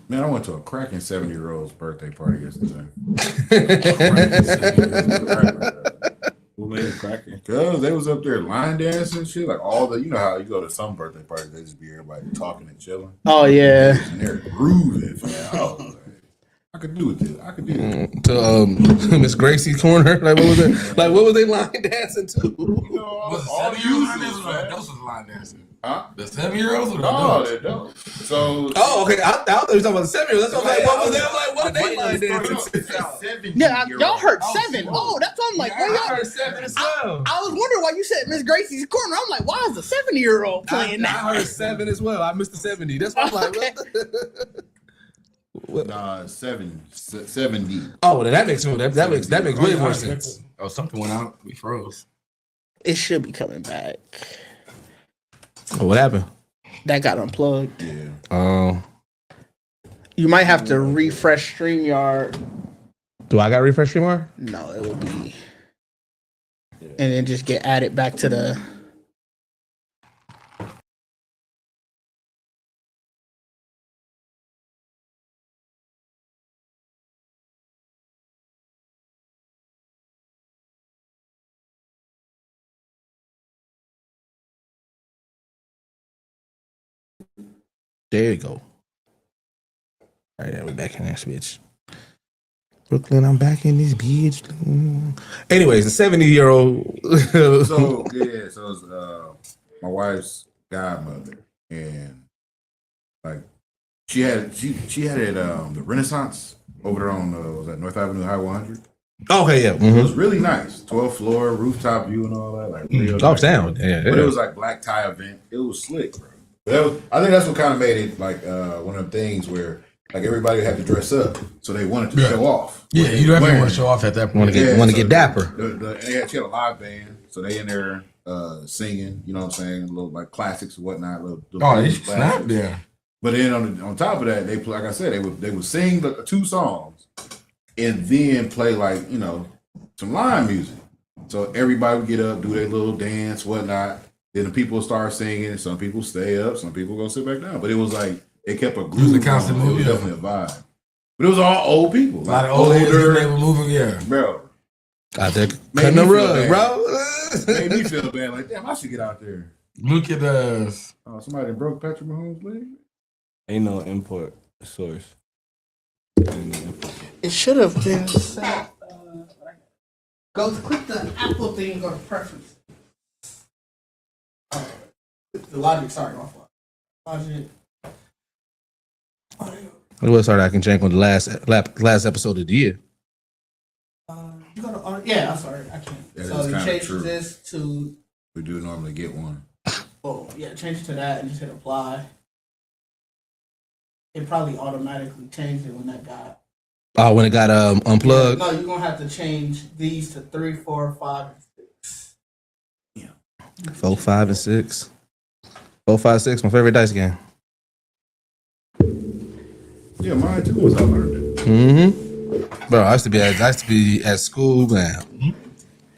Man, I went to a cracking 70-year-old's birthday party yesterday. Who made it cracking? Cause they was up there line dancing and shit. Like all the, you know how you go to some birthday parties, they just be everybody talking and chilling. Oh yeah. And they're grooving. Man. I could do it. I could do it. To Miss Gracie's corner. Like what was it? Like what was they line dancing to? You know, all the users, man. Those was line dancing. Huh? The 7-year-olds or the No, adults? they don't. So. Oh, okay. I thought they were talking about the 7-year-olds. That's what I'm like. What was that? Like, what they line dancing? Yeah, y'all heard 7. Oh, that's what I'm like. Yeah, where I y'all? heard 7 as well. I was wondering why you said Miss Gracie's corner. I'm like, why is a 7-year-old playing that? I heard 7 as well. I missed the 70. That's what I'm like. Okay. Nah, 70. Oh, well, that makes way more sense. Oh, something went out. We froze. It should be coming back. Oh, what happened? That got unplugged. Yeah. Oh. You might have to refresh StreamYard. Do I got refresh anymore? No, it will be. And then just get added back to the. There you go. All right, we back in this bitch. Brooklyn, I'm back in this bitch. Anyways, the 70-year-old. So it was my wife's godmother, and like she had it the Renaissance over there on was that North Avenue High 100. Okay, yeah. It was really nice, 12th floor rooftop view and all that. Like real nice. Down, yeah. But it was like black tie event. It was slick, bro. I think that's what kind of made it like one of the things where like everybody had to dress up, so they wanted to show off. Yeah, you definitely want to show off at that point. Want to get dapper. She had a live band, so they in there singing. You know what I'm saying? A little like classics and whatnot. They snapped there. But then on top of that, they play, like I said, they would sing the 2 songs and then play like some live music. So everybody would get up, do their little dance, whatnot. Then the people start singing. Some people stay up. Some people go sit back down. But it was like they kept a groove. It was a constant movie. It was definitely a vibe. But it was all old people. A lot of old heads, they were moving, yeah. Bro. Out there cutting the rug, bro. Made me feel bad. Like, damn, I should get out there. Look at us. Oh, somebody broke Patrick Mahomes' leg? Ain't no import source. It should have been set. Go click the Apple thing. Go to preferences. The Logic. Sorry, my fault. Logic. It was hard. I can jank on the last episode of the year. You go to I'm sorry, I can't. That so is you kinda change true. this to. We do normally get one. Oh yeah, change it to that and just hit apply. It probably automatically changed it when that got. Oh, when it got unplugged. No, you're gonna have to change these to 3, 4, 5, and 6. Yeah. 4, 5, and 6. 4, 5, 6. My favorite dice game. Yeah, mine too was I learned it. Mm-hmm. Bro, I used to be at school, man.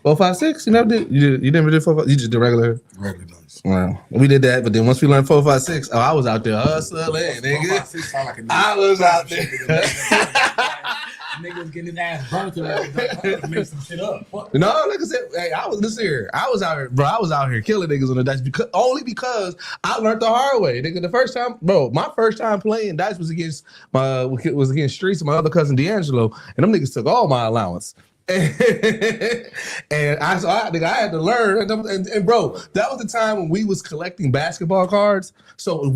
4, 5, 6. You never did. You never did 4, 5. You just did regular dice. Well, we did that, but then once we learned 4, 5, 6, I was out there hustling, nigga. 4, 5, 6 sound like a I was out there. Nigga was getting his ass burnt to make some shit up. No, like I said, hey, I was out here, bro. I was out here killing niggas on the dice because I learned the hard way, nigga. The first time, bro, my first time playing dice was against Streets and my other cousin D'Angelo, and them niggas took all my allowance. And I had to learn, and bro, that was the time when we was collecting basketball cards. So I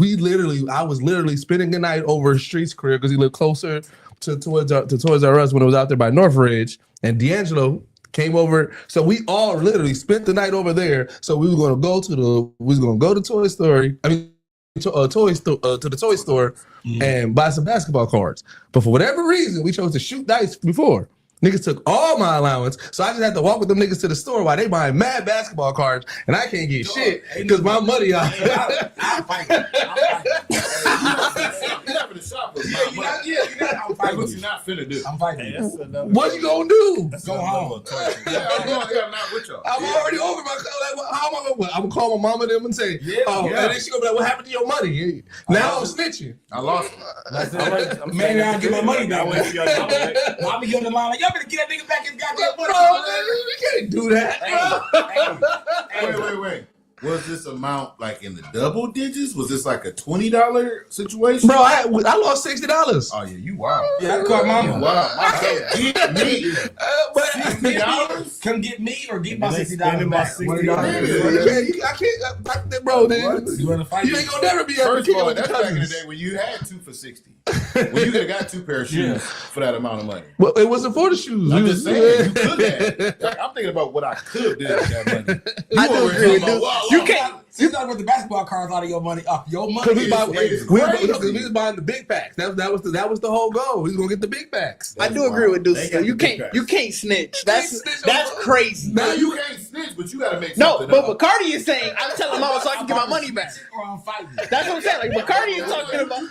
was literally spending the night over Street's career because he lived closer to Toys R Us when it was out there by Northridge, and D'Angelo came over. So we all literally spent the night over there. So we were gonna go to the Toy Story. I mean, to the toy store and buy some basketball cards. But for whatever reason, we chose to shoot dice before. Niggas took all my allowance, so I just had to walk with them niggas to the store while they buying mad basketball cards, and I can't get shit because my money out. I'm fighting. You shop was Yeah, not you're money. not. Yeah, you're not. I'm That's fighting what you. you're not finna do. I'm fighting you. What you gonna do? Go home. Yeah, I'm not with y'all. I'm already over my. Like, how am I gonna? I'm gonna call my mama and them and say, Yeah, oh, yeah. and then she gonna be like, what happened to your money? Now I'm snitching. I lost. Maybe I'll get my money back. I went to your I'll be on the line like, y'all better get that nigga back his goddamn Bro, money. you can't do that. Wait. Was this amount like in the double digits? Was this like a $20 situation? Bro, I lost $60. Oh yeah, you wild. Yeah, I caught mama. Wow. Get me But $60. Come get me or get my And they $60 spending my back. $60. I can't, bro. You want to fight? You ain't gonna never be able First to of all, kick that's with back in the cousins. day when you had 2 for $60. When you could have got 2 pair of shoes for that amount of money. Well, it wasn't for the shoes. I'm It just was- saying, you could have. Like, I'm thinking about what I could have did with that money. I do over agree here with talking you. about, You can't. You talking about the basketball cards out of your money? Off your money? Cause we, buy, It's we, crazy. we was buying the big packs. That was the whole goal. We was gonna get the big packs. I do agree with They Deuce. got You the big can't. facts. You can't snitch. That's snitch that's on- crazy. Now you can't snitch, but you got to make No, something but up. Bacardi is saying, I'm telling mama so I can get my money back. Or I'm fighting. That's what I'm saying. Like Bacardi is talking about.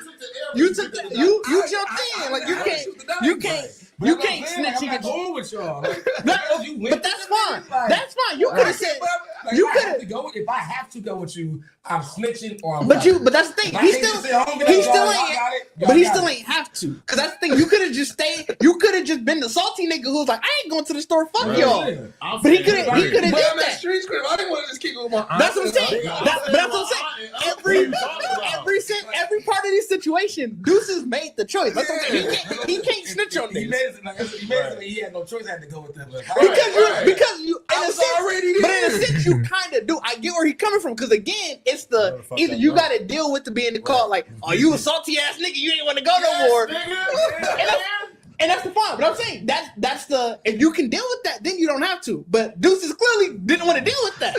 You took the, you jumped in. Like you can't snitch. I'm You not can. going with y'all. Like, But that's fine. That's fine. You could have said. Like, You if I could have have. to go. If I have to go with you, I'm snitching or I'm. But fighting. that's the thing. If I He need to still sit home and he be like, still y'all got ain't. it, y'all But he got still it. ain't have to. Cause that's the thing. You could have just stayed. You could have just been the salty nigga who was like, I ain't going to the store. Fuck Right. y'all. Yeah. But he could have. He could have But did I'm at that. street crib. I didn't want to just kick it with my aunt. That's what I'm saying. I'm But that's what I'm saying. Every part of this situation, Deuces made the choice. That's what I'm saying. He can't snitch on He this. made it. Like, he made it. He had no choice. I had to go with them. Like, Because you in a was sense, already but in a there. sense you kind of do. I get where he's coming from because again, it's the Motherfucker, either you bro. got to deal with the being the call like, oh, you a salty ass nigga, you ain't want to go no more. And that's the fun. But I'm saying that's the if you can deal with that, then you don't have to. But Deuces clearly didn't want to deal with that.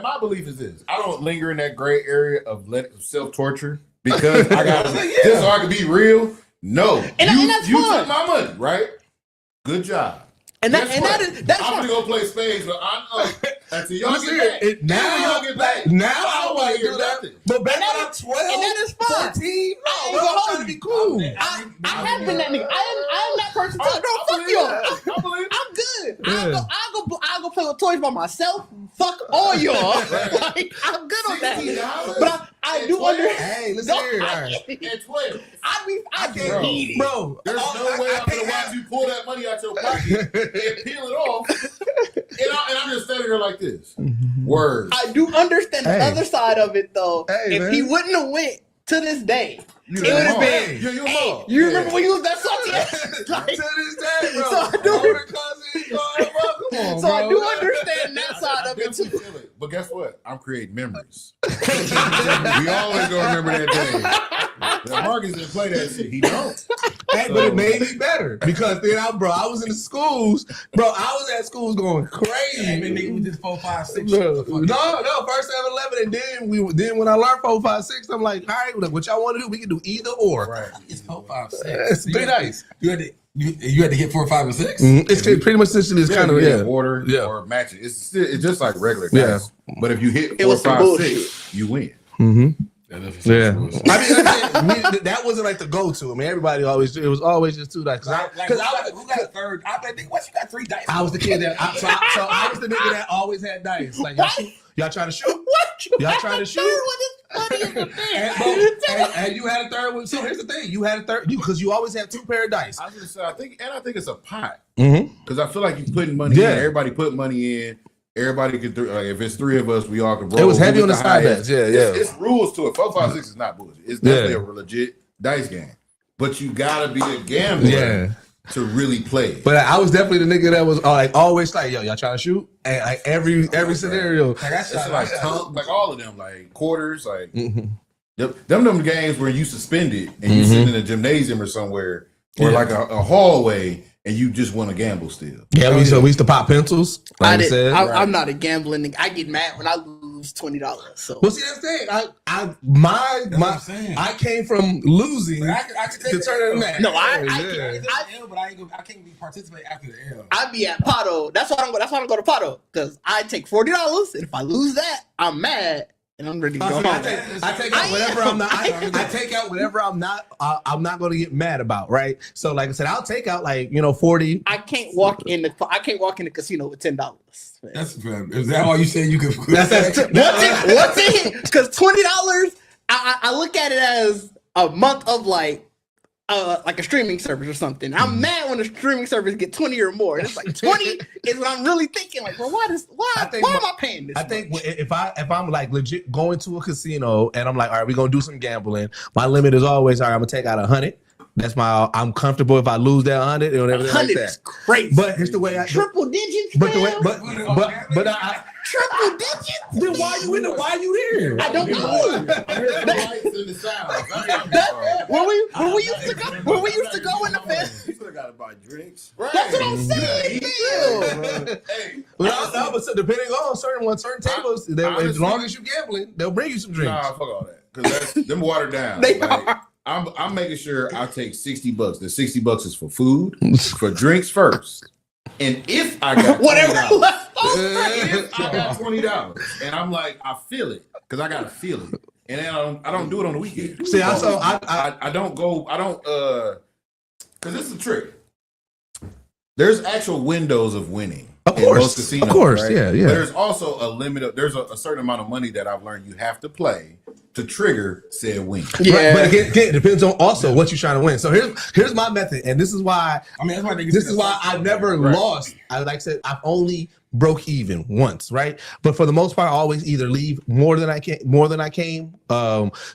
My belief is this. I don't linger in that gray area of self-torture because I got just so I can be real. No. And that's you fine. took my money, right? Good job. And Guess that's I'm fine. gonna go play spades, but I'm until y'all Listen, get back. now- When y'all get back. now I I don't wanna want to hear do that. nothing. But back And when that I'm is- 12, and that is fine. 14, I ain't bro, gonna I'm hold trying to you. be cool. I have been that nigga. I am that person too. No, fuck y'all. I believe it. I'm good. Yeah. I'll go play with toys by myself. Fuck all y'all. Like, I'm good on that. $60 But I do understand. Hey, listen here. all right. At 12. I Bro. can't eat it. Bro, There's no way I'm gonna watch you pull that money out your pocket and peel it off, and I'm just standing there like this. Words. I do understand the Hey. other side of it though. Hey, if man. he wouldn't have went to this day, You it would have mom. been. You're your Hey, mom. you remember when you was that salty? to Like, this day, bro. So I do- Older cousins, bro, come on, so I bro. do understand that side of it Definitely too. feel it. But guess what? I'm creating memories. We always gonna remember that day. Now, Marcus didn't play that shit. He don't. Hey, but it made me better because then I was in the schools, bro. I was at schools going crazy. Hey, man, nigga, we just 4, 5, 6. No, first 7-Eleven, and then when I learned 4, 5, 6, I'm like, all right, look, what y'all want to do? We can do either or. Right. It's 4, 5, 6. It's 3 dice. You had to get 4, 5, and 6. It's pretty much essentially it's kind of water Yeah. or match it. It's just like regular Yeah. dice. But if you hit It 4, was some 5, bullshit. 6, you win. Mm-hmm. Yeah. I mean, that wasn't like the go-to. I mean, everybody always it was always just 2 dice because Who got a third? I think what you got 3 dice. I was the kid that so I was the nigga that always had dice. Like y'all trying to shoot? What? Y'all trying to shoot? What is funny And you had a third one. So here's the thing: you had a third because you always have 2 pair of dice. I was gonna say, I think it's a pot Mm-hmm. because I feel like you putting money Yeah. in. Everybody put money in. Everybody can like if it's 3 of us, we all can roll. It was heavy Who on the gets side highest. bets. Yeah. It's rules to it. 4, 5, 6 is not bullshit. It's definitely a legit dice game. But you gotta be a gambler Yeah. to really play it. But I was definitely the nigga that was like always like, yo, y'all trying to shoot? And like every scenario. Like, that's It's like like all of them, like quarters, like Mhm. them games where you suspended and you sit in a gymnasium or somewhere or Yeah. like a hallway and you just want to gamble still. Yeah, we used to pop pencils. I Like I did. said. I'm not a gambling nigga. I get mad when I lose $20. So Well, see, that's the thing. That's what I'm saying. I came from losing I could to turn it back. No, I can't be participate after the L. I be at Pato. That's why I don't go to Pato because I take $40, and if I lose that, I'm mad. and I'm ready to I go home. take out whatever I'm not. I take out whatever I'm not. I'm not going to get mad about, right? So, like I said, I'll take out 40. I can't walk in the casino with $10. That's is that all you said you could? What's it? Because $20, I look at it as a month of like a streaming service or something. I'm mad when a streaming service get 20 or more. It's like 20 is what I'm really thinking. Like, bro, why am I paying this? I think if I'm like legit going to a casino and I'm like, all right, we're gonna do some gambling. My limit is always, all right, I'm gonna take out 100. That's I'm comfortable if I lose that 100 or whatever. 100 like that. is crazy. But here's the way triple digits. But man. but I triple digits. then why you here? I don't know. When we used to go in the fest. You still gotta buy drinks. That's what I'm saying. Hey, but depending on certain tables, as long as you're gambling, they'll bring you some drinks. nah, fuck all that. Because that's them watered down. They Like, I'm making sure I take $60. The $60 is for food, for drinks first. And if I got Whatever $20, left if I got $20, and I'm like, I feel it because I gotta feel it, and then I don't do it on the weekend. See, I don't go. I don't because this is a trick. There's actual windows of winning. Of in course, most casinos, of course, right? yeah. But there's also a limit of there's a certain amount of money that I've learned you have to play to trigger said win. Yeah. But again, it depends on also what you're trying to win. So here's my method, and this is why I never lost. Like I said, I've only broke even once, right? But for the most part, I always either leave more than I came.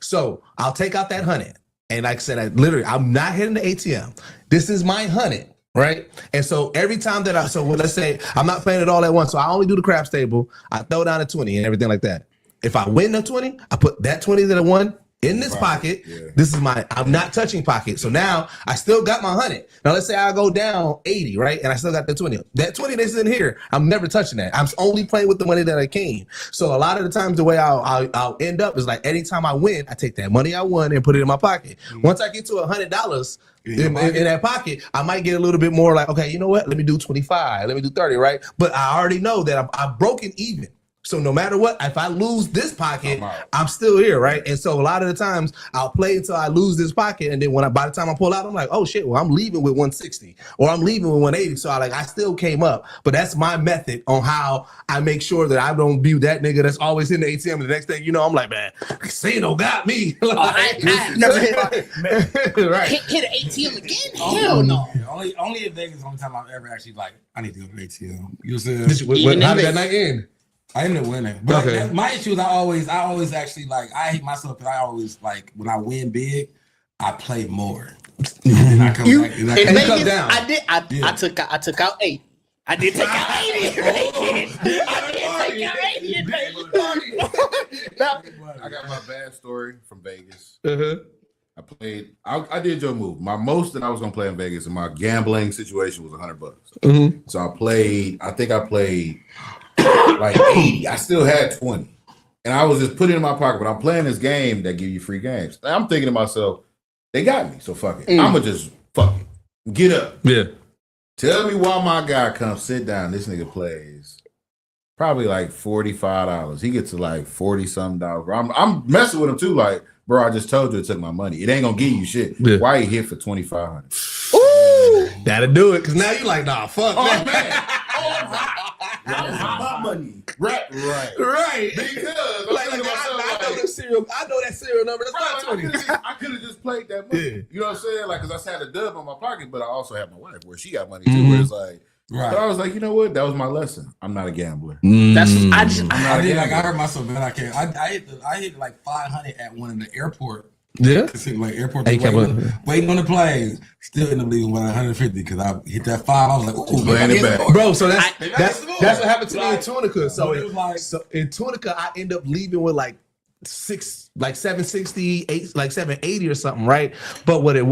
So I'll take out that 100, and like I said, I'm not hitting the ATM. This is my 100. Right. And so every time that let's say I'm not playing it all at once. So I only do the craps table. I throw down a 20 and everything like that. If I win the 20, I put that 20 that I won in this pocket. Yeah. This is I'm not touching pocket. So now I still got my 100. Now let's say I go down 80, right? And I still got the 20. That 20 that's in here, I'm never touching that. I'm only playing with the money that I came. So a lot of the times the way I'll end up is like anytime I win, I take that money I won and put it in my pocket. Mm-hmm. Once I get to $100 in that pocket, I might get a little bit more like, okay, you know what? Let me do 25. Let me do 30, right? But I already know that I've broken even. So no matter what, if I lose this pocket, I'm still here, right? And so a lot of the times I'll play until I lose this pocket, and then by the time I pull out, I'm like, oh shit, well I'm leaving with 160 or I'm leaving with 180. So I still came up, but that's my method on how I make sure that I don't be that nigga that's always in the ATM. And the next thing you know, I'm like, man, casino got me. I never hit right. hit an ATM again. Hell no. Only in Vegas. Only time I've ever actually I need to go to the ATM. You know what I'm saying? How did that night end? I ended up winning. But okay. My issue is I always actually I hate myself because I always when I win big, I play more. And I come back and I come down. I took out 8. I did take out 80. I got my bad story from Vegas. I did your move. My most that I was gonna play in Vegas in my gambling situation was $100. Mm-hmm. So I think I played like 80. I still had 20. And I was just putting it in my pocket. But I'm playing this game that give you free games. I'm thinking to myself, they got me, so fuck it. I'ma just fuck it. Get up. Yeah. Tell me why my guy comes sit down. This nigga plays probably like $45. He gets to like 40-something dollars. I'm messing with him too, like, bro, I just told you it took my money. It ain't gonna give you shit. Yeah. Why you hit for $2,500? Ooh, that'll do it. Cause now you like, nah, fuck that. Man. My money. Right. Because I know that serial number. That's not 20. I could have just played that money. Yeah. You know what I'm saying? Like, cause I just had a dub on my pocket, but I also have my wife where she got money too. Where it's like, right. But I was like, you know what? That was my lesson. I'm not a gambler. I hurt myself, man. I can't. I hit like 500 at one in the airport. Yeah, like airport. Waiting on the plane. Still ended up leaving 150 because I hit that 5. I was like, ooh, playing it back, bro. So that's what happened to me in Tunica. So in Tunica, I end up leaving with like $6 like 760, like 780 or something, right? But what it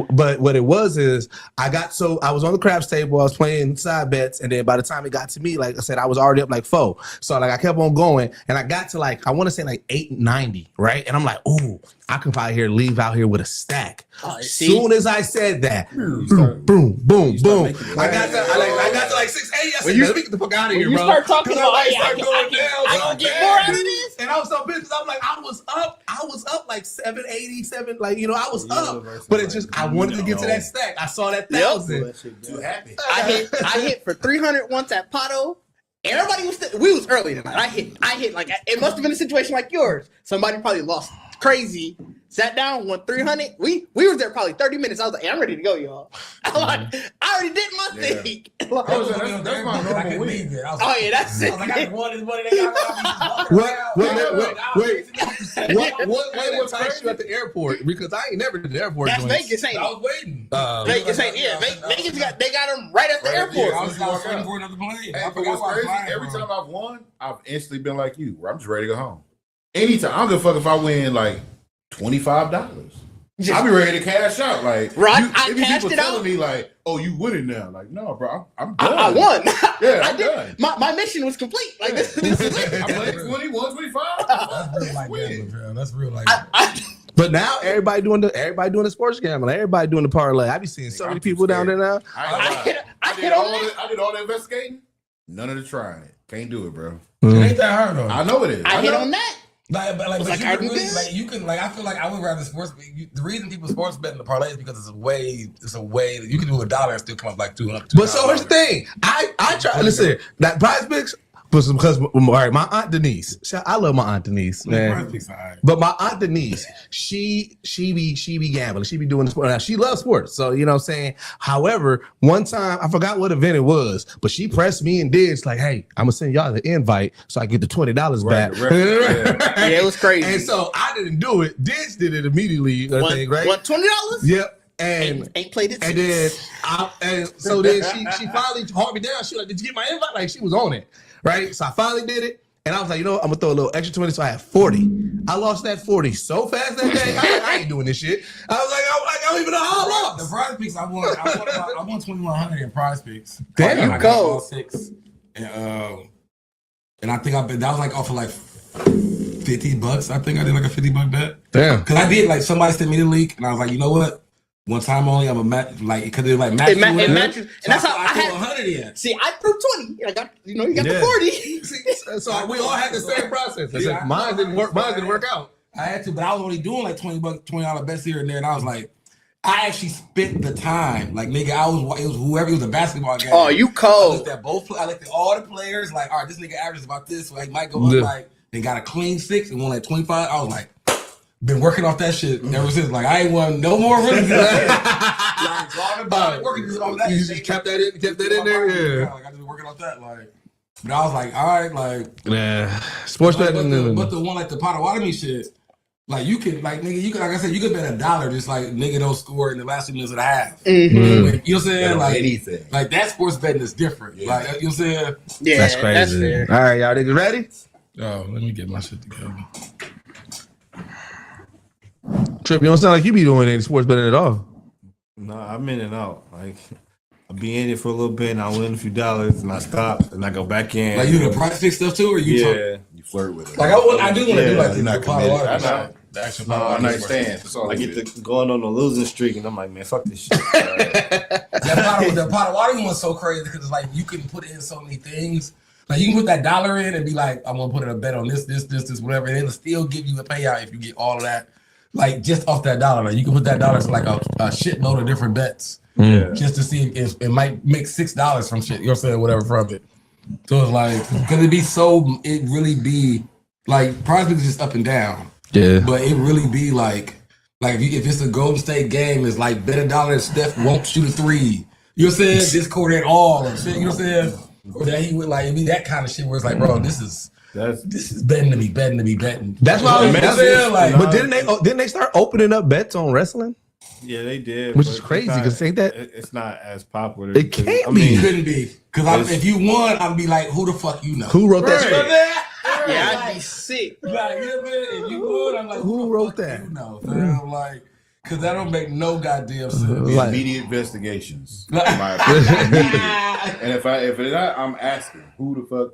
was is I was on the craps table, I was playing side bets, and then by the time it got to me, like I said, I was already up like 4. So like I kept on going, and I got to like I want to say like 890, right? And I'm like, ooh, I can probably leave out here with a stack. Soon as I said that, boom, boom, boom, boom. I got to like 680. I said, let me get the fuck out of here, bro. You start talking about, I don't get more out of this. And I was so bitch, I'm like, I was up like 787, like I was up. But it just I wanted to get to that stack. I saw that 1,000. Too happy. I hit for 300 once at Pato. Everybody we was early tonight. I hit like it must have been a situation like yours. Somebody probably lost crazy. Sat down, won 300. We was there probably 30 minutes. I was like, hey, I'm ready to go, y'all. I'm like, I already did my thing. That's my normal week. Oh yeah, that's it. I got one money they got. What entice you at the airport? Because I ain't never to the airport. That's Vegas, ain't it? I was waiting. Vegas ain't Vegas they got them right at the airport. I was waiting for another plane. Hey, but what's crazy? Every time I've won, I've instantly been like you, where I'm just ready to go home. Anytime, I don't give a fuck if I win like $25. I'll be ready to cash out. Like, I people cashed it out. telling me like, "Oh, you winning now?" Like, no, bro, I'm done. I won. Yeah, I I'm did. done. My mission was complete. Like this is it. I played 21, 25. That's real life gambling, bro. That's real life. But now everybody doing the sports gambling. Everybody doing the parlay. I be seeing so many people down there now. I did all the investigating. None of the trying it. Can't do it, bro. It ain't that hard though. I know it is. I hit on that. You can I feel like I would rather sports. The reason people sports bet in the parlay is because it's a way that you can do $1 and still come up like $200. But so here's the thing. I try. Listen, that prize picks. Because all right, my aunt Denise, I love my aunt Denise, man. But my aunt Denise, she be gambling. She be doing the sport. Now, she loves sports, so you know what I'm saying. However, one time I forgot what event it was, but she pressed me and did. It's like, hey, I'm gonna send y'all the invite so I get the $20 back. Yeah, it was crazy. And so I didn't do it. Ditch did it immediately. I think, right? What, $20? Yep. And ain't played it. And then so then she finally hard me down. She was like, did you get my invite? Like she was on it. Right, so I finally did it, and I was like, you know what? I'm gonna throw a little extra 20, so I had 40. I lost that 40 so fast that day. I ain't doing this shit. I was like, I don't even know how I lost. The prize picks, I won 2,100 in prize picks. There you go. 6, and I think that was like off of like $50. I think I did like a $50 bet. Damn, because I did like somebody sent me the link, and I was like, you know what? One time only, I'm a match like because it like matches. It matches, and so that's how I threw had 100 in. See, I threw 20. I got you got the 40. So we all had the same process. Mine didn't work out. I had to, but I was only doing like $20 bets here and there, and I was like, I actually spent the time. Like nigga, it was whoever, it was a basketball game. Oh, you cold. I looked at all the players. Like, all right, this nigga averages about this. So he might go up like and got a clean 6 and won like 25. I was like. Been working off that shit ever since. Like I ain't won no more really. You just kept that in there. Yeah. Like I just working off that. Like, but I was like, all right, like yeah, sports betting. But the one like the Potawatomi shit, like you could like nigga, you could like I said, you could bet $1 just like nigga don't score in the last 2 minutes of the half. Mm-hmm. You know what I'm saying? Like anything. Like that sports betting is different. Yeah. Like you know what I'm saying? Yeah, that's crazy. That's all right, y'all niggas ready? Oh, let me get my shit together. Trip, you don't sound like you be doing any sports betting at all. No, I'm in and out. Like I'll be in it for a little bit and I win a few dollars and I stop and I go back in. Like you do the price fix stuff too, or you You flirt with it. Like I do want to do like you're not committed. I know. The actual I understand. I get to going on a losing streak and I'm like, man, fuck this shit. The Potawatomi one's so crazy because it's like you can put in so many things. Like you can put that $1 in and be like, I'm gonna put in a bet on this, whatever, and it'll still give you a payout if you get all of that. Like just off that $1, like you can put that $1 to like a shitload of different bets, just to see if it might make $6 from shit. You know what I'm saying? Whatever from it. So it's like, cause it really be like prize picks is just up and down. Yeah. But it really be like if it's a Golden State game, it's like bet $1 Steph won't shoot a 3. You know what I'm saying? This quarter at all or shit. You know what I'm saying? Or that he would like it be that kind of shit where it's like, bro, this is betting to be betting. That's why I was saying. Like, but didn't they start opening up bets on wrestling? Yeah, they did. Which is crazy because ain't that it's not as popular. It can't be. It couldn't be. Because if you won, I'd be like, who the fuck you know? Who wrote that shit? Yeah, I'd be sick. Like, you know what I mean? If you would, I'm like, Who the wrote fuck that? You know, fam. Like, because that don't make no goddamn sense. Like- Immediate investigations. Like- My opinion. Immediate. And if it's not, I'm asking who the fuck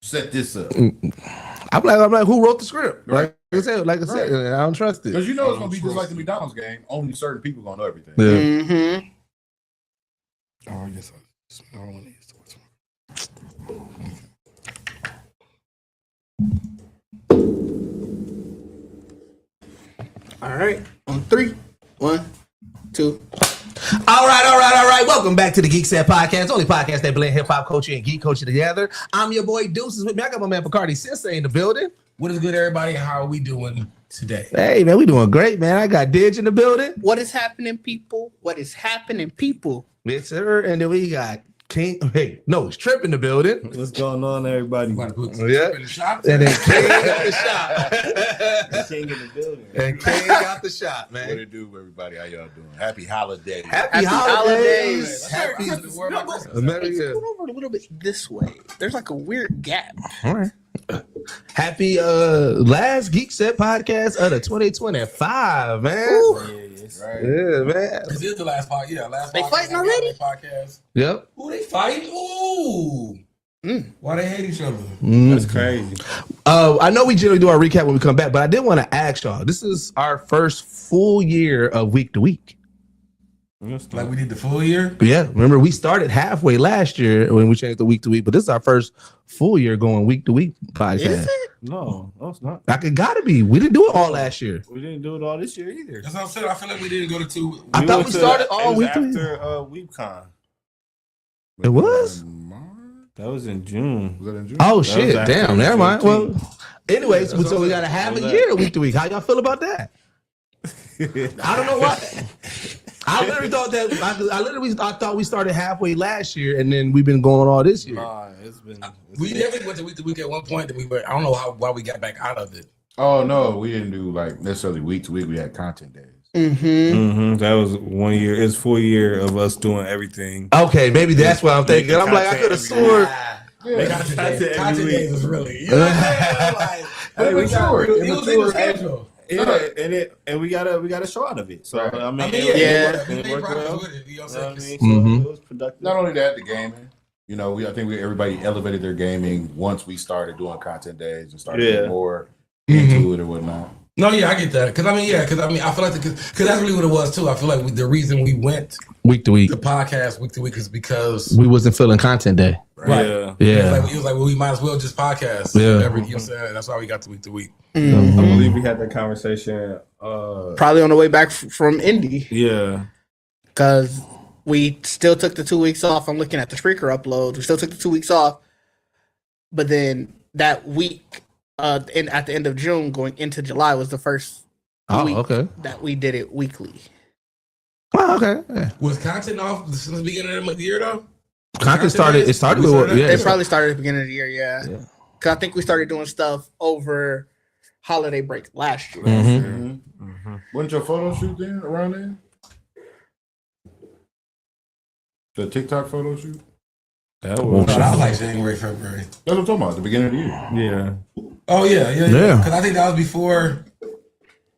set this up? I'm like, who wrote the script? Right. Like I said, I don't trust it. Because you know it's gonna be just like the McDonald's game. Only certain people gonna know everything. Yeah. Mm-hmm. Oh, I guess I smell one of these. All right, on 3, 1, 2. All right. Welcome back to the Geekset podcast, only podcast that blend hip hop culture and geek culture together. I'm your boy Deuces. With me, I got my man Bacardi Sensei in the building. What is good, everybody? How are we doing today? Hey man, we doing great, man. I got Didge in the building. What is happening, people? What is happening, people? Yes, sir. And then we got King. Hey, no, it's Trip in the building. What's going on, everybody? You want to put Yeah. in the shop? And then King in the shop. King in the building. And King got the shot, What man. it do, everybody? How y'all doing? Happy holidays. Happy holidays. Happy. Christmas. Where am I Christmas? Merry- Let's go over a little bit this way. There's like a weird gap. All right. Happy last Geek Set podcast of the 2025, man. Right? Yeah, man. This is the last podcast. Yeah, last They podcast, fighting last already? Podcast. Yep. Who they fighting? Ooh. Why they hate each other? That's crazy. I know we generally do our recap when we come back, but I did want to ask y'all. This is our first full year of week to week. Like we did the full year? Yeah, remember we started halfway last year when we changed the week to week, but this is our first full year going week to week podcast. Is it? No, it's not. Like it gotta be. We didn't do it all last year. We didn't do it all this year either. That's what I'm saying. I feel like we didn't go to 2. I thought we started all it was week to week. after WeebCon. It was? That was in June. Was that in June? Oh was shit! after Damn, never mind. 14. Well, anyways, Yeah, that's so what we I'm got to saying. have a That was year week to week. How y'all feel about that? I don't know why. I literally thought that. I thought we started halfway last year, and then we've been going all this year. Nah, it's been. We definitely went to week week at one point. Then we were. I don't know why we got back out of it. Oh no, we didn't do like necessarily week to week. We had content days. Mm-hmm. That was 1 year. It's 4 year of us doing everything. Okay, maybe that's what I'm thinking. I'm like, I could have sworn. Make Content content days. every Content week. days is really. You know what I'm saying? Like, But it matured. it was in the schedule. Yeah, and we got a show out of it. So Right. I mean, I mean, it yeah. worked- we it made worked progress well. with it. You know what You know I'm what I saying? mean? Mhm. So it was productive. Not only that, the gaming. You know, I think everybody elevated their gaming once we started doing content days and started getting more into it or whatnot. No, yeah, I get that. Because I feel like because that's really what it was too. I feel like the reason we went Week to week, the podcast week to week is because we wasn't feeling content day. right. Yeah. Yeah. It was like well, we might as well just podcast. Yeah. You know what I'm saying? That's why we got to week to week. I believe we had that conversation. Probably on the way back from Indy Yeah. because we still took the 2 weeks off. I'm looking at the Spreaker uploads. We still took the 2 weeks off, but then that week, at the end of June, going into July, was the first Oh, week okay. that we did it weekly. Oh, okay. Yeah. Was content off since the beginning of the year though? Content started. It started We with started- yeah. It probably started at the beginning of the year, yeah. Yeah. Because I think we started doing stuff over holiday break last year. Mhm. Wasn't your photo shoot then around then? The TikTok photo shoot? That No, was. that was like January, February. That's what I'm talking about. The beginning of the year. Yeah. Oh yeah. Yeah. Because I think that was before.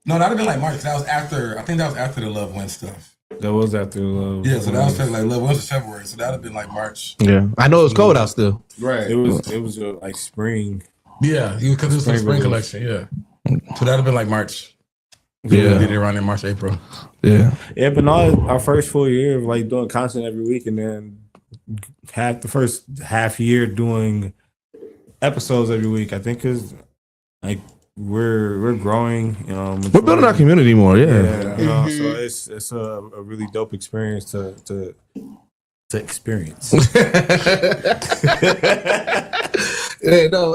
No, that'd have been like March. 'Cause that was after. I think that was after the Love Win stuff. That was after Love. Yeah, so that was like Love Win was February. So that'd have been like March. Yeah. I know it's cold out still. Right. It was like spring. Yeah, because it was the spring Spring collection. Yeah. So that'd have been like March. Yeah. We did it around in March, April. Yeah. Yeah, but not our first full year of like doing content every week, and then the first half year doing episodes every week. I think is like we're growing. You know, We're building our community more. Yeah. Yeah, you know, so it's a really dope experience to experience. Yeah, no,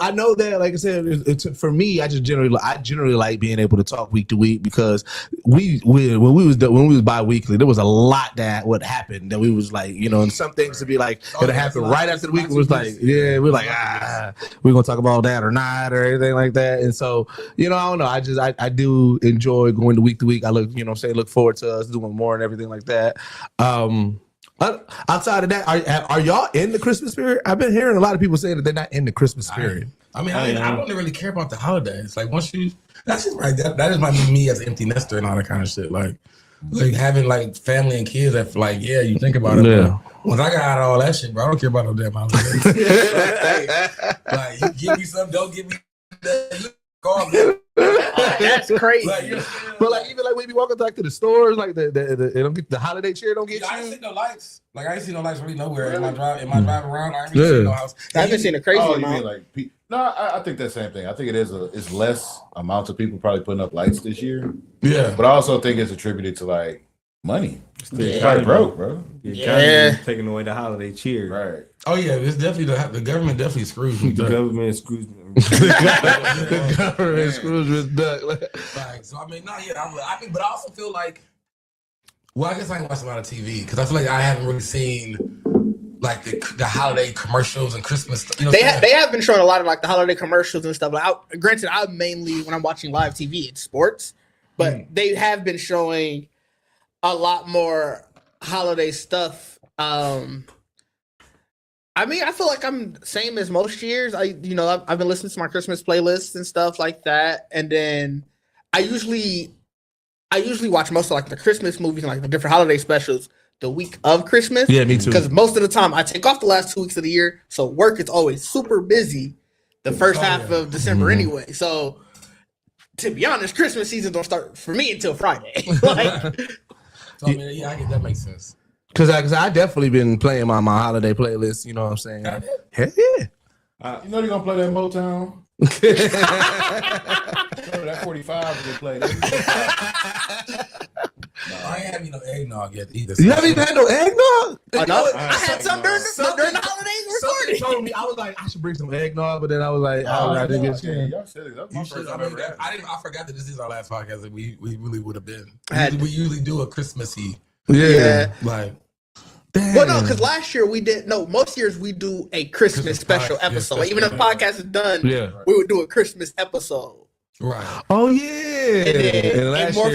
I know that. Like I said, for me, I generally like being able to talk week to week because when we was bi-weekly, there was a lot that would happen that we was like, you know, and some things to be like it'll happen right after the week. It was like, yeah, we're like, we're gonna talk about that or not or anything like that. And so, you know, I don't know. I do enjoy going to week. I look forward to us doing more and everything like that. Outside of that, are y'all in the Christmas spirit? I've been hearing a lot of people saying that they're not in the Christmas spirit. I mean, I don't really care about the holidays. Like once you, that's just right. That just might be me as an empty nester and all that kind of shit. Like having like family and kids. That like, yeah, you think about it. Yeah. But once I got out of all that shit, bro, I don't care about no damn holidays. Like you give me something, don't give me that. You call me. That's crazy. But like even like when you be walking back to the stores, like the it don't get the holiday cheer don't get I ain't you. seen no lights. Like I ain't seen no lights really nowhere in my drive around. I ain't really seen no house. I haven't seen a crazy Oh, you amount. mean like? No, I think that same thing. I think it's less amounts of people probably putting up lights this year. Yeah. But I also think it's attributed to like money. It's like broke, bro. Yeah, taking away the holiday cheer. Right. Oh yeah, it's definitely the government definitely screws me. The government screws me. The government screws with duck. Like, so I mean, not yet. I mean, but I also feel like, well, I guess I ain't watched a lot of TV because I feel like I haven't really seen like the holiday commercials and Christmas. You know, They have been showing a lot of like the holiday commercials and stuff. Like, granted, I mainly when I'm watching live TV, it's sports, but they have been showing a lot more holiday stuff. I mean, I feel like I'm same as most years. I've been listening to my Christmas playlists and stuff like that, and then I usually watch most of like the Christmas movies and like the different holiday specials the week of Christmas. Yeah, me too. Because most of the time I take off the last 2 weeks of the year, so work is always super busy the first half of December anyway. So to be honest, Christmas season don't start for me until Friday. Like, So I mean, yeah, I get that makes sense. Cause I definitely been playing my holiday playlist. You know what I'm saying? Heck yeah. You know they're gonna play that Motown. Remember that 45 they played. No, I ain't having no eggnog yet either. You haven't even had no eggnog? I had some during the holidays Something recording. told me I was like I should bring some eggnog, but then I was like I didn't get a chance. Y'all said it. That's my You first should. I time mean, ever had it. I forgot that this is our last podcast that we really would have been. Had- We usually do a Christmassy Yeah. like. Damn. Well, no, because last year we did. No, most years we do a Christmas special podcast, yeah, episode. special Even if the podcast is done, Yeah. we would do a Christmas episode. Right. Oh yeah. And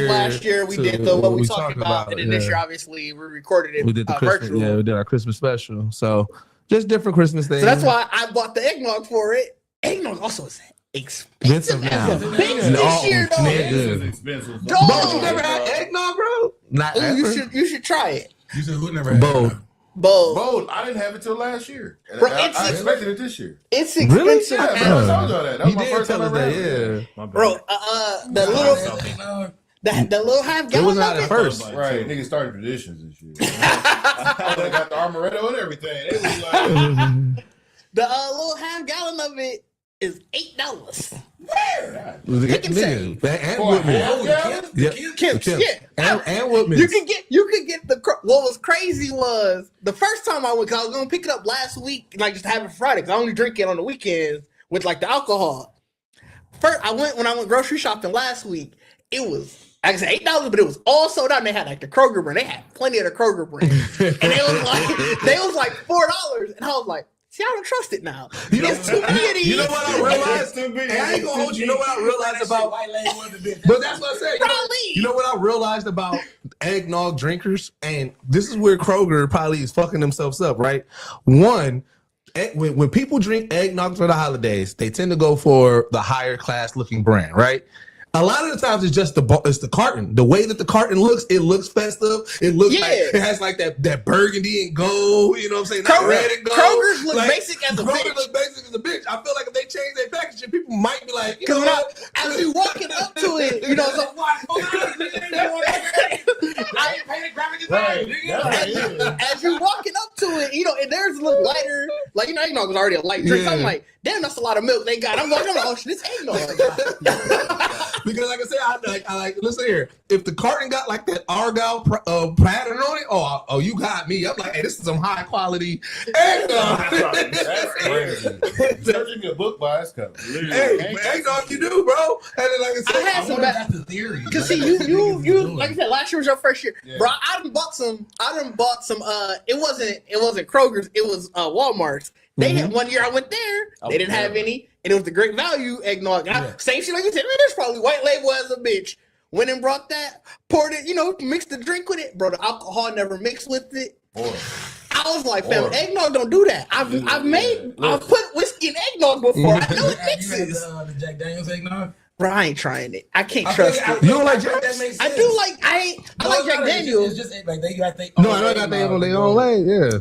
last year we did the what we talked about, and then this yeah. year obviously we recorded it We did the Christmas, virtual. yeah, we did our Christmas special. So just different Christmas things. So that's why I bought the eggnog for it. Eggnog also is expensive now. as a bitch this year, though. It's expensive. Dog. But you never had eggnog, bro? Not Ooh, ever. you should try it. You said who never had Both. eggnog? Bold. I didn't have it till last year. Bro, I expected it this year. It's Really? expensive. Yeah, as- man, I told y'all that. That was He my did first tell time us ever that, having it. yeah. My bad. Bro, the little Eggnog. the little half It gallon wasn't of out at it. first. Right, niggas started traditions and shit. They got the Armoretto and everything. They was like, The little half gallon of it is $8. Pick and save. And Boy, Woodman. hell yeah. Yeah. Kim's, Kim's. yeah. And Woodman. You could get the. What was crazy was the first time I went, cause I was gonna pick it up last week, like just to have it Friday, cause I only drink it on the weekends with like the alcohol. First, when I went grocery shopping last week, it was. Like I said, $8, but it was all sold out. And they had like the Kroger brand. They had plenty of the Kroger brand, and they was like $4. And I was like, see, I don't trust it now. You know- It's too many of these. You know what I realized? It's too big. Hey, I ain't gonna hold you. You know what I realized about? White lady was the bitch. But that's what I said. Probably. You know what I realized about eggnog drinkers, and this is where Kroger probably is fucking themselves up, right? One, when people drink eggnog for the holidays, they tend to go for the higher class looking brand, right? A lot of the times it's just it's the carton. The way that the carton looks, it looks festive. It looks like it has like that burgundy and gold. You know what I'm saying? Not red and gold. Kroger's look basic as a Kroger bitch. look basic as a bitch. I feel like if they change their packaging, people might be like, you know Because what? as you walking up to it, you know, so as you walking up to it, you know, and theirs look lighter. Like, you know, eggnog was already a light drink. So I'm like, damn, that's a lot of milk they got. I'm like, oh, shit, it's eggnog. Because like I said, I like listen here. If the carton got like that Argyle pattern on it, oh, you got me. I'm like, hey, this is some high quality eggnog. That's crazy. Judging a book by its cover. Hey, eggnog, you do, bro. And then like I I said, had some That's the theory. Because see, you like I said, last year was your first year, bro. I done bought some. It wasn't Kroger's. It was Walmart's. They had one year I went there. They didn't have any, and it was the Great Value eggnog. Same shit like you said. Man, there's probably white label as a bitch. Went and brought that, poured it, you know, mixed the drink with it. Bro, the alcohol never mixed with it. Boy. I was like, fam, Or- eggnog don't do that. I've put whiskey and eggnog before. I know it Have you had mixes. the Jack Daniels eggnog? Bro, I ain't trying it. I can't trust it. You don't like Jack? That makes I sense. do like I like Jack Daniels. It's just like they got they. No, I know they got their own lane. Yeah.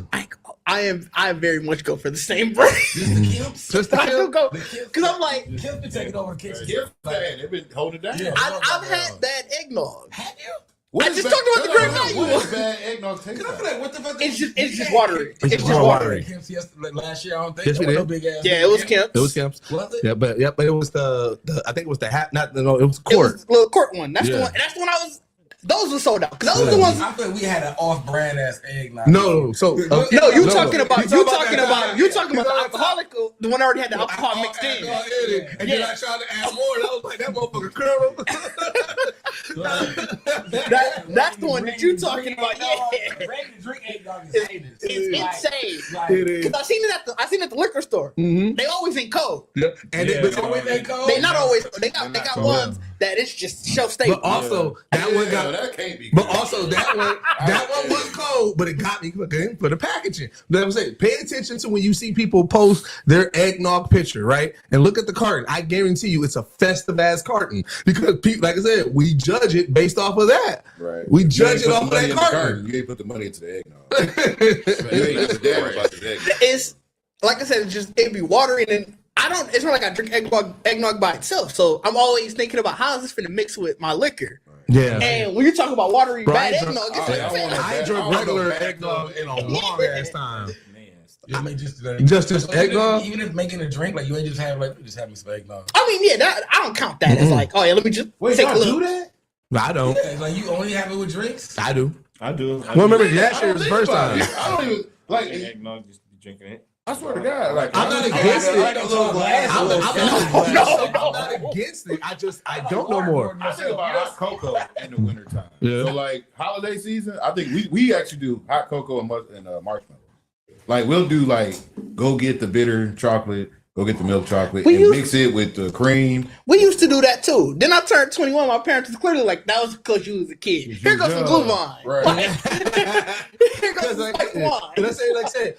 I very much go for the same brand. Just the Kemps. Just the I do Kemp. go because I'm like, Kemp been taking over the kitchen. Gift bad. They've been holding it down. Yeah. I've had bad eggnog. Have you? What I is just bad- talked about the no, great no, value. What is bad eggnog taste Cause I feel like? like what the fuck? It's just watery. It's It's more just watery. watery. Kemp's yesterday, last year. I don't think. Yes, we There was did. no big ass. Yeah, it was Kemp's. It was Kemp's. Was it? Yeah, but it was the I think it was the hat. Not no, it was It court. was the little court one. That's the Yeah. one. That's the one I was. Those were sold out. Because those are the ones. I feel we had an off-brand ass eggnog. No, so No, you talking about the alcoholic, the one that already had the alcohol mixed in. And then I tried to add more, and I was like, that motherfucker curl. That's the one that you talking about. Yeah, Ready to drink eggnog is hated. it's insane. It is. Because I seen it at the liquor store. Mm-hmm. They always in cold. Yeah. And Yeah. but, Always that cold? They not always. They got cold. ones that it's just shelf stable. but also that one got. that can't be. But good. also that one was cold, but it got me looking for the packaging. You know what I'm saying? Pay attention to when you see people post their eggnog picture, right? And look at the carton. I guarantee you it's a festive ass carton because people, like I said, we judge it based off of that. Right. We You judge ain't it put off of the money that in the carton. You ain't put the money into the eggnog. You ain't just damn about the eggnog. It's like I said, it'd be watery and it's not like I drink eggnog by itself. So I'm always thinking about how is this finna mix with my liquor. Yeah. And when you talk about watery Bro, bad I ain't eggnog, drunk- it's I like, want I ain't drunk I don't regular know bad eggnog in a long ass time. I mean, just eggnog? Even if making a drink, like you ain't just have like just have me some eggnog. I mean, yeah, that, I don't count that as like, oh yeah, let me just take a little. that? I don't. Yeah, like you only have it with drinks. I do. I do. Well, remember last I year don't was the think first about time. it. I don't even like. Eggnog, just be drinking it. I swear to God, like I'm not I against it. like a little glass. I'm I'm not against it. I don't know more. I think about hot cocoa in the wintertime. Yeah. So like holiday season, I think we actually do hot cocoa and marshmallow. Like we'll do like go get the bitter chocolate, go get the milk chocolate, We and used- mix it with the cream. We used to do that too. Then I turned 21. My parents was clearly like, that was because you was a kid. Here goes some glue wine. Right. Here goes some white wine. And I said,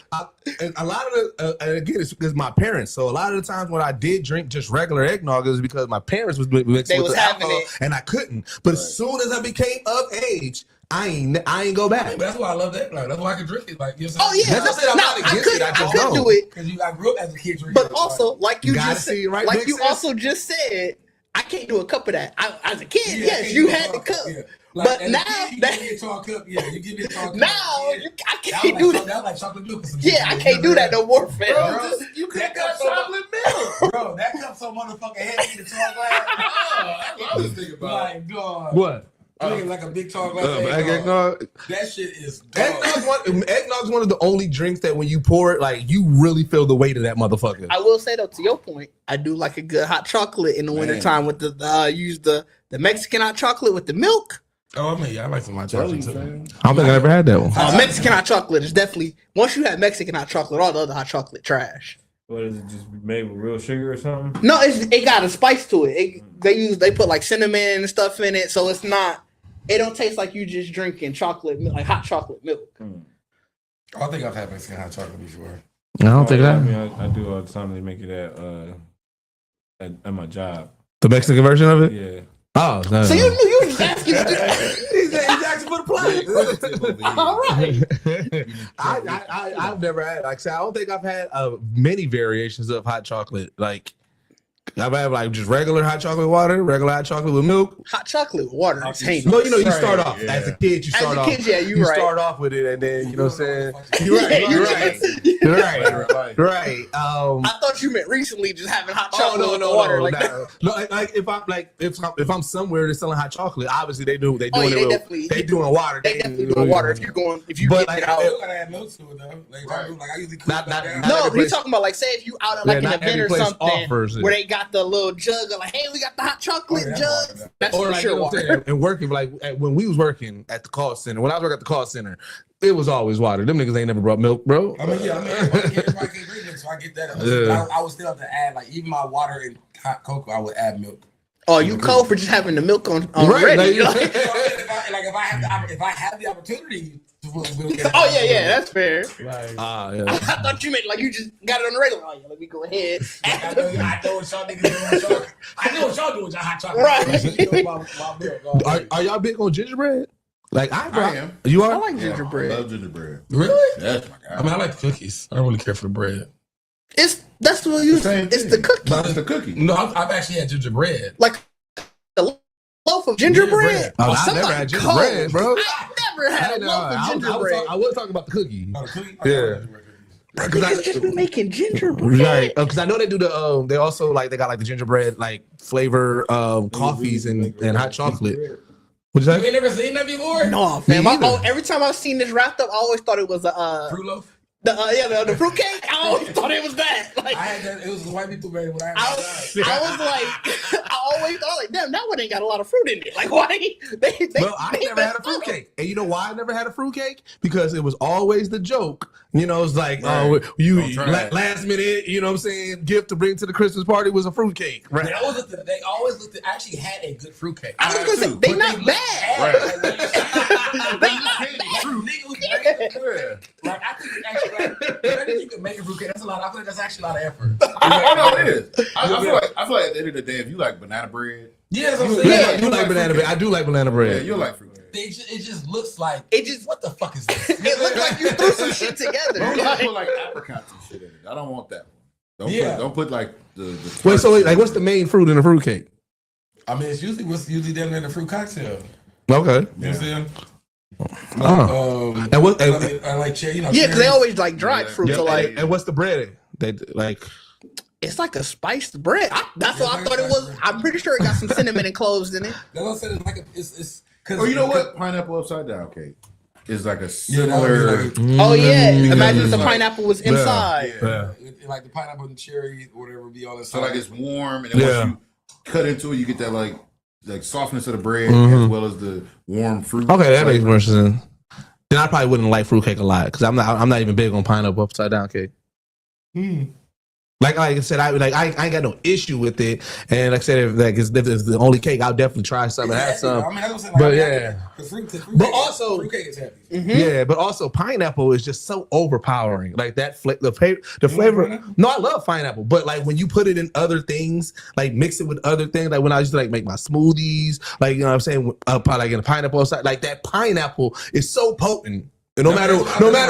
and a lot of the, and again, it's because my parents. So a lot of the times when I did drink just regular eggnog, it was because my parents was mixed They with was the having alcohol, it. and I couldn't. But as soon as I became of age, I ain't go back. But that's why I love that. Like, that's why I can drink it. Like, you know what Oh I'm saying? yeah, That's what I said, I'm not against it, I just could don't. do it. Because I grew up as a kid drinking. But also, like you Gotta just see said, it right like next you to us. also just said, I can't do a cup of that. As a kid, Yeah, yes, can't you do a had the tall cup. Yeah. Like, But as a now kid, you that- give me a tall cup. Yeah, you give me a tall cup. Now Yeah. I That can't was do like, that. that was like chocolate milk or some shit. Yeah, I can't do that no more, fam. Bro, You that got cup so chocolate milk. Bro, that cup so motherfucking heavy. The tall glass. I was thinking about. Like, dog. What? Drinking like a big tall glass of eggnog. Eggnog. That shit is dog. Eggnog's one of the only drinks that when you pour it, like you really feel the weight of that motherfucker. I will say though, to your point, I do like a good hot chocolate in the wintertime with the use the Mexican hot chocolate with the milk. Oh, I mean, yeah, I like some hot chocolate too. I don't think I ever had that one. Mexican hot chocolate is definitely once you have Mexican hot chocolate, all the other hot chocolate trash. What is it? Just made with real sugar or something? No, it got a spice to it. They put like cinnamon and stuff in it, so it's not. It don't taste like you just drinking chocolate, like hot chocolate milk. I think I've had Mexican hot chocolate before. I don't think I that. mean, I do all the time. They make it at my job. The Mexican version of it? Yeah. Oh, no. So you knew you was asking. He's asking for the plate. All right. I've never had. Like I said, I don't think I've had many variations of hot chocolate. Like I've had like just regular hot chocolate water, regular hot chocolate with milk. Hot chocolate with water is heinous. No, you know, you Right, start off yeah. as a kid. You As start a off. kid, yeah, you right. start off with it, and then you know what I'm saying. You're You're right. You're right. Right. Right. I thought you meant recently just having hot Oh chocolate no, with no, the water. no, Like nah. No, like if I'm somewhere they're selling hot chocolate, obviously they doing yeah, it they with definitely- they doing water. they definitely doing water if you But get like, it out. Still gotta add milk to it though. Like I usually cook Not- it not- down. not- No, every but he's place- talking about like say if you out at Yeah, like an not event every or place something offers it. where they got the little jug of like, hey, we got the hot chocolate Oh, yeah, jug. water. That's or for like sure you know what I'm water. saying, and working like when we was working at the call center. When I was working at the call center, it was always water. Them niggas ain't never brought milk, bro. I mean, everybody can't drink milk, so I get that. Yeah. I would still have to add like even my water and hot cocoa. I would add milk. Oh, you cold for just having the milk on Right, ready. like- Like, Like if I have the opportunity to Oh yeah, that's fair. Like, yeah. I thought you meant like you just got it on the regular. Oh yeah, let me go ahead. I know what y'all niggas doing. I know what y'all doing with y'all hot chocolate. Right. Are y'all big on gingerbread? Like I am. You are? I like gingerbread. I love gingerbread. Really? That's my guy. I mean, I like the cookies. I don't really care for the bread. That's what you. Same It's thing. the cookie. It's the cookie. No, I've actually had gingerbread. Like a loaf of gingerbread. Oh, I Somebody never had gingerbread, cold. bro. I never had a loaf of gingerbread. I was talking about the cookie. Oh, the cookie? Yeah. Niggas just be making gingerbread. Right, because I know they do the. They also like they got like the gingerbread like flavor coffees and hot chocolate. What'd you You say? ain't never seen that before? No, Me fam. either. Every time I've seen this wrapped up, I always thought it was Fruit loaf? the fruitcake. I always thought it was that. Like I had that. It was the white people made when I I was like, I always thought like, damn, that one ain't got a lot of fruit in it. Like why? They Well, I never had a fruitcake, and you know why I never had a fruitcake? Because it was always the joke. You know, it's like, Right. you Don't try it. last minute. You know what I'm saying? Gift to bring to the Christmas party was a fruitcake. Right. They always looked at, actually had a good fruitcake. I was gonna say they not bad. They not bad. Like I think it's actually like, you can make a fruitcake. That's a lot. I feel like that's actually a lot of effort. I know it is. I feel like at the end of the day, if you like banana bread, Yeah, that's what I'm You- saying. yeah, You like banana bread? I do like banana yeah, bread. you'll like fruit. It just looks like What the fuck is this? It looked like you threw some shit together. Don't Like, put like apricots and shit in it. I don't want that one. Yeah. Don't put like the Wait, so like, what's the main fruit in a fruitcake? I mean, it's usually them in a fruit cocktail. Okay. You know what I'm saying? And what? I like cherry. You know, yeah, because they cherries. always like dried fruit. So like, and what's the bread? They like. it's like a spiced bread. That's what I thought it was. I'm pretty sure it got some cinnamon and cloves in it. That's what I said. It's like it's. Oh, you know what? Pineapple upside down cake is like a Yeah, that was similar. like- Oh yeah, Mm. imagine if the Like- pineapple was inside. Yeah. like the pineapple and cherry, whatever, be all So inside. like it's warm, and then Yeah. once you cut into it, you get that like softness of the bread Mhm. as well as the warm fruit. Okay, that makes flavor. more sense. Then I probably wouldn't like fruitcake a lot because I'm not even big on pineapple upside down cake. Like I said, I ain't got no issue with it. And like I said, if it's the only cake, I'll definitely try some and have some. I mean, that's what I'm saying. But Like, yeah. the fruit But cake- also- fruitcake is heavy. Yeah, but also pineapple is just so overpowering. Like that, the flavor. pineapple? No, I love pineapple, but like when you put it in other things, like mix it with other things, like when I used to like make my smoothies, like you know what I'm saying, like in a pineapple side, like that pineapple is so potent. And no matter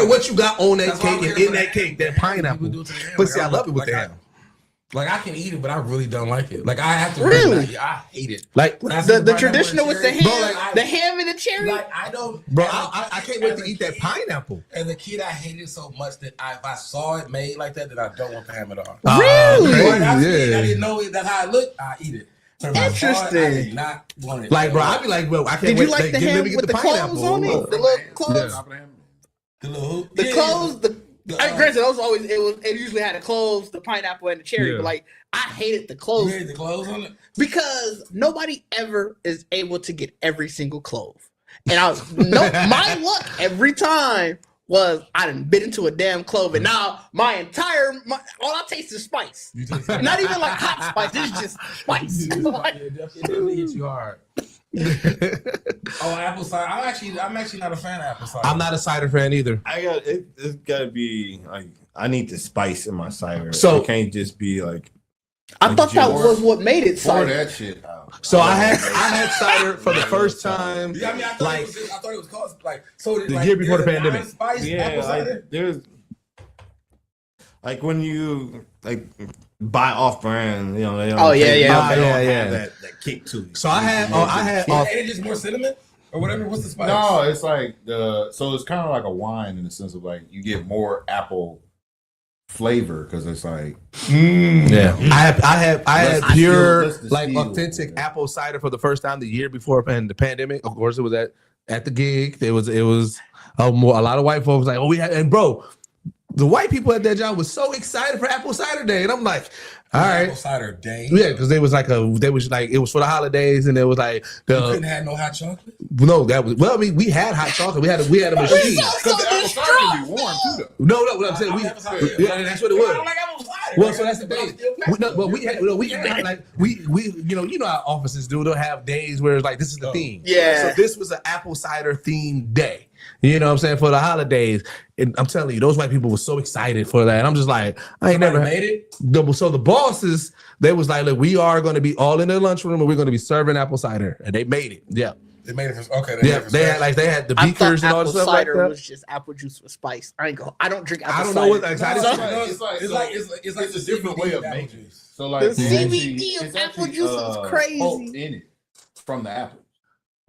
what you got on that That's why cake I'm and here in for that cake, that pineapple. People do it to the ham. But Like, see, I love it with like, the ham. Like I can eat it, but I really don't like it. Like I have to Really? I hate it. Like, When I see The pineapple traditional and with the cherry, ham, bro, like, the ham and the cherry. Like I don't, bro, as a I kid- can't wait as to a eat that kid- pineapple. As a kid, I hated it so much that if I saw it made like that, then I don't want the ham at all. Really? Like, I Yeah. didn't know it. That's how it looked. I eat it. But if I saw it, I Interesting. did not want it. Like, bro, I'd be like, bro, I can't Did wait. you like the let ham me get with the cloves on it? The little cloves. Top of the ham. the little hoop. The Yeah, cloves, yeah. granted, those always it usually had the cloves, the pineapple, and the cherry. Yeah. But like, I hated the You cloves had the clothes on it. because nobody ever is able to get every single clove. And my luck every time was I done bit into a damn clove, and now all I taste is spice. You just- Not even like hot spice. It's just spice. It definitely hits you hard. Oh, apple cider. I'm actually not a fan of apple cider. I'm not a cider fan either. It's gotta be like I need the spice in my cider. So- it can't just be like I thought that George, was what made it Pour cider. that shit out. So I had cider for the first time. Yeah, I mean, I thought it was called like so. The year before the pandemic. Spice yeah, apple cider. like there's like when you like buy off brand, you know. They don't Oh, yeah, they yeah. don't Yeah, yeah. have that kick to it. So I had Ain't it just more cinnamon or whatever? What's the spice? No, it's like so it's kind of like a wine in the sense of like you get more apple flavor because it's like Yeah, I had Let's pure distill, like distill. authentic apple cider for the first time the year before the pandemic. Of course, it was at the gig. It was a lot of white folks like, oh, we had, and bro, the white people at that job was so excited for apple cider day, and I'm like, all Apple right, cider day. yeah, because it was for the holidays, and it was like You couldn't have no hot chocolate. I mean we had hot chocolate, we had a machine. So because the apple cider can be warm too though. No, what I'm saying, I we mean, apple cider, yeah, that's what it I was. don't like apple cider. Well, so that's the thing. We had like we you know how offices do. They'll have days where it's like this is the theme. Yeah. So this was an apple cider themed day. You know what I'm saying, for the holidays. And I'm telling you, those white people were so excited for that. And I'm just like, I ain't never made it. So the bosses, they was like, look, we are going to be all in the lunchroom and we're going to be serving apple cider, and they made it. Yeah. They made it for okay. Yeah, they had the I beakers thought and all apple the stuff like cider that. was just apple juice with spice. I don't drink apple I don't cider. know what excited. It's like a different way of making it. So like The it's CBD of it's apple juice is crazy. pulp in it from the apple.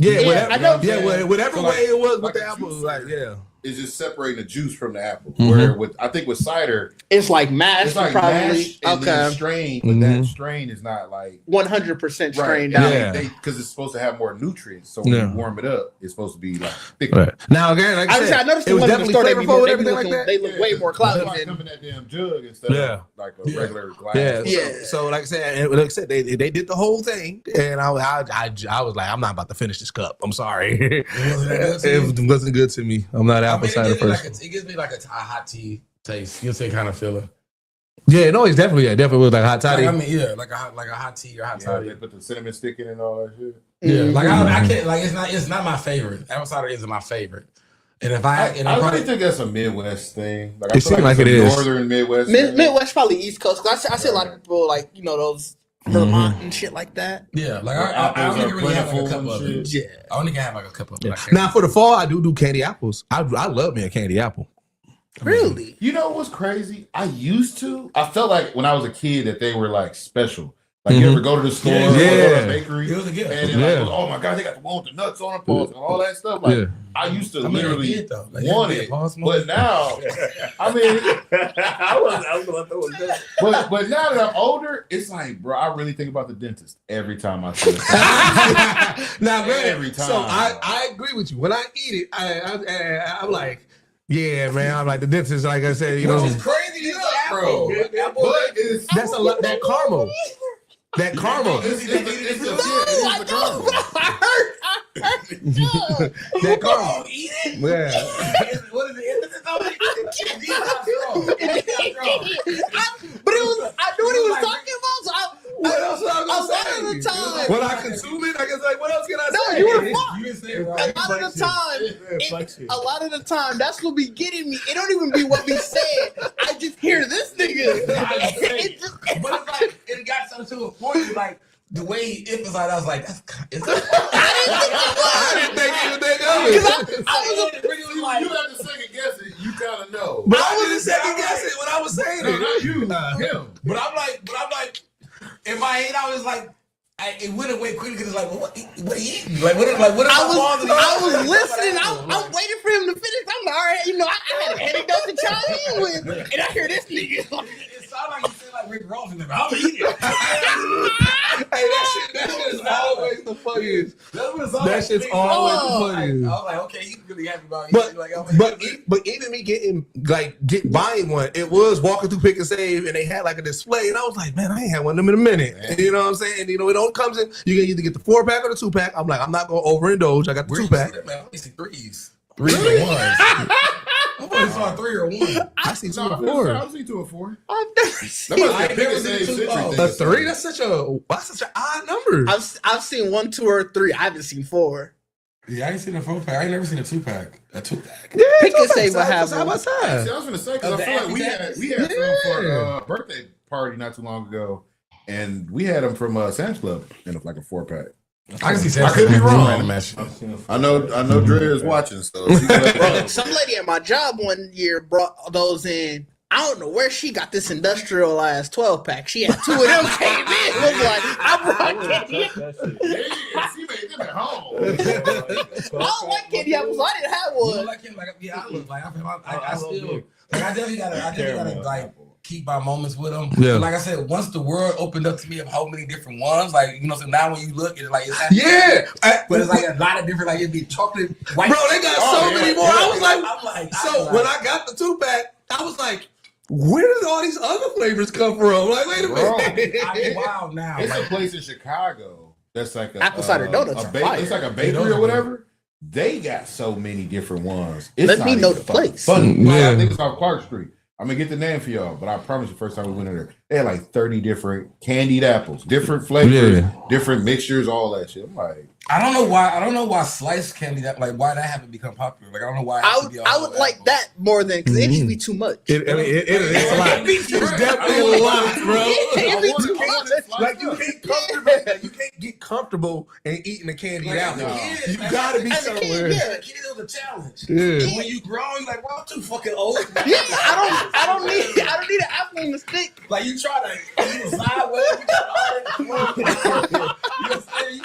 Yeah, Yeah, I know. whatever So way like- it was like with the a apple, juicer. like It's just separating the juice from the apple. Mhm. Where with cider, It's like mashed, it's like probably. mashed and then Okay, strained, but that strain is not like 100% strained And out. Yeah. because it's supposed to have more nutrients. So when Yeah. you warm it up, it's supposed to be like thicker. Right. Now again, like I noticed the it was ones in the definitely store they be flavorful and they everything like that. they look way more It's cloudy like than. coming that damn jug instead Yeah. of like a regular glass. Yeah. Yeah. So like I said, they did the whole thing, and I was like, I'm not about to finish this cup. I'm sorry. It wasn't good to me. I'm not an apple cider person. It gives me like a hot tea taste. You'll say kind of feeling. Yeah, no, it's definitely was like hot toddy. Like, I mean, yeah, like a hot tea or hot Yeah, toddy. they put the cinnamon stick in and all that shit. Yeah, Mhm. like I can't like it's not my favorite. Apple cider isn't my favorite. And if I really think that's a Midwest thing. Like, It seems like it's it a is. Northern Midwest. thing. Midwest probably East Coast. 'Cause I see a lot of people like those Vermont and shit like that. yeah, like Where I apples only are really have like a plentiful couple of and it. shit. Yeah. I only can have like a couple of it. Now for the fall, I do candy apples. I love me a candy apple. Really? You know what's crazy? I felt like when I was a kid that they were like special. Like you ever go to the store or go to Yeah. a bakery It was a gift. and they're like, oh my god, they got the one with the nuts on it, and all that stuff. Like Yeah. I used to I mean, literally they did, though. Like, want they it, did, pause, but now, I mean, I was gonna throw it down. but now that I'm older, it's like, bro, I really think about the dentist every time I see it. Now, man, Every time. so I agree with you. When I eat it, I'm like, yeah, man. I'm like the dentist. Like I said, you know, Which is crazy, is bro. But it's that's a lot. That caramel. That caramel. It's No, I know. I heard. No. That caramel. Eat it. Yeah. What is it? It's not strong. But I knew what he was talking about. So What else was I a lot of gonna the say? time. When I consume it, I guess like, what else can I No, say? you were fine. You didn't say it A right. lot of the time, Reflection. a lot of the time, that's what be getting me. It don't even be what we said. I just hear this nigga. It just- But it's like it got something to a point. Like the way he emphasized, I was like, "That's it's I didn't think you would think of it. I was a really like." You have to second guess it. You gotta know. But I didn't second guess it when I was saying No, it. not you. Him. But I'm like, in my head, I was like, it went away quickly because it's like, well, what he eating? Like, what? Like, what? I was listening. I'm waiting for him to finish. I'm like, all right, I had an anecdote to chime in with, and I hear this nigga. It sounded like you said like Rick Ross in there. I'm eating. Hey, that shit is always the funniest. That shit's always the I funniest. was like, okay, he's really happy about it. But even me buying one, it was walking through Pick and Save, and they had like a display, and I was like, man, I ain't had one of them in a minute. You know what I'm saying? You know, it all comes in. You can either get the 4-pack or the 2-pack. I'm like, I'm not gonna overindulge. I got the Where 2-pack. you see that, man? I see threes or ones. I thought saw 3 or 1. I see 2 No, or 4. I'll see 2 or 4. I've never That seen. must I be ain't big never as seen a 2 century balls. thing. A 3? That's such an odd number. I've seen 1, 2, or 3. I haven't seen 4. Yeah, I ain't seen a 4-pack. I ain't never seen a 2-pack. A 2-pack. Yeah, Pick and 2-pack Save will side have by one. See, side. I was gonna say because Of I the feel like we had Applejack? some for a birthday party not too long ago, and we had them from Sam's Club in like a 4-pack. I can see I could be wrong. Random match. I know Dre is watching, so she can let me know. Some lady at my job one year brought those in. I don't know where she got this industrialized 12-pack. She had 2 of them came in. It was like, I brought candy. Yeah, she made them at home. I don't like candy apples. So I didn't have You know, one. like him, like yeah, I look like I still like I definitely gotta like keep my moments with them. Yeah. But like I said, once the world opened up to me of how many different ones, like so now when you look, it's like Yeah. but it's like a lot of different, like it'd be chocolate white. Bro, they got so many more. I was like, I'm like, so when I got the 2-pack, I was like, where did all these other flavors come from? Like, wait a minute. I'm wild now. It's a Like, place in Chicago that's like a Apple cider donuts are fire. It's like a Those bakery are or whatever. They got so many different ones. It's Let not me know even the place. Funny. Yeah. I think it's on Clark Street. I'm gonna get the name for y'all, but I promise you, first time we went in there, they had like 30 different candied apples, different flavors, different mixtures, all that shit. I'm like, I don't know why sliced candy that like why that haven't become popular. Like I don't know why. I would like that more than because it just be too much. It's a lot. It's definitely a lot, bro. It be too much. Like you can't get comfortable in eating a candy apple. You gotta be somewhere. Yeah, kid was a challenge. Yeah. When you grow, you're like, well, I'm too fucking old. Yeah, I don't need an apple in the stick. Like you try to eat sideways, you got all that. You know what I'm saying?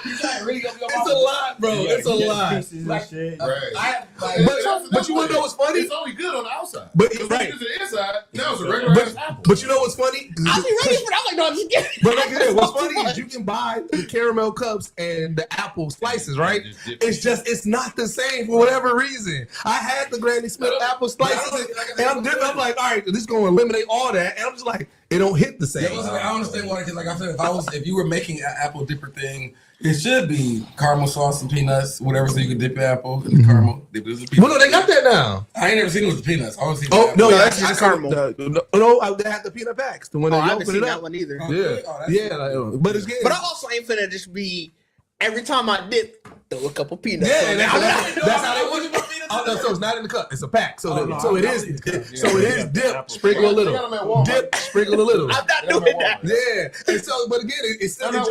You try to really go. It's a lot, bro. It's a lot. But you want to know what's funny? it's only good on the outside. But Because right. when you get to the inside, now it's a regular ass apple. But you know what's funny? I'll be ready for that. I'm like, no, I'm just kidding. But like I said, what's funny is you can buy the caramel cups and the apple slices, right? It's not the same for whatever reason. I had the Granny Smith apple slices, and I'm like, all right, this is going to eliminate all that, and I'm just like, it don't hit the same. I don't understand why. Because like I said, if you were making an apple dipper thing, it should be caramel sauce and peanuts, whatever, so you can dip your apple in the caramel. Dip it with peanuts. Well, no, they got that now. I ain't never seen it with peanuts. I always seen that's just caramel. They had the peanut packs. The one I that you haven't open seen it that up. one either. But it's good. But I also ain't finna just be every time I dip, throw a couple peanuts. Yeah, on that's there. how they want it. So it's not in the cup. It's a pack. So it is dip. Sprinkle a little. Dip. Sprinkle a little. I'm not doing that. Yeah. And so, but again, it's still just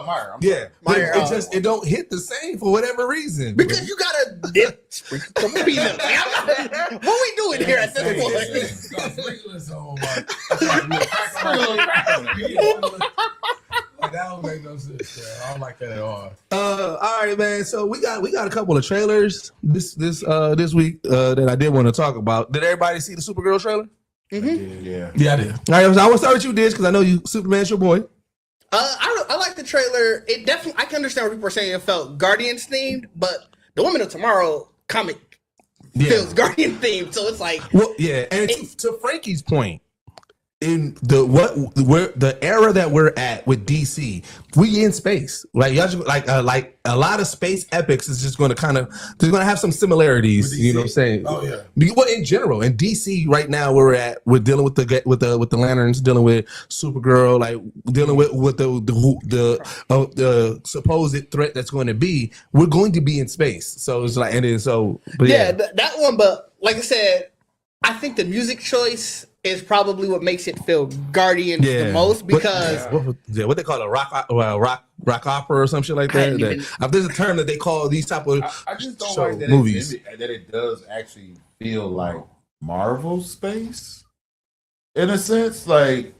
Meyer. yeah. But Meyer, it don't hit the same for whatever reason. Because you gotta dip, sprinkle a couple peanuts. Like, what we doing here at this point? That don't make no sense. Man. I don't like that at all. All right, man. So we got a couple of trailers this week that I did want to talk about. Did everybody see the Supergirl trailer? Mm-hmm. Yeah, I did. All right, I want to start with you, Dish, because I know you Superman's your boy. I like the trailer. It definitely, I can understand what people are saying. It felt Guardians themed, but the Woman of Tomorrow comic feels Guardian themed. So it's like, well, yeah. And to Frankie's point, in the era that we're at with DC, we in space. Like like a lot of space epics is just going to they're going to have some similarities. You know what I'm saying? Oh yeah. Well, in general, in DC right now, where we're dealing with the Lanterns, dealing with Supergirl, like dealing with the supposed threat that's going to be. We're going to be in space, so it's like that one. But like I said, I think the music choice is probably what makes it feel Guardians the most, because what they call a rock opera or some shit like that. There's a term that they call these type of I just don't like that movies. That it does actually feel like Marvel space in a sense. Like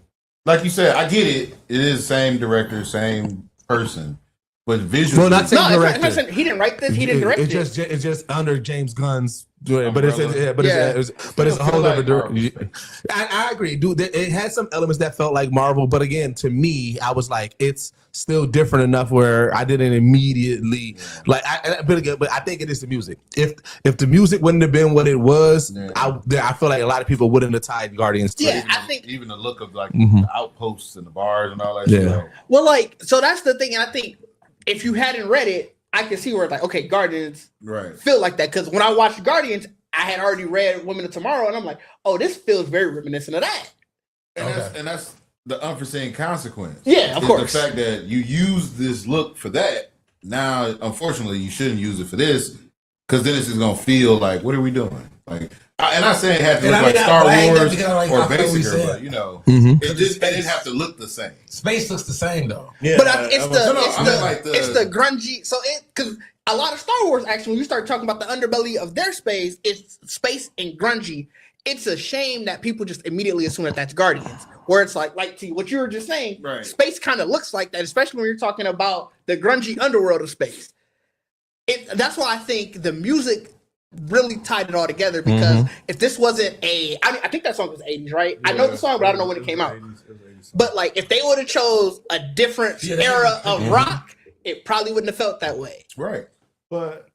you said, I get it. It is the same director, same person. But visually, well, not same director. He didn't write this. He didn't direct it. It's just under James Gunn's. But it's a whole other direction. I agree, dude. It had some elements that felt like Marvel, but again, to me, I was like, it's still different enough where I didn't immediately like. But I think it is the music. If the music wouldn't have been what it was, I feel like a lot of people wouldn't have tied Guardians to it. I think even the look of like the outposts and the bars and all that. Shit. Well, so that's the thing. I think if you hadn't read it, I can see where it's like, okay, Guardians feel like that. Because when I watched Guardians, I had already read Women of Tomorrow, and I'm like, oh, this feels very reminiscent of that. And that's the unforeseen consequence. Yeah, of course. The fact that you use this look for that, now, unfortunately, you shouldn't use it for this, because then it's just going to feel like, what are we doing? Like, and I say it had to look like Star Wars or Basic, but you know, it didn't have to look the same. Space looks the same though. Yeah, but it's the grungy. So because a lot of Star Wars, actually, when you start talking about the underbelly of their space, it's space and grungy. It's a shame that people just immediately assume that that's Guardians, where it's like to what you were just saying. Right. Space kind of looks like that, especially when you're talking about the grungy underworld of space. That's why I think the music really tied it all together, because if this wasn't I think that song was 80s, right? Yeah, I know the song, but I don't know when it came out. But like, if they would have chose a different era of rock, it probably wouldn't have felt that way. Right. But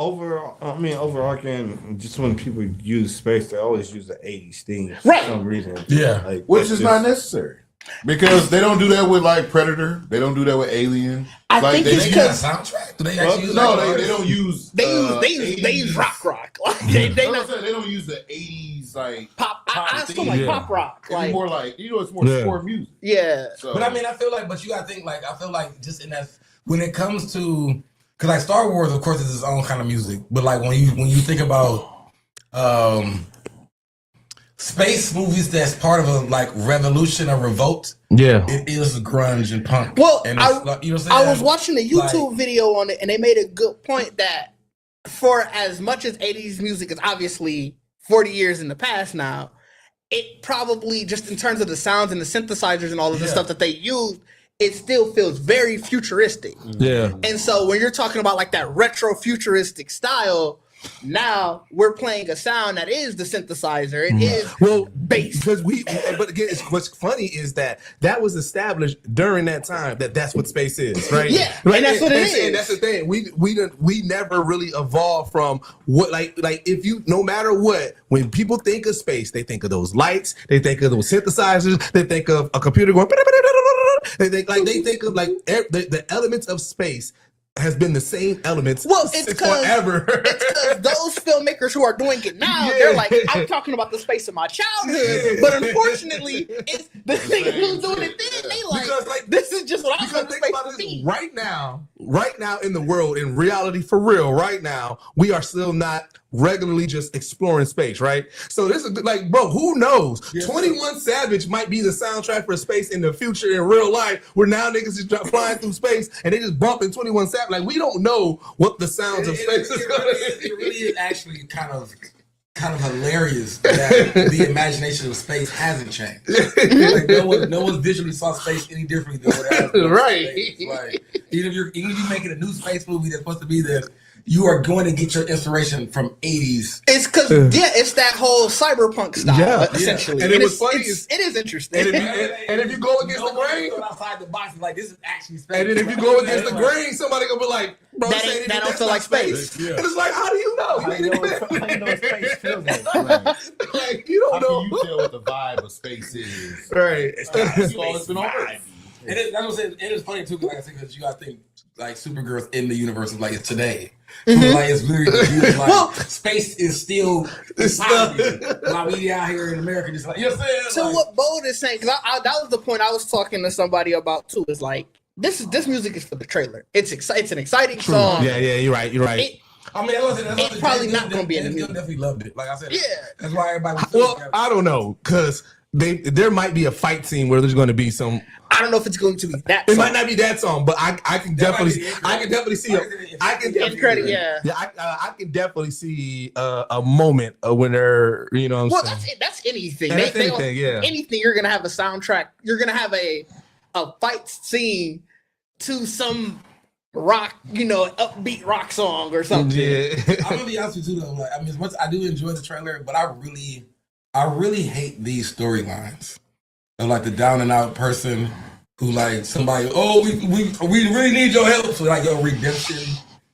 overarching, just when people use space, they always use the 80s theme for some reason. Yeah. Which is not necessary. Because they don't do that with like Predator. They don't do that with Alien. I think it's because soundtrack. Do they actually use they don't use. They use rock. Like, they don't use the 80s like pop. I assume like Yeah. pop rock. it's Like more like it's more Yeah. sport music. yeah. So, But I mean, I feel like, but you gotta think like, I feel like just in that when it comes to, because like Star Wars, of course, is its own kind of music. But like when you think about space movies, that's part of a like revolution or revolt. Yeah. It is grunge and punk. Well, and I, it's like, you know what I'm saying? I was watching a YouTube Like- video on it, and they made a good point that for as much as 80s music is obviously 40 years in the past now, it probably, just in terms of the sounds and the synthesizers and all of the stuff that they use, it still feels very futuristic. Yeah. And so when you're talking about like that retro futuristic style, now we're playing a sound that is the synthesizer. It is Well, bass. because but again, what's funny is that was established during that time that's what space is, right? Yeah, Right? and that's what it is. And that's the thing. We never really evolved from what like if you no matter what, when people think of space, they think of those lights, they think of those synthesizers, they think of a computer going. They think of like the elements of space has been the same elements Well, it's forever. It's because those filmmakers who are doing it now, Yeah. they're like, I'm talking about the space of my childhood. But unfortunately, it's the niggas who's doing it then, they like, Because, like, this is just what I Because want the think space about to this, be. right now in the world, in reality, for real, right now, we are still not regularly just exploring space, right? So this is like, bro, who knows? 21 Savage might be the soundtrack for space in the future in real life, where now niggas is flying through space and they just bumping 21 Savage. Like, we don't know what the sounds of space is going to be. It really is actually kind of hilarious that the imagination of space hasn't changed. Like no one visually saw space any differently than what it has been. Right. Space. Like even if you're making a new space movie that's supposed to be that you are going to get your inspiration from 80s. It's because, it's that whole cyberpunk style, Yeah. essentially. And it was funny is- it is interesting. And if you go against the grain, outside the box, like this is actually space. and then if you go against the grain, somebody gonna be like, bro, That saying ain't- that that's don't feel not like space. Yeah. And it's like, how do you know? You ain't even space feels like, you How don't can you know. tell what the vibe of space is? Right. It's always been on Earth. And that's what I'm saying. It is funny too, like I said, because you gotta think like Supergirl's in the universe of like it's today. So, like it's literally like Well- space is still It's while we out here in America just like you know what I'm saying? So Like, what Bode is saying, because that was the point I was talking to somebody about too, is like, this music is for the trailer. It's an exciting song. Yeah, you're right. You're right. It- I mean, It's probably not gonna be in the music. music. Definitely loved it. Like I said, Yeah. that's why everybody. Was Well, I don't know, because there might be a fight scene where there's going to be some. I don't know if it's going to be that. It song. might not be that song, but I can That might definitely, be the end I can definitely see, I can End definitely, credit, yeah. I can definitely see a moment when they're, you know, what I'm Well, saying. that's anything. And that's They- anything, yeah. Anything, you're gonna have a soundtrack. You're gonna have a fight scene to some rock, upbeat rock song or something. Yeah. I'm gonna be honest with you though. Like, I mean, as much I do enjoy the trailer, but I really hate these storylines of like the down and out person who like somebody. Oh, we really need your help. So like your redemption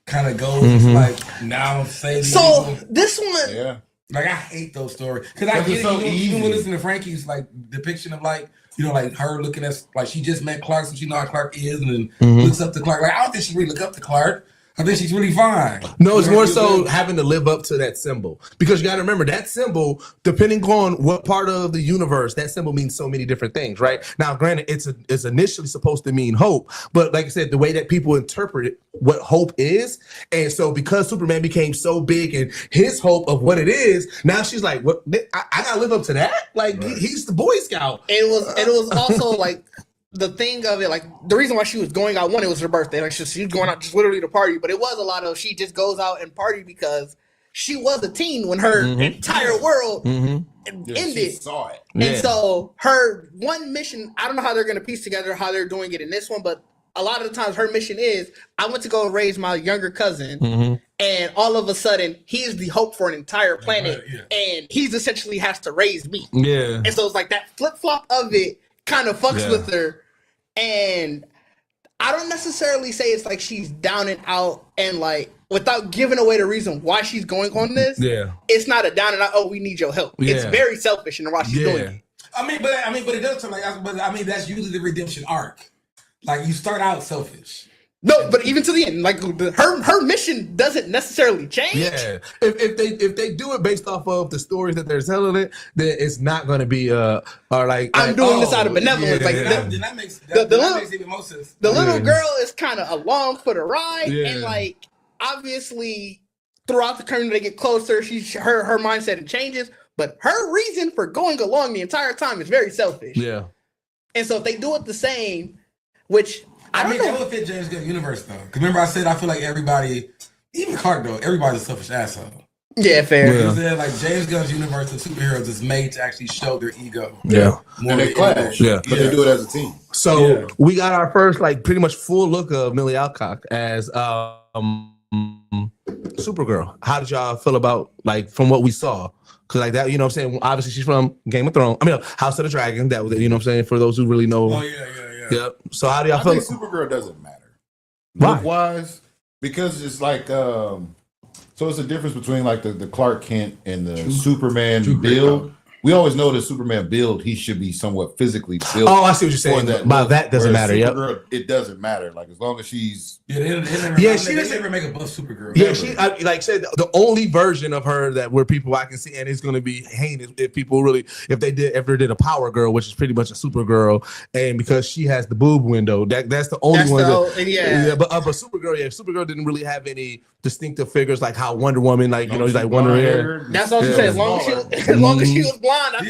kind of goes like now say. So this one, Yeah. Like I hate those stories because I Because get it's it. so Even when easy. listening to Frankie's like depiction of like like her looking at like she just met Clark, so she know how Clark is, and then looks up to Clark. Like I don't think she really look up to Clark. I think she's really fine. No, it's You know, more she's so good. having to live up to that symbol, because you got to remember that symbol, depending on what part of the universe, that symbol means so many different things, right? Now, granted, it's initially supposed to mean hope, but like I said, the way that people interpret it, what hope is, and so because Superman became so big and his hope of what it is, now she's like, what? I gotta live up to that? Like he's the Boy Scout. it was also like the thing of it, like the reason why she was going out, one, it was her birthday. Like she was going out just literally to party, but it was a lot of she just goes out and party because she was a teen when her entire world Yeah, ended. she saw it. And so her one mission, I don't know how they're going to piece together how they're doing it in this one, but a lot of the times her mission is, I went to go raise my younger cousin, and all of a sudden he is the hope for an entire planet, and he's essentially has to raise me. Yeah. And so it's like that flip flop of it kind of fucks with her, and I don't necessarily say it's like she's down and out and like without giving away the reason why she's going on this. Yeah. It's not a down and out. Oh, we need your help. It's Yeah. very selfish in why she's doing it. I mean, but it does turn like. But I mean, that's usually the redemption arc. Like you start out selfish, No, but even to the end, like her mission doesn't necessarily change. Yeah, if they do it based off of the stories that they're telling it, then it's not going to be or like I'm doing this out of benevolence. Like That makes even more sense. the little girl is kind of along for the ride, Yeah. and like obviously throughout the journey they get closer. Her mindset changes, but her reason for going along the entire time is very selfish. Yeah. And so if they do it the same, which I don't mean, know. that would fit James Gunn's universe though. Because remember, I said I feel like everybody, even Clark though, everybody's a selfish asshole. Yeah, fair. You know what I'm saying? Like James Gunn's universe of superheroes is made to actually show their ego. Yeah. More And they than clash. anything. Yeah. But they do it as a team. So we got our first like pretty much full look of Millie Alcock as Supergirl. How did y'all feel about like from what we saw? Because like that, you know what I'm saying? Obviously she's from Game of Thrones. I mean House of the Dragon. That was, you know what I'm saying, for those who really know. Oh yeah. Yep. So how do y'all I feel? think Supergirl doesn't matter. Why? Look wise, because it's like so it's a difference between like the Clark Kent and the Superman build. We always know the Superman build, he should be somewhat physically built. Oh, I see what you're saying. By that doesn't matter. Yep. Supergirl, it doesn't matter. Like as long as she's She doesn't ever make a buff Supergirl. Yeah, she like I said the only version of her that where people I can see, and it's going to be heinous if people really if they did a Power Girl, which is pretty much a Supergirl, and because she has the boob window, that's the only one. But Supergirl, Supergirl didn't really have any distinctive figures like how Wonder Woman, like like Wonder Woman. That's all she said. As long as she was blonde, I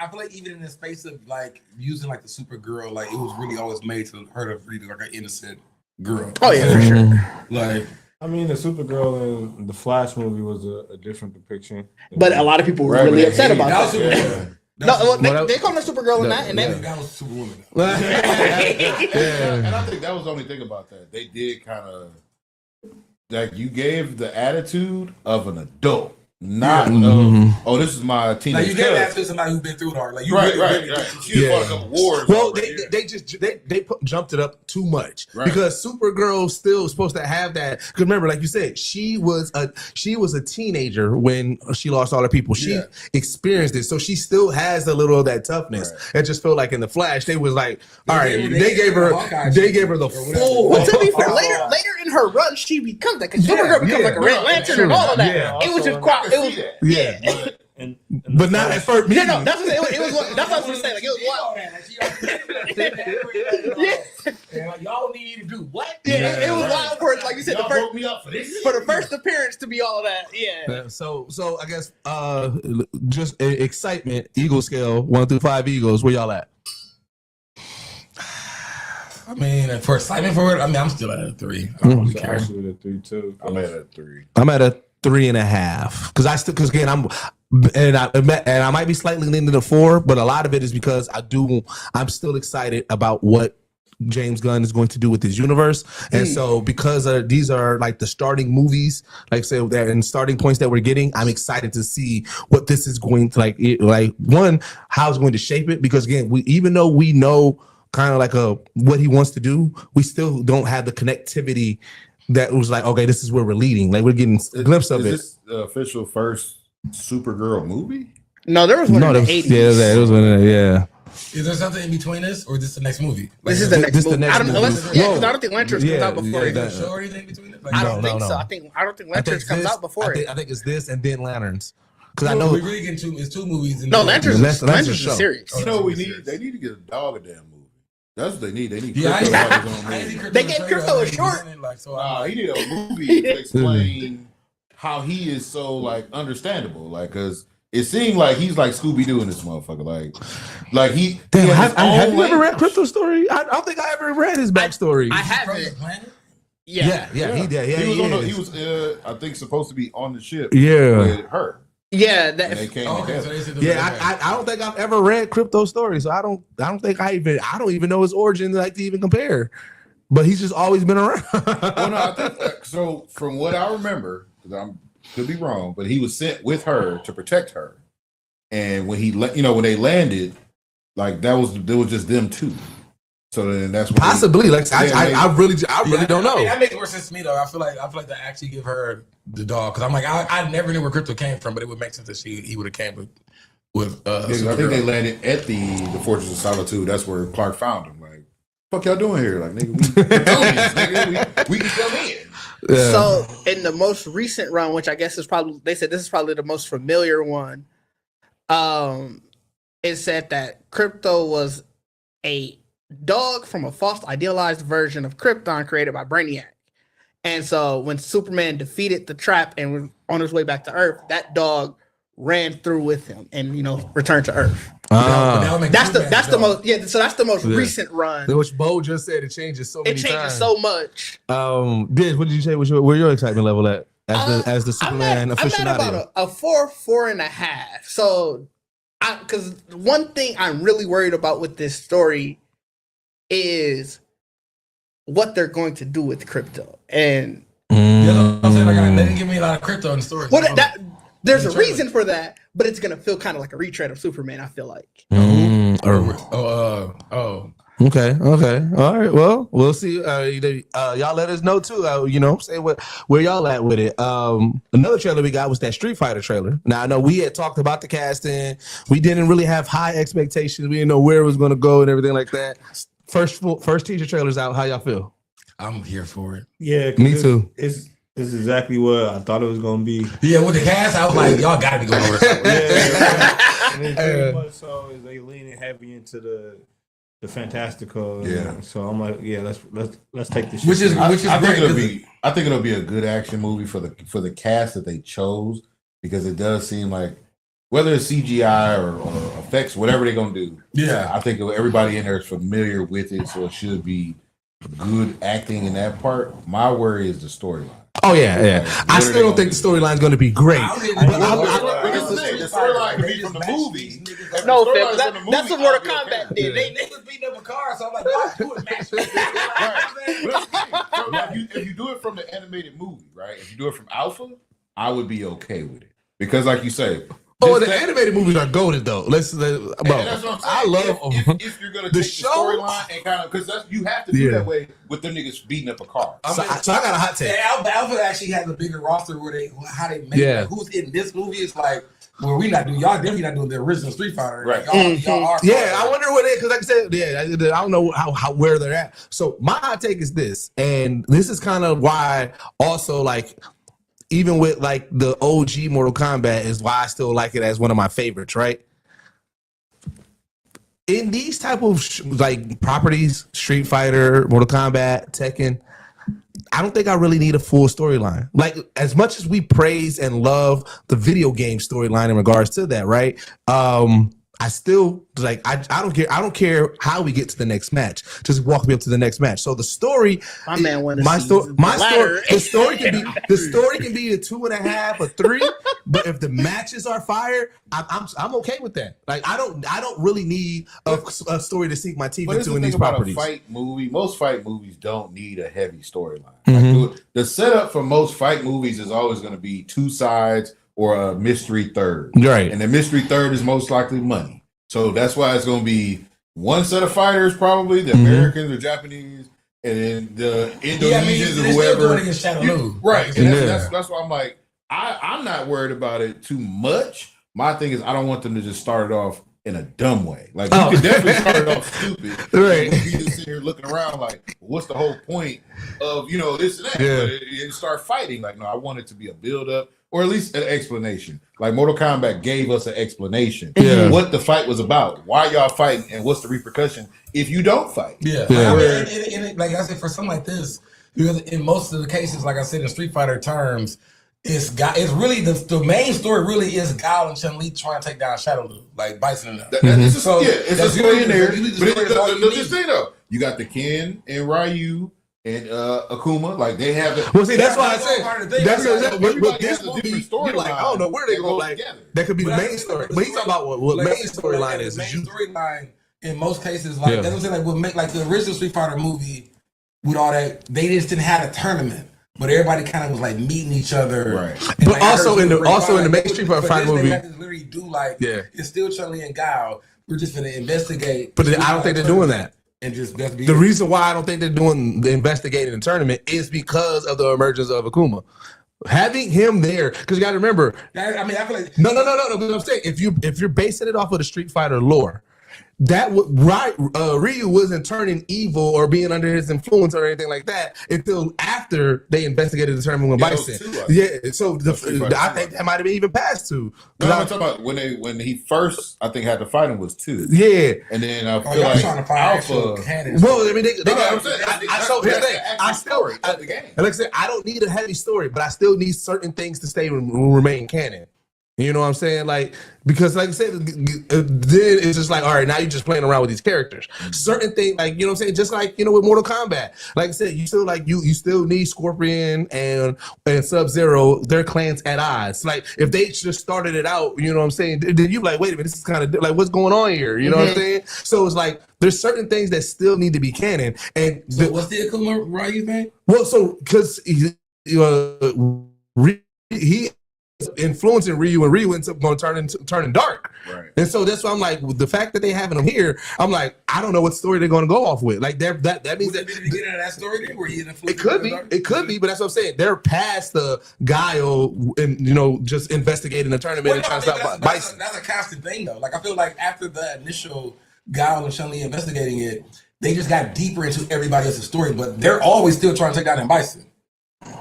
feel like even in the space of like using like the Supergirl, like it was really always made to her to really like an innocent girl. Oh yeah, for sure. Like I mean, the Supergirl in the Flash movie was a different depiction. But a lot of people were really upset about that. Superman. No, they call her Supergirl in that, and that was Superwoman. And I think that was the only thing about that. They did kind of like you gave the attitude of an adult. Not oh, this is my teenage. Like you gave that to somebody who's been through it hard. Like you right. She fought a couple wars. Well, they jumped it up too much because Supergirl still supposed to have that. Because remember, like you said, she was a teenager when she lost all her people. She experienced it, so she still has a little of that toughness. It just felt like in the Flash, they was like, all right, they gave her the full. But to be fair, later in her run, she becomes that because Supergirl becomes like a Red Lantern and all of that. Yeah, it was just quite. It was but not at first. Yeah, no, that's what I was gonna say. Like it was wild. Yeah, like y'all need to do what? Yeah, it was wild for it. Like you said, Y'all broke me up for this. for the first appearance to be all of that. Yeah. So I guess just excitement. Eagle scale 1 through 5 Eagles. Where y'all at? I mean, for excitement for it, I mean, I'm still at a 3. I don't really care. Actually, a 3 too. I'm at a 3. I'm at a 3.5 because again I might be slightly leaning to 4, but a lot of it is because I'm still excited about what James Gunn is going to do with his universe, and so because these are like the starting movies, like say that and starting points that we're getting, I'm excited to see what this is going to like one how it's going to shape it because again even though we know kind of like what he wants to do, we still don't have the connectivity that was like, okay, this is where we're leading. Like we're getting a glimpse of it. Is this the official first Supergirl movie? No, there was one in the 80s. Yeah, it was one. Yeah. Is there something in between this, or is this the next movie? This is the next movie. next movie. Because I don't think Lanterns comes out before it. Is there or anything between it? Like, I don't think so. I don't think Lanterns comes out before it. I think it's this and then Lanterns. Because I no, know we really getting it's 2 movies. No, Lanterns is a show. series. You know what we need? They need to get a dog a damn movie. That's what they need. They need Yeah, Crypto. They gave Crypto a short. He need a movie to explain how he is so like understandable. Like, cause it seemed like he's like Scooby Doo in this motherfucker. Like he. Damn, have you ever read Crypto's story? I don't think I ever read his backstory. I haven't. Yeah, he did. Yeah, he was I think supposed to be on the ship. Yeah, with her. Yeah, and they came together. I don't think I've ever read Crypto's story, so I don't think I don't even know his origin like to even compare. But he's just always been around. Well, no, I think so. From what I remember, because I could be wrong, but he was sent with her to protect her. And when when they landed, like there was just them two. So then that's what possibly I really don't know. I mean, that makes more sense to me though. I feel like they actually give her the dog because I'm like I never knew where Crypto came from, but it would make sense that he would have came with. I think they landed at the Fortress of Solitude. That's where Clark found him. Like fuck y'all doing here? Like, nigga, we nigga, we can come in. Yeah. So in the most recent run, which I guess is probably, they said this is probably the most familiar one. It said that Crypto was a dog from a false idealized version of Krypton created by Brainiac. And so when Superman defeated the trap and was on his way back to Earth, that dog ran through with him and, you know, returned to Earth. That's the most, yeah. So that's the most recent run. Which Bo just said it changes so many times. It changes so much. Diz, what did you say? Where your excitement level at as the Superman aficionado? I'm at about a 4.5. So, because one thing I'm really worried about with this story is what they're going to do with Crypto. And I'm saying, like, they didn't give me a lot of Crypto in the story. Well, there's a reason for that, but it's gonna feel kind of like a retread of Superman. I feel like. Okay. All right. Well, we'll see. Y'all let us know too. You know, say where y'all at with it. Another trailer we got was that Street Fighter trailer. Now I know we had talked about the casting. We didn't really have high expectations. We didn't know where it was going to go and everything like that. First teaser trailer's out. How y'all feel? I'm here for it. Yeah, me too. It's exactly what I thought it was gonna be. Yeah, with the cast, I was like, y'all gotta be going over something. Yeah. And it's pretty much so is they leaning heavy into the fantastical. Yeah. So I'm like, yeah, let's take this. Which is I think great. I think it'll be a good action movie for the cast that they chose, because it does seem like, whether it's CGI or effects, whatever they're gonna do. Yeah. I think everybody in there is familiar with it, so it should be good acting in that part. My worry is the storyline. Oh yeah. I still don't think the storyline's going to be great. The storyline could be from the movie. No, that's what Mortal Kombat did. They was beating up a car, so I'm like, why do it match? If you do it from the animated movie, right? If you do it from Alpha, I would be okay with it, because, like you say. Oh, the animated movies are goated though. That's what I'm saying. I love if you're gonna take the storyline and kind of, because you have to do that way with them niggas beating up a car. So I got a hot take. Alpha actually has a bigger roster where they make it. Who's in this movie is like, well, we not doing, y'all definitely not doing the original Street Fighter, right? Y'all are. Yeah, I wonder what it is, because like I said, I don't know how where they're at. So my hot take is this, and this is kind of why also, like, even with like the OG Mortal Kombat, is why I still like it as one of my favorites, right? In these type of like properties, Street Fighter, Mortal Kombat, Tekken, I don't think I really need a full storyline. Like, as much as we praise and love the video game storyline in regards to that, right? I still, like, I don't care how we get to the next match. Just walk me up to the next match. So the story, the story can be a 2.5 or 3. But if the matches are fire, I'm okay with that. Like, I don't really need a story to sink my teeth into in these properties. Most fight movies don't need a heavy storyline. Like, the setup for most fight movies is always going to be 2 sides or a mystery third. Right. And the mystery third is most likely money. So that's why it's going to be one set of fighters, probably the Americans or Japanese, and then the Indonesians or whoever. Right. And that's why I'm like, I'm not worried about it too much. My thing is, I don't want them to just start it off in a dumb way. Like, you can definitely start it off stupid. Right. You just sitting here looking around like, what's the whole point of, this and that? Yeah. And start fighting. Like, no, I want it to be a build up, or at least an explanation. Like, Mortal Kombat gave us an explanation. What the fight was about, why y'all fighting, and what's the repercussion if you don't fight. Yeah. I mean, like I said, for something like this, because in most of the cases, like I said, in Street Fighter terms, it's really the main story really is Guile and Chun-Li trying to take down Shadow Lu, like Bison and them. It's a story in there. But this thing though, you got the Ken and Ryu and Akuma, like they have it. Well, see, that's why I said with this movie, you're like, I don't know where they go. Like, that could be the main story. But he's talking about what main storyline is. The main storyline in most cases, like that's what I'm saying. Like, what make like the original Street Fighter movie with all that, they just didn't have a tournament. But everybody kind of was like meeting each other, right? But like, also in the main Street Fighter movie, they literally do like, it's still Chun-Li and Guile. We're just gonna investigate. But I don't think they're doing that. And just the reason why I don't think they're doing the investigating the tournament is because of the emergence of Akuma. Having him there, because you got to remember. I mean, I feel like no. But I'm saying, if you're basing it off of the Street Fighter lore, that would right. Ryu wasn't turning evil or being under his influence or anything like that until after they investigated the tournament with Bison. So I think that might have been even past 2. No, I'm talking about when he first I think had to fight him was 2. Yeah, and then I feel like trying to find Alpha. Well, I mean, they got the game. Like I said, I don't need a heavy story, but I still need certain things to stay remain canon. You know what I'm saying? Like, because like I said, then it's just like, all right, now you're just playing around with these characters. Certain things, like, you know what I'm saying? Just like, you know, with Mortal Kombat, like I said, you still like you still need Scorpion and Sub-Zero, their clans at odds. Like, if they just started it out, you know what I'm saying? Then you like, wait a minute, this is kind of like, what's going on here? You know what I'm saying? So it's like, there's certain things that still need to be canon. And so what's the Akuma Ryu thing? Well, so because he influencing Ryu, and Ryu ends up going to turning dark. Right. And so that's why I'm like, the fact that they having him here, I'm like, I don't know what story they're going to go off with. Like that means that the beginning of that story then, where he it could be, but that's what I'm saying. They're past the guile and, you know, just investigating the tournament and trying to stop Bison. That's a constant thing though. Like I feel like after the initial guile and Chun-Li investigating it, they just got deeper into everybody else's story, but they're always still trying to take down them Bison.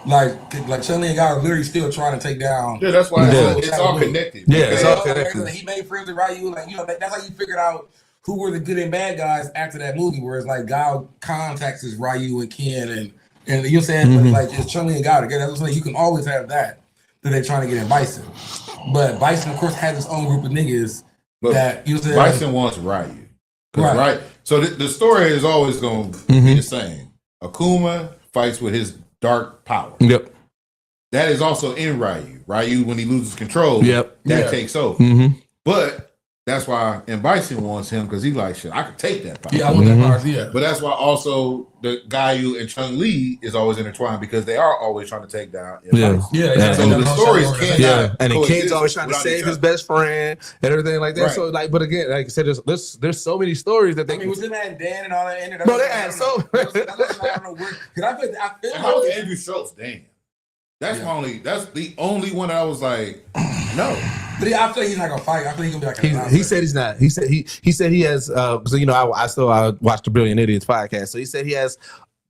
Like Chun-Li and Guile are literally still trying to take down. Yeah, that's why it's all connected. Yeah, it's all connected. He made friends with Ryu, like, you know, that's how you figured out who were the good and bad guys after that movie. Whereas like Guile contacts his Ryu and Ken, and you know what I'm saying, but like it's Chun-Li and Guile together. That's what I'm saying. You can always have that they're trying to get in Bison, but Bison of course has his own group of niggas. Look, that you know, Bison wants Ryu, right? So the story is always going to be the same. Akuma fights with his dark power. Yep. That is also in Ryu. Ryu, when he loses control, that takes over. But that's why and Bison wants him because he's like, shit, I could take that power. Yeah, I want that power. Yeah. But that's why also the Guile and Chun-Li is always intertwined because they are always trying to take down. Yeah. So the stories can't. And the kid's always trying to save his best friend and everything like that. Right. So like, but again, like I said, there's so many stories that they. I mean, was it that Dan and all that in it? No, they had so. I don't know where. I feel How was Andrew Schultz Dan? That's the only one that I was like, no. But I feel like he's not gonna fight. I feel he's gonna be like. He said he's not. He said he has. So you know, I watched the Brilliant Idiots podcast. So he said he has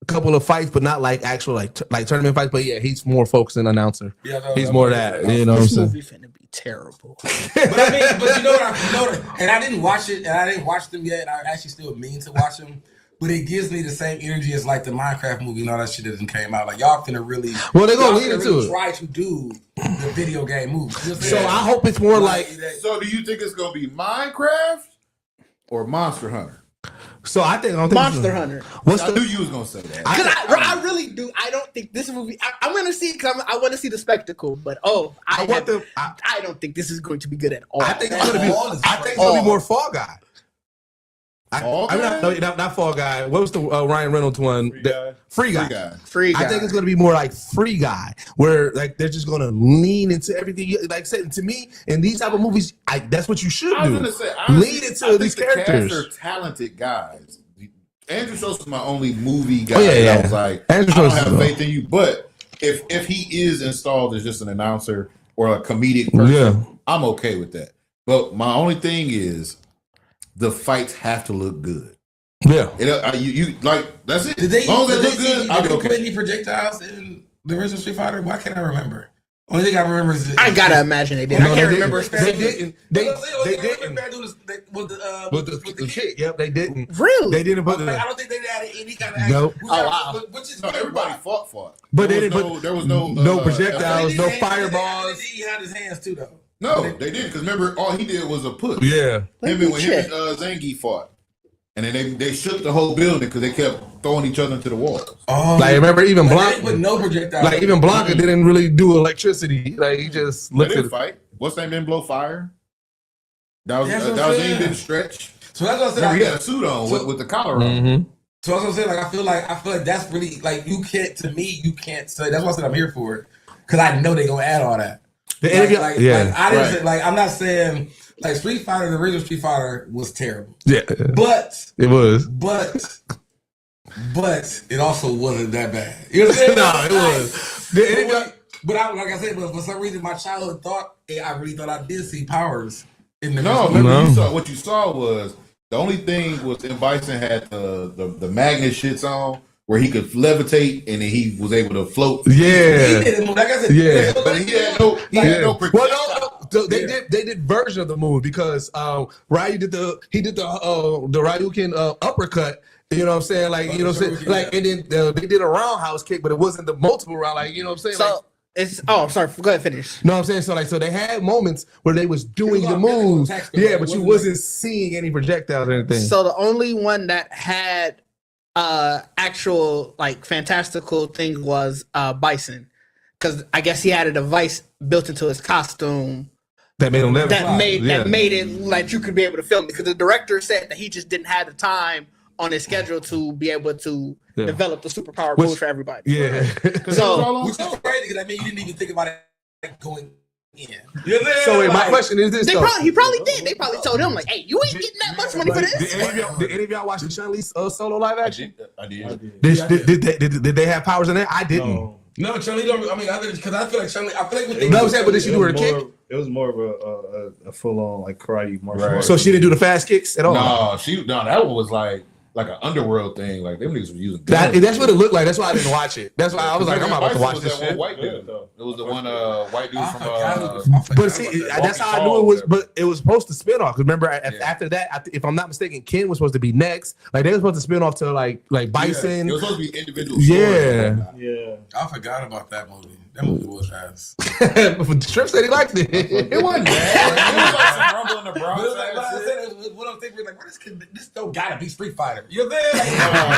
a couple of fights, but not like actual like tournament fights. But yeah, he's more focused on announcer. Yeah, he's more that. You know what I'm saying? This movie finna be terrible. But I mean, but you know what? And I didn't watch it, and I didn't watch them yet. And I actually still mean to watch them. But it gives me the same energy as like the Minecraft movie and all that shit that didn't came out. Like y'all finna really, well, they're gonna lead into it. Try to do the video game movie. So I hope it's more like. So do you think it's gonna be Minecraft or Monster Hunter? So I think Monster Hunter. I knew you was gonna say that. I really do. I don't think this movie. I'm gonna see it because I want to see the spectacle. But I don't think this is going to be good at all. I think it's gonna be. I think it's gonna be more Fall Guy. Not Fall Guy. What was the Ryan Reynolds one? Free Guy. I think it's going to be more like Free Guy, where like they're just going to lean into everything. Like I said, to me, in these type of movies, that's what you should do. I was going to say, honestly, lean into these characters. They're talented guys. Andrew Schultz was my only movie guy. I was like, I don't have faith in you. But if he is installed as just an announcer or a comedic person, I'm okay with that. But my only thing is, the fights have to look good. Yeah, you like that's it. Did they look good? I'll be okay. Put any projectiles in the original Street Fighter? Why can't I remember? Only thing I remember is I gotta imagine they did. I can't remember. They didn't. They didn't. With the kid. Yep, they didn't. Really? They didn't put. I don't think they added any kind of action. Nope. Oh wow. Which is everybody fought. But they didn't put. There was no projectiles, no fireballs. He had his hands too though. No, they didn't, because remember, all he did was a push. Yeah. Him and Zangief fought. And then they shook the whole building because they kept throwing each other into the walls. Oh, like remember even Blanca with no projectile. Like even Blanca didn't really do electricity. Like he just looked at fight. What's that name? Blow fire. That was didn't stretch. So that's what I said. Remember, he had a suit on with the collar on. So that's what I'm saying. Like I feel like that's really like you can't say. That's why I said I'm here for it, because I know they're gonna add all that. I'm not saying like Street Fighter, the original Street Fighter was terrible. Yeah, but it was. But it also wasn't that bad. You know what I'm saying? No, it was. But like I said, but for some reason, my childhood I really thought I did see powers in the. No, remember what you saw was The only thing was in Bison had the magnet shits on where he could levitate and then he was able to float. He Yeah. did it, like I said, Yeah. But he had no, Well, projectile. no, they did version of the move because Ryu did the Ryukin uppercut. You know what I'm saying? Like, you know what I'm saying? Like, and then they did a roundhouse kick, but it wasn't the multiple round. Like, you know what I'm saying? So Like, it's sorry. Go ahead, finish. know what I'm saying? So like, so they had moments where they was doing It was the all moves, tactical, yeah, it but you wasn't wasn't seeing any projectiles or anything. So the only one that had actual like fantastical thing was Bison, because I guess he had a device built into his costume that made them that made it like you could be able to film it, because the director said that he just didn't have the time on his schedule to be able to develop the superpower moves for everybody. Yeah. So which is crazy because I mean you didn't even think about it like, going in. So wait, my question is this: he probably did. They probably told him like, "Hey, you ain't getting that much money for this." Did any of y'all watch the Chun-Li solo live action? I did. Did they have powers in there? I didn't. No, Chun-Li don't. I mean, because I feel like Chun-Li. I feel like what they No, I'm saying, but did she do her kick? It was more of a full on like karate martial arts. So she didn't do the fast kicks at all. No, that one was like an underworld thing. Like them niggas were using. That's what it looked like. That's why I didn't watch it. That's why I was like, I'm about to watch this shit. White dude. It was the one white dude from. But see, that's how I knew it was. But it was supposed to spin off. Because remember, after that, if I'm not mistaken, Ken was supposed to be next. Like they were supposed to spin off to like Bison. It was supposed to be individual. Yeah. I forgot about that movie. That movie was ass. Shrimp said he liked it. It wasn't bad. It was like some rumble in the Bronx. But it was like, what I'm thinking, like, this don't gotta be Street Fighter. You know what I'm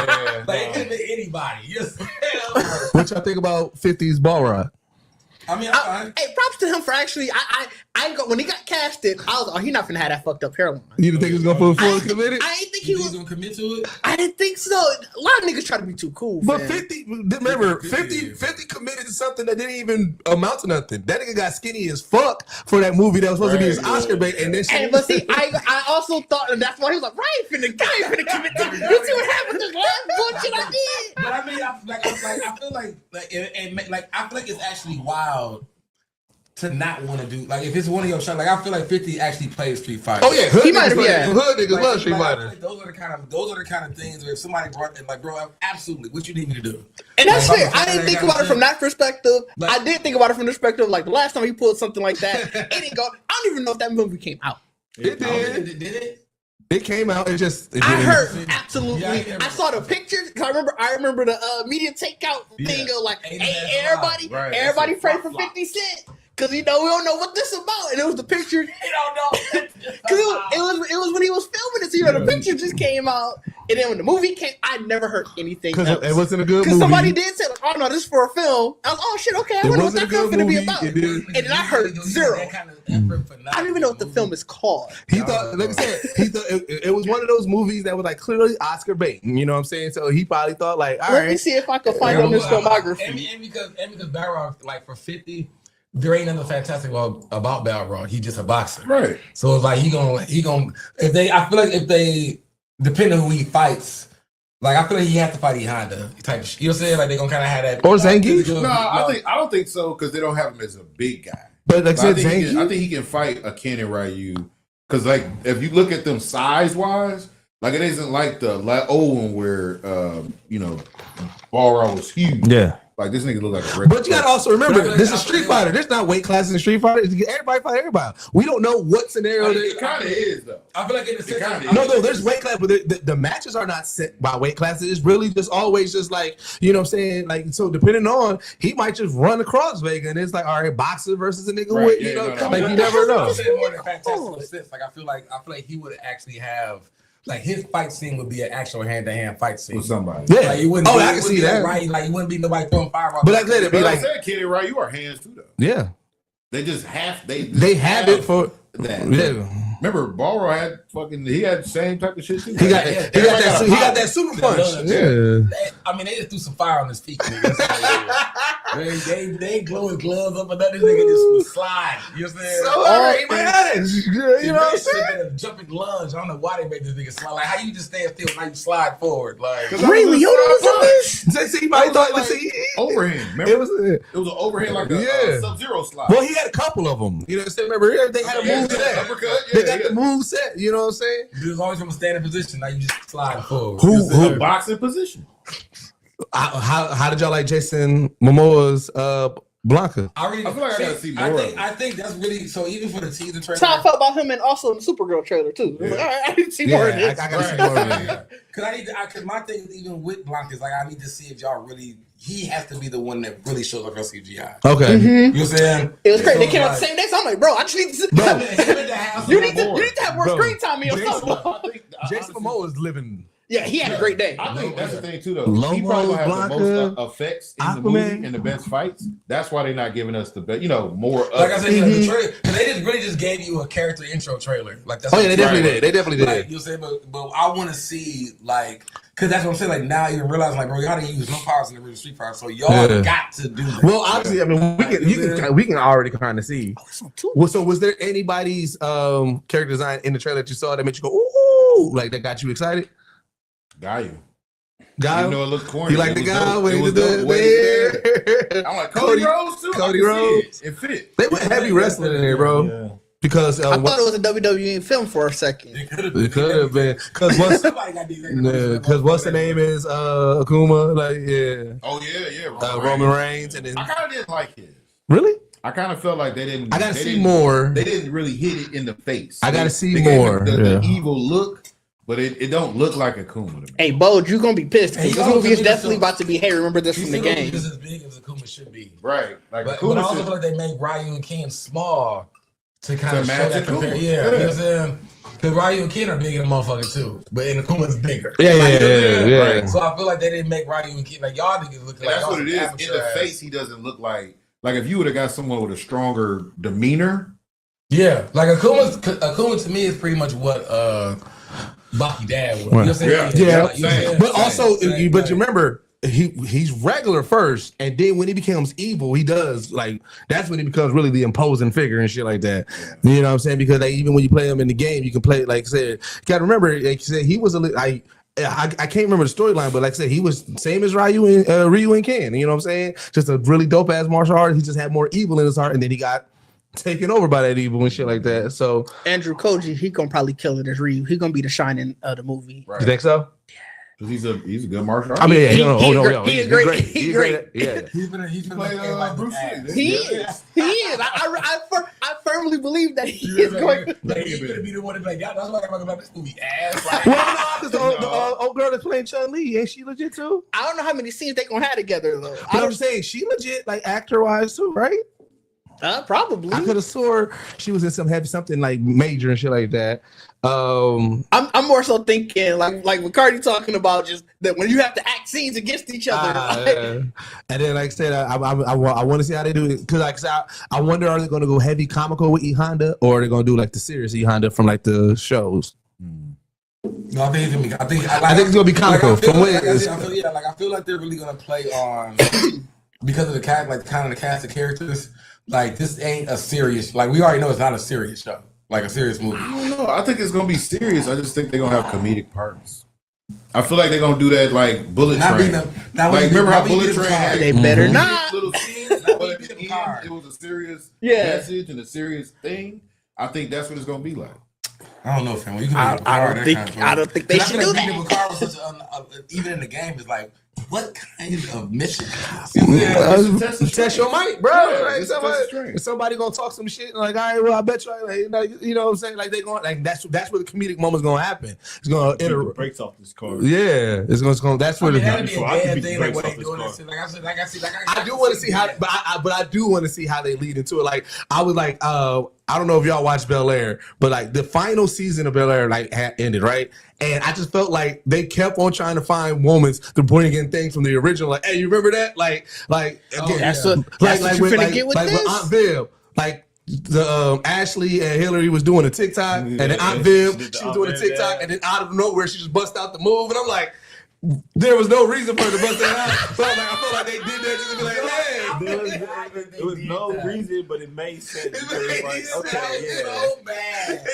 saying? Like, it could have been anybody. You know what I'm saying? What y'all think about 50's Ball Rod? I mean, hey, props to him for actually. When he got casted, I was, he not finna have that fucked up hairline. You didn't think he was gonna put full committed? I didn't think he was gonna commit to it. I didn't think so. A lot of niggas try to be too cool. But fam. 50, remember, 50 committed to something that didn't even amount to nothing. That nigga got skinny as fuck for that movie that was supposed to be his Oscar bait. And then but see, I also thought, and that's why he was like, right, finna commit to. You see what happened this last bullshit I did? But I mean, I feel like it's actually wild to not want to do, like, if it's one of your shows, like, I feel like 50 actually plays Street Fighter. oh yeah, hood He might have, niggas, yeah. hood niggas Like, love Street I Fighter. feel like those are the kind of things where if somebody brought it, like, bro, absolutely, what you need me to do? And that's Like, fair. if I'm a I didn't fan, think I about gotta it from say- that perspective. Like- I did think about it from the perspective, like, the last time he pulled something like that, it didn't go. I don't even know if that movie came out. It did. Did it? It came out. It just. I didn't. heard absolutely. Yeah, I saw the pictures. 'Cause I remember the media takeout thing of like, hey, everybody pray for 50 Cent. Cause we don't know what this about, and it was the picture. You don't know, cause it was when he was filming it. So the picture just came out, and then when the movie came, I never heard anything. Because else. it wasn't a good movie. Because somebody did say, like, "Oh no, this is for a film." I was, "Oh shit, okay, I wonder what that film gonna be about." It did. And then I heard zero. I don't even know what the film is called. He thought, like I said, he thought it was one of those movies that was like clearly Oscar bait. You know what I'm saying? So he probably thought like, all Let me right. see if I can find on his filmography. And because Balrog, like, for 50. There ain't nothing fantastic about Balrog. He's just a boxer, Right. So it's like he gonna I feel like if they depend on who he fights, like I feel like he has to fight E Honda type of shit. You know what I'm saying? Like they gonna kind of have that. Or Zangief? No, I don't think so because they don't have him as a big guy. But like I said, I think Zangief. he can fight a Ken and Ryu because like if you look at them size wise, like it isn't like the old one where Balrog was huge. Yeah. Like this nigga look like a regular. But you gotta also remember, this is Street Fighter. There's not weight classes in Street Fighter. Everybody fight everybody. We don't know what scenario. It kind of is though. I feel like in the sense kinda of, No, there's weight class, but the matches are not set by weight classes. It's really just always just like, you know what I'm saying? Like, so depending on, he might just run across Vega and it's like, all right, boxer versus a nigga Right, with, yeah, you know, no, like no. you never know. I'm saying more than fantastical sense. Like I feel like he would actually have, like, his fight scene would be an actual hand-to-hand fight scene With somebody. Yeah. Like, you wouldn't Oh, be, I can see that. Right, like you wouldn't be nobody throwing fireballs. But like I said, it'd be But like, I said Ken and Ryu are hands too though. yeah, They just have they have it for that. yeah. Remember, Balrog had he had the same type of shit too. He got that super punch. Yeah. Yeah. I mean, they just threw some fire on his feet. Nigga. They glowing gloves up and that this nigga just was slide. You know what I'm saying? So he might have it. You know what I'm saying? Jumping lunge. I don't know why they made this nigga slide. Like how you just stand still and how you slide forward. Like Really? You know this? See, might thought like overhand. Remember? It was an overhand like a Sub-Zero slide. well, he had a couple of them. You know what I'm saying? Remember, they had a move set. Uppercut, They got the move set. You know what I'm saying? it was always from a standing position. Now you just slide forward. Who boxing position? How did y'all like Jason Momoa's Blanca? I feel like I gotta see more. I think that's really so. Even for the teaser trailer, That's how I felt about him and also in the Supergirl trailer too. Like, all right, I need to see more of this. I gotta see more of it. Cause my thing is even with Blanca is like I need to see if y'all really. He has to be the one that really shows up on CGI. Okay. You know what I'm saying? It was crazy. So They came out like- the same day, so I'm like, bro, I just need to. You need to have more Bro, screen time in your Jason- stuff. Jason Momoa is living. Yeah, he had a great day. I think that's the thing too, though. Lobo, He probably gonna have Blanca, the most effects in the movie Aquaman. and the best fights. That's why they're not giving us the best, more. Like I said, the trailer, they just gave you a character intro trailer. Like that's Oh yeah, what they it's definitely like. did. They definitely Like, did. you say, but I want to see because that's what I'm saying. Like now you realize, like bro, y'all didn't use no powers in the original Street Fighter, so y'all got to do that. Well, obviously, I mean, we can already kind of see. Well, so was there anybody's character design in the trailer that you saw that made you go ooh, like that got you excited? Guy, Guy, even though it looked corny. you like it the was guy dope. when It he was did dope way the there. I'm like Cody Rhodes too. Cody I can Rhodes. see it. It fit. They went heavy wrestling in there, bro. Yeah. Because I thought it was a WWE film for a second. It could have it could have been because Somebody got these. what's the name is Akuma, like Oh yeah. Roman Reigns, and then I kind of didn't like his. really I kind of felt like they didn't. I gotta they see didn't- more. They didn't really hit it in the face. I gotta They- see they gave more, it the yeah. evil look, but it don't look like Akuma to me. Hey, Bo, you gonna be pissed Hey, because this yo, movie is so- definitely about to be. Hey, remember this from the game. Just as big as Akuma should be. Right, like But I Akuma also should- feel like they made Ryu and Ken small to kind To of show match that Akuma. compare. Yeah, you know what I'm saying? Because Ryu and Ken are bigger than motherfucker too, but and Akuma's bigger. Yeah, Like, you know what I'm yeah, saying? yeah. Right. So I feel like they didn't make Ryu and Ken like y'all niggas look And like that's y'all what it is. In amateur the ass. face, he doesn't look like if you would have got someone with a stronger demeanor. Yeah, like Akuma to me is pretty much what Baki Dad was. You know what I'm saying? Yeah. Like, you know what I'm saying? But also, Same, but you remember, he's regular first, and then when he becomes evil, he does like that's when he becomes really the imposing figure and shit like that. Yeah. You know what I'm saying? Because like, even when you play him in the game, you can play like I said. You gotta remember, like you said, he was I can't remember the storyline, but like I said, he was same as Ryu and Ken. You know what I'm saying? Just a really dope ass martial art. He just had more evil in his heart, and then he got taken over by that evil and shit like that. So Andrew Koji, he gonna probably kill it as Ryu. He gonna be the shining of the movie. Right. you think so? Because he's a good martial artist. I mean, yeah, He- no, he no, great- no, he he's great- great. he He's great. Yeah. He's been Like, like Bruce Lee. He is. He is. I firmly believe that he is going. Like, he's gonna be the one to be like, that's why I'm talking about this movie ass. Like, Well, no, because the old girl that's playing Chun-Li, ain't she legit too? I don't know how many scenes they gonna have together though. But I'm saying she legit, like actor-wise too, right? Probably. I could have swore she was in something like major and shit like that. I'm more so thinking like what Cardi talking about, just that when you have to act scenes against each other. And then, like I said, I want to see how they do it because, like, I wonder, are they going to go heavy comical with E Honda, or are they going to do like the serious E Honda from like the shows? no, I think it's gonna be. I think it's gonna be comical. Like, I feel From like, where like, it's- I feel like they're really gonna play on because of the cast, like kind of the cast of characters. Like this ain't a serious. Like we already know it's not a serious show, like a serious movie. I don't know. I think it's gonna be serious. I just think they're gonna have comedic parts. I feel like they're gonna do that like Bullet Not Train. being a, not Like, remember how not being Bullet a Train card. had They better Mhm. not. little scenes, Not but at being the a end, card. it was a serious Yeah. message and a serious thing. I think that's what it's gonna be like. I don't know, fam. You can I make Picard don't that think- kind of I don't think they Because should I feel do like that. Picard was such even in the game is like, what kind of mission? Test your mic, bro. Yeah, Like, just test the strength. somebody gonna talk some shit, and like, all right, well, I bet you, like, you know what I'm saying? Like, they going, like, that's where the comedic moment's gonna happen. It's gonna Take the interrupt. brakes off this car. Yeah, it's gonna. That's I where mean, the. that'd be a So I can bad beat thing, the like brakes what off they this doing car. this shit. Like I see, I do want to see how, but I do want to see how they lead into it. Like, I was like, I don't know if y'all watched Bel Air, but like the final season of Bel Air like ended, right? And I just felt like they kept on trying to find moments to bring in things from the original. Like, hey, you remember that? Like, again, That's what you finna get with like this. with Aunt Viv, like the Ashley and Hillary was doing a TikTok, and then Aunt Viv, Did the she was Aunt doing a Viv, TikTok, yeah. and then out of nowhere she just bust out the move, and I'm like, there was no reason for her to bust that out. But like, I feel like they did that just to be like, hey. There was no reason, but it made sense. It It made was like, okay, yeah. so bad.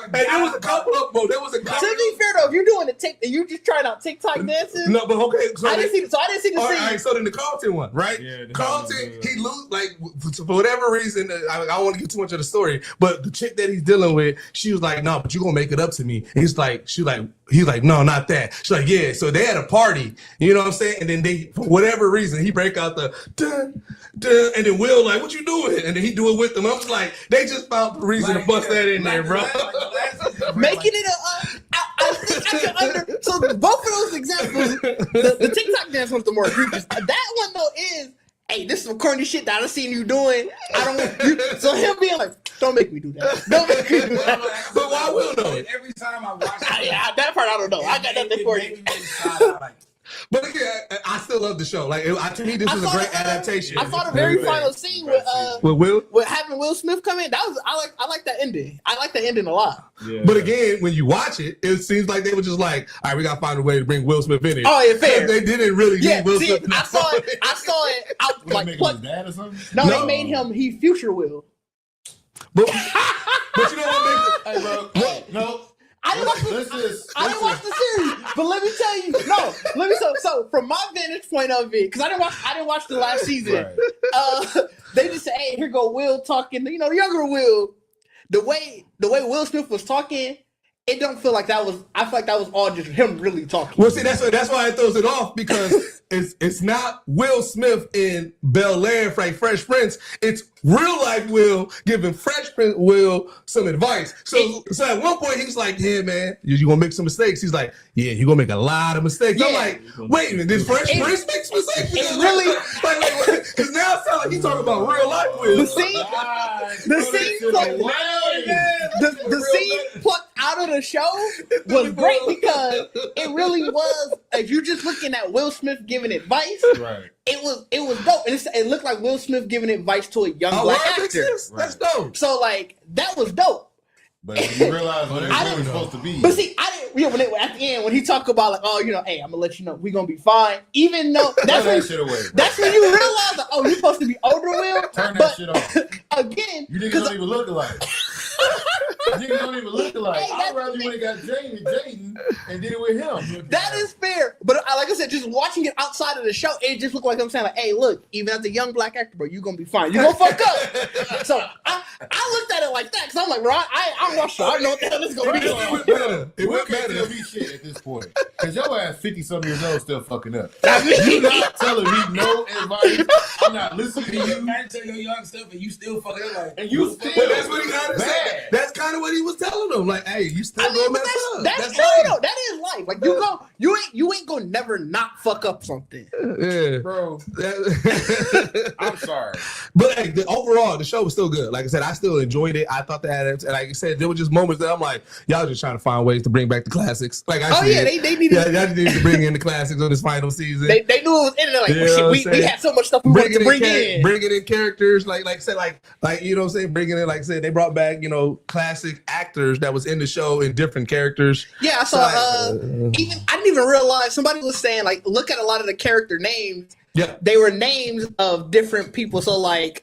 And there was a couple of them. There was a couple. To be fair though, if you're doing the you just trying out TikTok dances. No, but okay. So I didn't see the all scene. right, so then the Carlton one, right? Yeah, Carlton, he lose like for whatever reason. I don't want to get too much of the story, but the chick that he's dealing with, she was like, "No, but you gonna make it up to me." And he's like, "No, not that." She's like, "Yeah." So they had a party, you know what I'm saying? And then they, for whatever reason, he break out the dun, dun, and then Will like, "What you doing?" And then he do it with them. I'm just like, they just found the reason to bust that in there, bro. Making it I think I can so both of those examples, the TikTok dance one's the more egregious. That one though is, hey, this is some corny shit that I've seen you doing. I don't want you. So him being like, don't make me do that. Don't make me do that. But why Will know? Every time I watch Yeah, that part I don't know. I got nothing for you. But again, I still love the show. Like, to me, this is a great adaptation. I saw the very final scene with Will. with having Will Smith come in. That was I like that ending. I like that ending a lot. Yeah. But again, when you watch it, it seems like they were just like, all right, we gotta find a way to bring Will Smith in it. Oh, yeah, fair. They didn't really Yeah, need Will see, Smith. I saw it. I like Make what? his dad or something? No, No. they made him. He future Will. But you know what makes it? Hey, bro. No. I didn't watch I didn't watch the series, but let me tell you, so from my vantage point of it, because I didn't watch the last season. Right. They just said, "Hey, here go Will talking." You know, younger Will. The way Will Smith was talking, it don't feel like that was. I feel like that was all just him really talking. Well, see, that's why it throws it off, because it's not Will Smith in Bel Air, like Fresh Prince. It's real life Will giving Fresh Prince Will some advice. So at one point he's like, "Yeah, man, you gonna make some mistakes." He's like, "Yeah, you gonna make a lot of mistakes." I'm Yeah. like, "Wait a minute, did Fresh Prince make some mistakes?" It really- because now it sounds like he's talking about real life Will. The scene plucked out of the show was great because it really was. If you're just looking at Will Smith giving advice, Right. it was dope. It looked like Will Smith giving advice to a young black that makes actor. sense. That's dope. So like that was dope. But you realize what I it's didn't- supposed to be. But see, I didn't. Yeah, at the end when he talked about like, oh, you know, hey, I'm gonna let you know we're gonna be fine. Even though that's Turn when that shit away, bro. that's when you realize like, oh, you're supposed to be older, Will. Turn that But shit off. again, You niggas 'cause don't even look alike. Niggas don't even look alike. Hey, I'd rather you would have got Jaden and did it with him. that is fair. But like I said, just watching it outside of the show, it just looked like I'm saying like, hey, look, even as a young black actor, bro, you gonna be fine. You gonna fuck up. So I looked at it like that because I'm like, bro, I'm not sure. I don't know what the hell this is gonna be. It went better. It Will went can't tell better. me shit at this point. Because your ass 50-something years old still fucking up. I mean, You're not telling me no advice. I'm not listening to You you. can't tell your young stuff and you still fucking up like. And you still But that's what he gotta say. bad. That's kind of what he was telling them. Like, hey, you still I mean, gonna but mess up. that's true life. though. That is life. Like you ain't gonna never not fuck up something, Yeah. Bro, That- I'm sorry. But hey, overall, the show was still good. Like I said, I still enjoyed it. I thought that, and like I said, there were just moments that I'm like, y'all just trying to find ways to bring back the classics. Like I Oh, said, yeah, they needed- y'all just needed to bring in the classics on this final season. they knew it was in there. Like, Yeah, well, shit, I'm we saying. had so much stuff we wanted to bring in. Bringing in characters, like I said, like you know what I'm saying, bringing in, like I said, they brought back, you know, classic actors that was in the show in different characters. Yeah, I saw. I didn't even realize somebody was saying like, look at a lot of the character names. Yeah. They were names of different people. So like,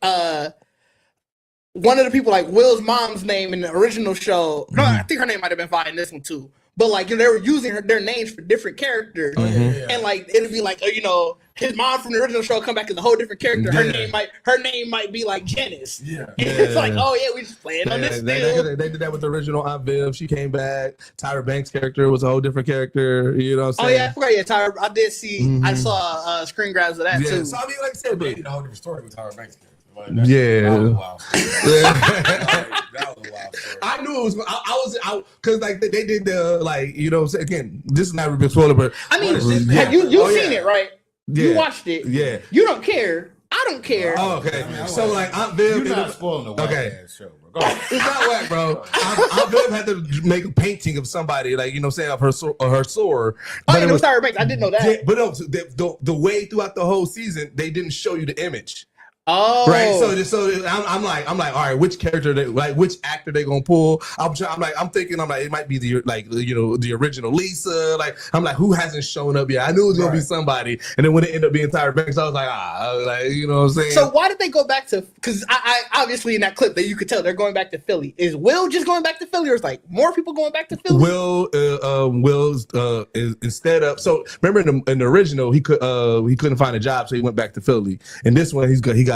one of the people, like Will's mom's name in the original show. No, I think her name might have been fine in this one too. But like, you know, they were using their names for different characters, and like it'd be like, you know, his mom from the original show come back as a whole different character. Her name might be like Janice. Yeah. And it's like, oh yeah, we just playing on Yeah, this they still. did that with the original Aunt Viv. She came back. Tyra Banks' character was a whole different character. You know what I'm Oh saying? yeah, I forgot. Yeah, Tyra. I did see. I saw screen grabs of that Yeah. too. So I mean, like I said, They but did a whole different story with Tyra Banks' character. Like, that was a wild story. That was a wild story. I knew it was. I was out because like they did the like, you know, again, this is not a big spoiler, but I mean, What is this? have you Oh, seen yeah. it, right? Yeah. You watched it. Yeah. You don't care. I don't care. Oh, okay. I mean, I So was- like Aunt Viv, You're not spoiling the white Okay. ass show, bro. Go ahead. it's not whack, bro. Aunt Viv had to make a painting of somebody, like, you know, what I'm saying, of her sore. Oh, yeah, it was Tyra Banks. I didn't know that. Yeah, but no, the way throughout the whole season, they didn't show you the image. Oh, Right, so I'm like, all right, which character which actor they gonna pull? I'm thinking, it might be the original Lisa. Like, I'm like, who hasn't shown up yet? I knew it was gonna be somebody, and then when it ended up being Tyra Banks, I was like, you know what I'm saying? So why did they go back to? Because I obviously in that clip that you could tell they're going back to Philly. Is Will just going back to Philly, or is like more people going back to Philly? Will's is instead of, so remember in the original he couldn't find a job, so he went back to Philly. And this one he got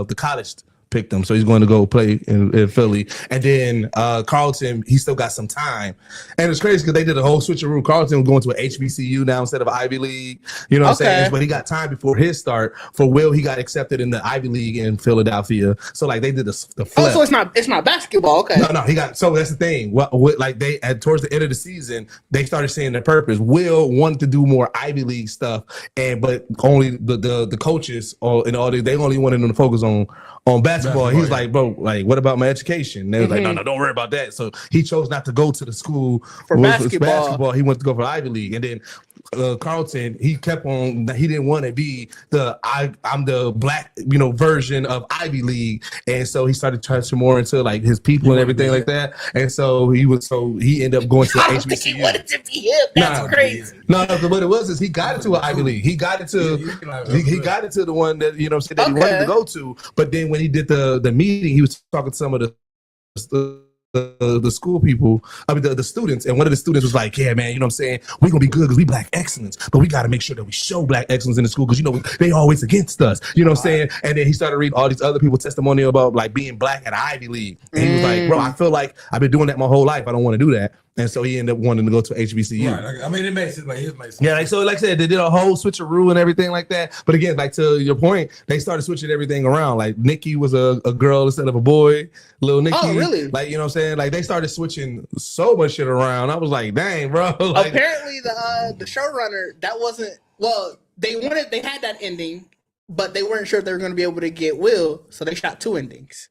the college picked him, so he's going to go play in Philly. And then Carlton, he still got some time. And it's crazy because they did a whole switcheroo. Carlton was going to an HBCU now instead of Ivy League. You know what I'm saying? But he got time before his start. For Will, he got accepted in the Ivy League in Philadelphia. So like they did the flip. Oh, so it's not basketball. Okay. No, he got. So that's the thing. What like they towards the end of the season, they started seeing their purpose. Will wanted to do more Ivy League stuff, but only the coaches they only wanted them to focus on basketball. He was like, bro, like, what about my education? And they was like, no, don't worry about that. So he chose not to go to the school for basketball. He went to go for Ivy League. And then Carlton, he kept on, he didn't want to be I'm the black, version of Ivy League. And so he started touching more into like his people and everything like that. And so he ended up going to the HBCU. I don't think he wanted to be him. That's crazy. No, but what it was is he got into an Ivy League. He got into he got into the one that said that he wanted to go to. But then when he did the meeting, he was talking to some of the school people, the students, and one of the students was like, yeah, man, you know what I'm saying? We're going to be good because we black excellence, but we got to make sure that we show black excellence in the school because, they always against us. You know what I'm saying? And then he started reading all these other people's testimonial about like being black at Ivy League. And he was like, bro, I feel like I've been doing that my whole life. I don't want to do that. And so he ended up wanting to go to HBCU. Right. I mean, it makes sense. Yeah, like I said, they did a whole switcheroo and everything like that. But again, like to your point, they started switching everything around. Like Nikki was a girl instead of a boy. Little Nikki. Oh, really? Like, you know what I'm saying? Like they started switching so much shit around. I was like, dang, bro. Like, apparently the showrunner, that wasn't, well, they had that ending, but they weren't sure if they were going to be able to get Will, so they shot 2 endings.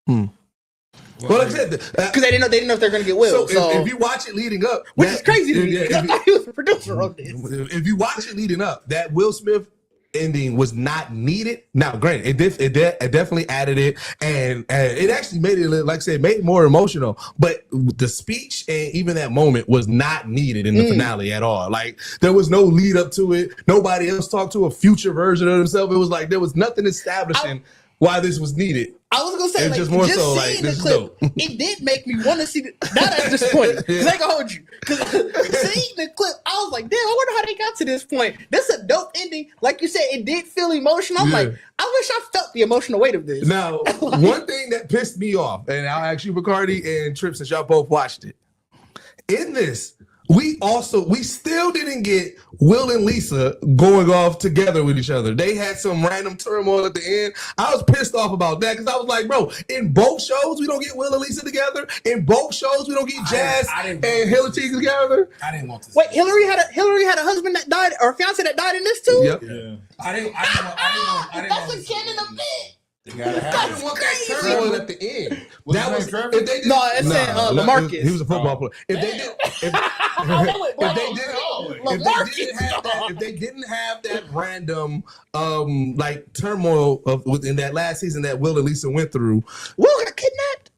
Well, like I said, because they didn't know if they're going to get Will. So if you watch it leading up, which is crazy to me. I thought he was the producer of this. If you watch it leading up, that Will Smith ending was not needed. Now, granted, it definitely added it, and it actually made it, like I said, made it more emotional. But the speech and even that moment was not needed in the finale at all. Like there was no lead up to it. Nobody else talked to a future version of themselves. It was like there was nothing establishing why this was needed. I was gonna say, like, just more just so, seeing like, the clip, it did make me want to see that as disappointing. Because I can hold you. Because seeing the clip, I was like, damn, I wonder how they got to this point. This is a dope ending. Like you said, it did feel emotional. I'm like, I wish I felt the emotional weight of this. Now, one thing that pissed me off, and I'll ask you, Bacardi and Tripp, since y'all both watched it. In this, we still didn't get Will and Lisa going off together with each other. They had some random turmoil at the end. I was pissed off about that because I was like, bro, in both shows we don't get Will and Lisa together. In both shows we don't get Jazz and Hillary together. I didn't want to. Wait, Hillary had a husband that died, or a fiance that died in this too. Yep. Yeah. I didn't want. That's a canon event. You gotta have That's it. Want that turmoil at the end. Was That his was name Trevor? if they did, No, it's saying LaMarcus. He was a football player. If they didn't have that random like turmoil within that last season that Will and Lisa went through. Will got kidnapped.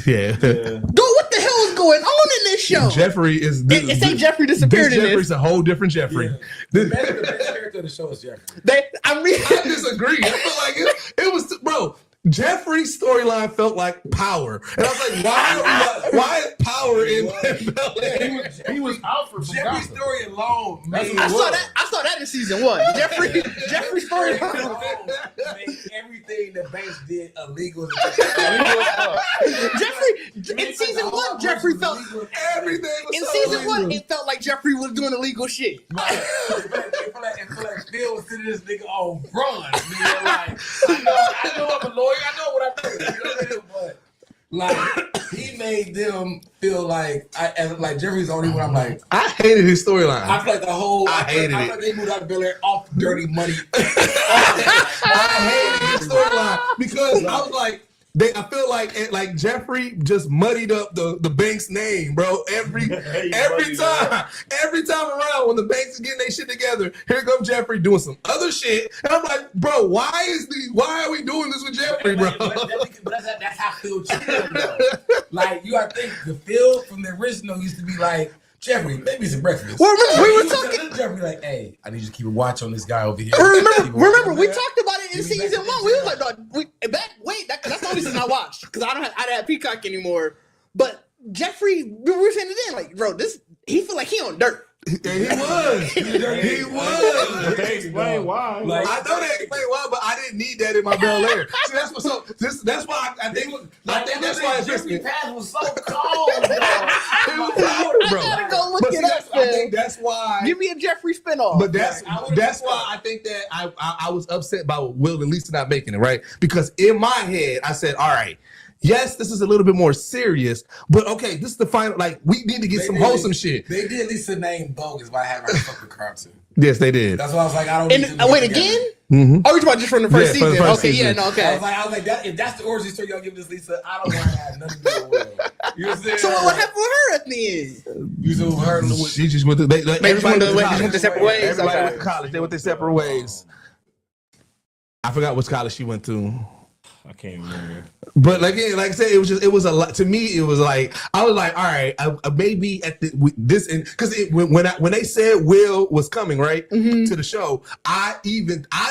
Yeah. Dude, what the hell is going on in this show? Jeffrey is. It say Jeffrey disappeared in Jeffrey's this. a whole different Jeffrey. Yeah. The best character of the show is Jeffrey. I disagree. I feel like it was, bro. Jeffrey's storyline felt like Power, and I was like, why is Power in that? He was out for some Jeffrey's gossip. story alone made I saw that in season 1. Jeffrey's story. made everything that Banks did illegal. Jeffrey in season 1, Jeffrey felt Everything was in so season 1. illegal. It felt like Jeffrey was doing illegal shit. It feel like Phil was sitting this nigga on run. Nigga, like, I know I'm a lawyer. I know what I'm doing. You know what I mean? But like, he made them feel like Jeffrey's the only one. I'm like, I hated his storyline. I feel like the whole. I hated I it. feel like they moved out of Bel Air off dirty money. I hated his storyline because I was like, I feel like Jeffrey just muddied up the Banks name, bro. Every time around when the Banks is getting their shit together, here comes Jeffrey doing some other shit, and I'm like, bro, why are we doing this with Jeffrey, bro? But that's how Phil treated him, though. Like, you gotta think, the Phil from the original used to be like, Jeffrey, maybe some breakfast. Well, remember, we were talking. Jeffrey, like, hey, I need you to keep a watch on this guy over here. Remember, we talked about it in season 1. We was like, no, that's the only season I watched because I don't have Peacock anymore. But Jeffrey, we were saying it then, like, bro, he feel like he on dirt. Yeah, he was. He was. They explain why. Like, I know they explain why, but I didn't need that in my Bel Air. See, that's what's up. That's why I think that's why it's Jeffrey Paz was so cold, bro. I gotta go look it up. I think that's why. Give me a Jeffrey spinoff. But that's why I think that I was upset by Will and Lisa not making it, right? Because in my head, I said, all right, yes, this is a little bit more serious, but okay, this is the final. Like, we need to get some wholesome shit. They did Lisa name bogus by having her fucking cartoon. Yes, they did. That's why I was like, I don't. Wait again? Mm-hmm. Oh, we talking about just from the first Yeah, from season? the first Okay, season. yeah, no, okay. I was like, if that's the origin story y'all give this Lisa, I don't want to have nothing to do with Will. You know what I'm saying? So what happened with her at the end? You said with her, She just went to. Everybody went their separate ways. Everybody Okay. went to college. They went their separate ways. I forgot which college she went to. I can't remember. But like I said, it was a lot to me. It was like I was like, all right, maybe at this because when they said Will was coming right to the show, I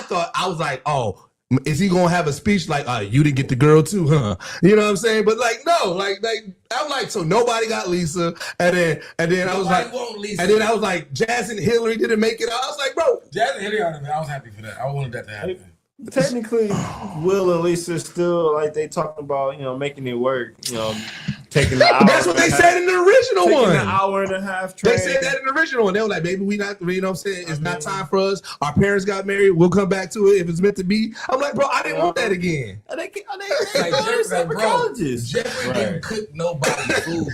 thought I was like, oh, is he gonna have a speech like, you didn't get the girl too, huh? You know what I'm saying? But like no, like I'm like, so nobody got Lisa, and then I was like, Lisa. and then I was like, Jazz and Hillary didn't make it. I was like, bro, Jazz and Hillary, I was happy for that. I wanted that to happen. Technically, Will and Lisa still like they talking about making it work. Taking the hour. That's what they said in the original one. An hour and a half. Train. They said that in the original one. They were like, baby, we not, you know what I'm saying? It's not time for us. Our parents got married. We'll come back to it if it's meant to be. I'm like, bro, I didn't want that again. They Like, go to separate colleges. Jeffrey didn't cook nobody food.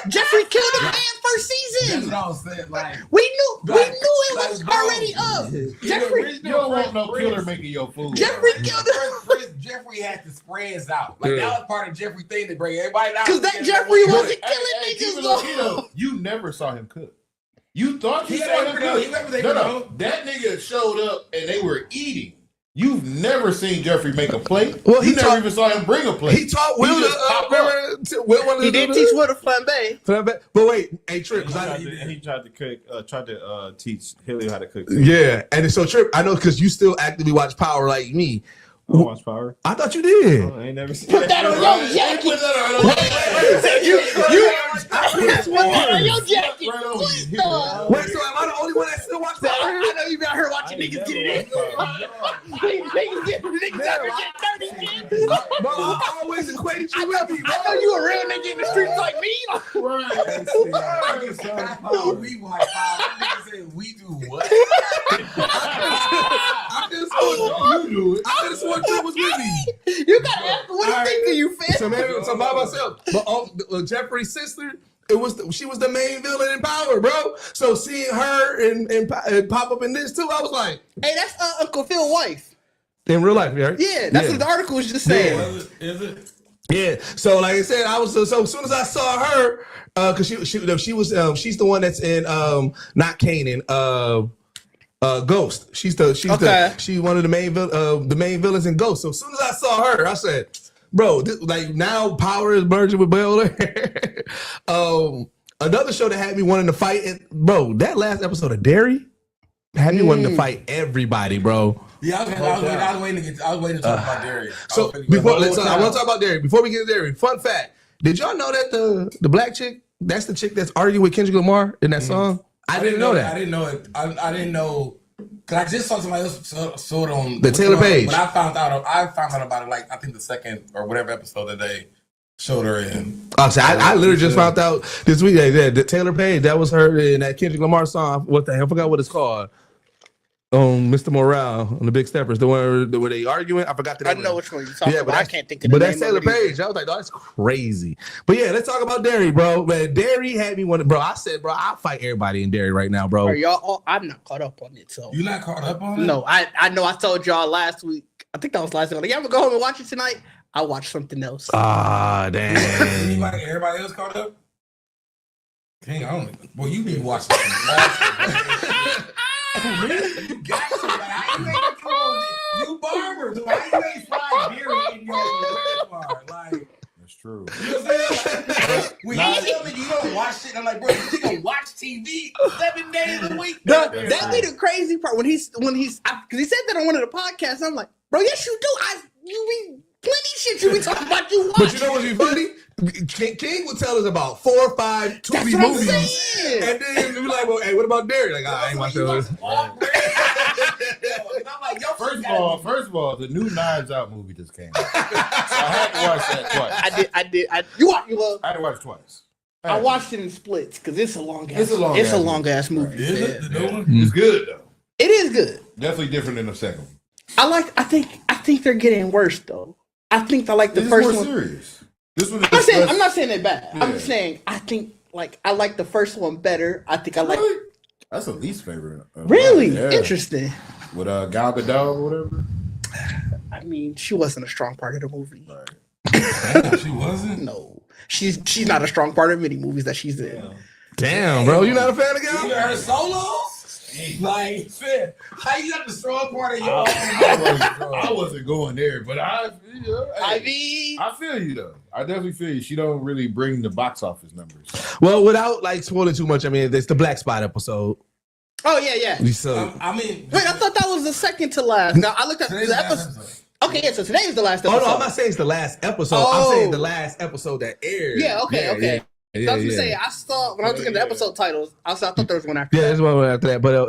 Jeffrey killed the man first That's season. what I was saying. Like, We knew it was already up. Jeffrey, You don't want no killer making your food. Jeffrey killed him. Jeffrey had the spreads out. Like, that was part of Jeffrey thing to bring everybody out. Because that Jeffrey wasn't Hey, killing keep niggas it low key, though. though. You never saw him cook. You thought you He saw never him could. cook. He never they No, could. that nigga showed up and they were eating. You've never seen Jeffrey make a plate. Well, you never even saw him bring a plate. He taught Will just popped up. Will wanted He to did do teach that. Will to flambe. But wait, hey Trip, He tried to cook. Tried to teach Hillary how to cook. yeah, and so Trip, I know because you still actively watch Power like me. I watch Power. I thought you did. I ain't never seen Put that on your jacket. Put that Put that on your jacket. Right on What you. the? Wait, so am I the only one that still watch Power? I know you been out here watching niggas get it in. Niggas out here getting dirty, man. Bro, I always equated you with me, bro. I know you a real nigga in the streets like me. We watch Power. Niggas say we do what? I just want you do it. I just want you was with me. You gotta ask what you think of you, fam. So by myself, but Jeffrey's sister, she was the main villain in Power, bro. So seeing her and pop up in this too, I was like, Hey, that's Uncle Phil's wife. in real life, right? Yeah, that's what the article was just saying. Is it? Yeah. So like I said, I was so as soon as I saw her, because she's the one that's in not Kanan, Ghost. She's one of the main villains in Ghost. So as soon as I saw her, I said, bro, like now Power is merging with Bel Air. Another show that had me wanting to fight, bro. That last episode of Derry had me wanting to fight everybody, bro. Yeah, I was waiting to talk about Derry. So I want to talk about Derry. Before we get to Derry, fun fact: did y'all know that the black chick, that's the chick that's arguing with Kendrick Lamar in that song? I didn't know that. I didn't know it. I didn't know because I just saw somebody else saw it on The Taylor Page. But I found out about it like I think the second or whatever episode that they showed her in. Oh, so I literally just found out this week that the Taylor Page, that was her in that Kendrick Lamar song. What the hell? I forgot what it's called. Mr. Morale on the Big Steppers, the one where they arguing. I forgot the name. I know which one you're talking about. I can't think of the the name. But name that's Taylor of it Page. I was like, oh, that's crazy. But yeah, let's talk about Derry, bro. Man, Derry had me one. Bro, I said, bro, I'll fight everybody in Derry right now, bro. Are y'all all, I'm not caught up on it, so You not caught up on it? no. I know I told y'all last week. I think that was last week. Like, yeah, I'm gonna go home and watch it tonight. I watched something else. Ah, damn. Everybody else caught up? Hang on. Well, you be watching some really? You got to. Like, how you ain't control it? You barber. So how you ain't slide beer in your bar? Like, That's true. you know what I'm saying? Like, when you tell me you don't watch shit, I'm like, bro, you gonna watch TV 7 days a week? That be the crazy part when he's because he said that on one of the podcasts. I'm like, bro, yes you do. You be plenty shit you be talking about. You watch. But you know what's be funny? King would tell us about 4 or 5 Tubi That's what I'm movies, saying. and then be like, "Well, hey, what about Derek?" Like, I ain't watched those. First of all, the new Knives Out movie just came out. So I had to watch that twice. I did. You I had to watch it twice. I watched it in splits because it's a long ass. It's a long ass movie. Is it? The new one? It's good though. It is good. Definitely different than the second one. I think they're getting worse though. I think I like the This first is more one. serious. This one is I'm not saying it bad. Yeah. I'm just saying I think like I like the first one better. I think I like Really? That's the least favorite. really Yeah. interesting. With Gal Gadot or whatever. I mean, she wasn't a strong part of the movie. Damn, she wasn't? No, she's not a strong part of many movies that she's in. Damn, bro, you not a fan of You Gal? heard solos? Like, shit, how you got the strong part of your own? I wasn't going there, but I mean, I feel you though. I definitely feel you. She don't really bring the box office numbers. Well, without like spoiling too much, I mean, it's the Black Spot episode. oh yeah. So I mean, Wait, I thought that was the second to last. Now I looked at today's the the last episode. episode. Okay, yeah, so today is the last oh episode. no, I'm not saying it's the last episode. Oh. I'm saying the last episode that aired. Yeah, okay. Yeah, So I was gonna say, I saw when I was looking at the episode titles. I thought there was one after. Yeah, that. there's one after that. But